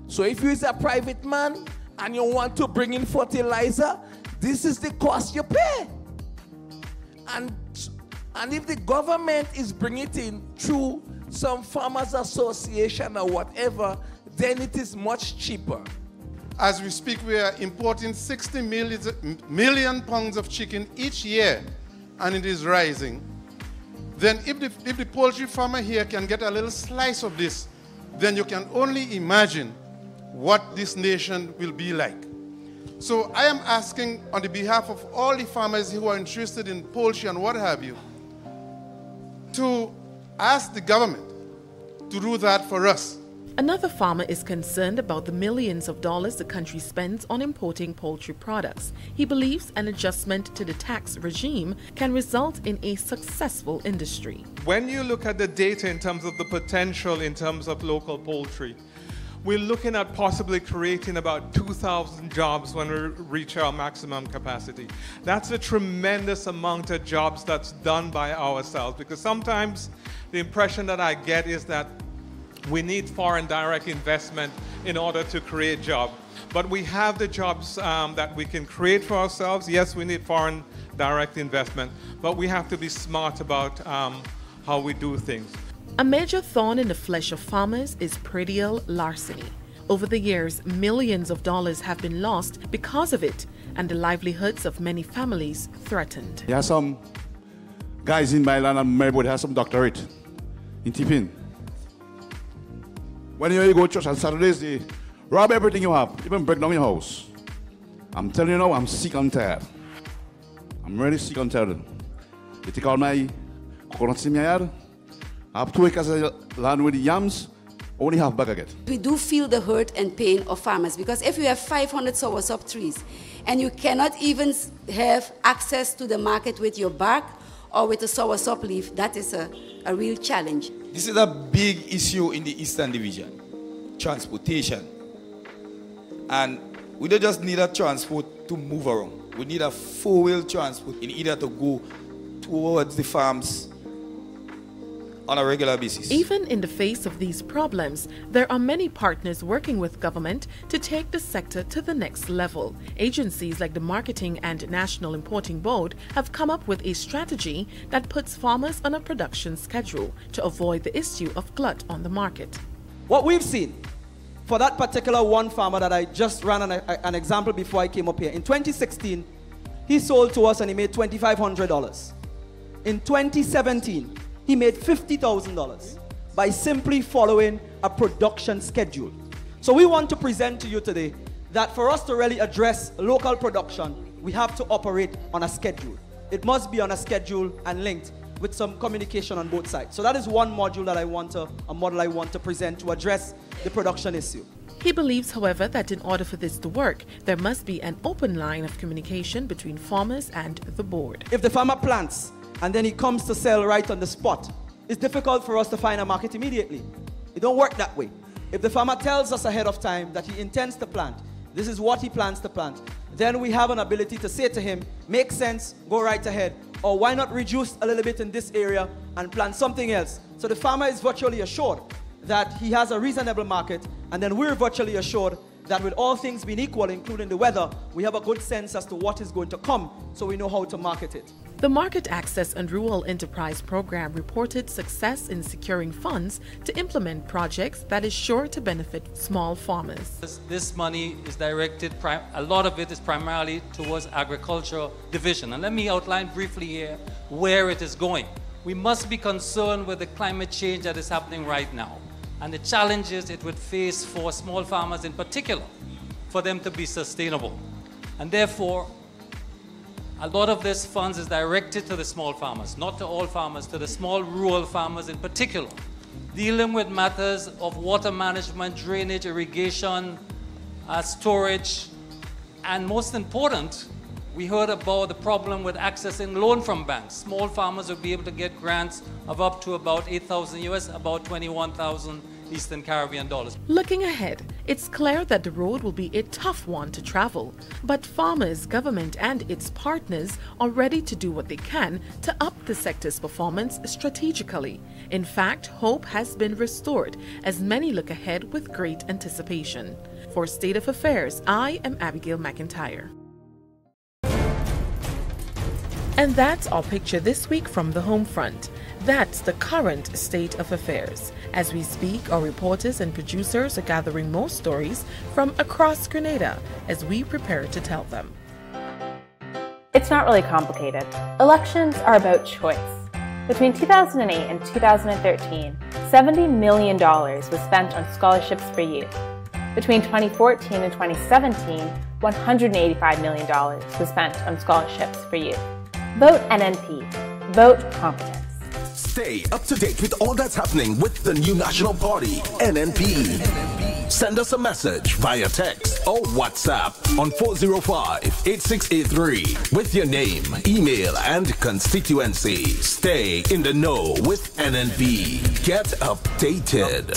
So if you is a private man and you want to bring in fertilizer, this is the cost you pay. And if the government is bringing it in through some farmers association or whatever, then it is much cheaper. As we speak, we are importing 60 million pounds of chicken each year, and it is rising. Then if the poultry farmer here can get a little slice of this, then you can only imagine what this nation will be like. So I am asking on the behalf of all the farmers who are interested in poultry and what have you, to ask the government to do that for us. Another farmer is concerned about the millions of dollars the country spends on importing poultry products. He believes an adjustment to the tax regime can result in a successful industry. When you look at the data in terms of the potential in terms of local poultry, we're looking at possibly creating about 2,000 jobs when we reach our maximum capacity. That's a tremendous amount of jobs that's done by ourselves, because sometimes the impression that I get is that we need foreign direct investment in order to create jobs. But we have the jobs that we can create for ourselves. Yes, we need foreign direct investment, but we have to be smart about how we do things. A major thorn in the flesh of farmers is predial larceny. Over the years, millions of dollars have been lost because of it, and the livelihoods of many families threatened. There are some guys in my land and my boy has some doctorate in tipping. When you go to church on Saturdays, they rob everything you have, even break down your house. I'm telling you now, I'm sick and tired. I'm really sick and tired. They take all my coconuts in my yard. I have 2 acres of land with the yams, only half bag I get. We do feel the hurt and pain of farmers, because if you have 500 soursop trees and you cannot even have access to the market with your bark or with a soursop leaf, that is a real challenge. This is a big issue in the Eastern Division, transportation. And we don't just need a transport to move around. We need a 4-wheel transport in order to go towards the farms on a regular basis. Even in the face of these problems, there are many partners working with government to take the sector to the next level. Agencies like the Marketing and National Importing Board have come up with a strategy that puts farmers on a production schedule to avoid the issue of glut on the market. What we've seen for that particular one farmer that I just ran an example before I came up here, in 2016, he sold to us and he made $2,500. In 2017, he made $50,000 by simply following a production schedule. So we want to present to you today that for us to really address local production, we have to operate on a schedule. It must be on a schedule and linked with some communication on both sides. So that is one module that a model I want to present to address the production issue. He believes, however, that in order for this to work, there must be an open line of communication between farmers and the board. If the farmer plants and then he comes to sell right on the spot, it's difficult for us to find a market immediately. It don't work that way. If the farmer tells us ahead of time that he intends to plant, this is what he plans to plant, then we have an ability to say to him, make sense, go right ahead, or why not reduce a little bit in this area and plant something else. So the farmer is virtually assured that he has a reasonable market, and then we're virtually assured that with all things being equal, including the weather, we have a good sense as to what is going to come, so we know how to market it. The Market Access and Rural Enterprise Program reported success in securing funds to implement projects that is sure to benefit small farmers. This money is directed, a lot of it is primarily towards agricultural division. And let me outline briefly here where it is going. We must be concerned with the climate change that is happening right now and the challenges it would face for small farmers in particular, for them to be sustainable. And therefore, a lot of this funds is directed to the small farmers, not to all farmers, to the small rural farmers in particular, dealing with matters of water management, drainage, irrigation, storage, and most important, we heard about the problem with accessing loan from banks. Small farmers would be able to get grants of up to about $8,000 US, about $21,000 Eastern Caribbean dollars. Looking ahead, it's clear that the road will be a tough one to travel, but farmers, government and its partners are ready to do what they can to up the sector's performance strategically. In fact, hope has been restored as many look ahead with great anticipation. For State of Affairs, I am Abigail McIntyre. And that's our picture this week from the home front. That's the current state of affairs. As we speak, our reporters and producers are gathering more stories from across Grenada as we prepare to tell them. It's not really complicated. Elections are about choice. Between 2008 and 2013, $70 million was spent on scholarships for youth. Between 2014 and 2017, $185 million was spent on scholarships for youth. Vote NNP. Vote competence. Stay up to date with all that's happening with the new national party, NNP. Send us a message via text or WhatsApp on 405-8683 with your name, email, and constituency. Stay in the know with NNP. Get updated.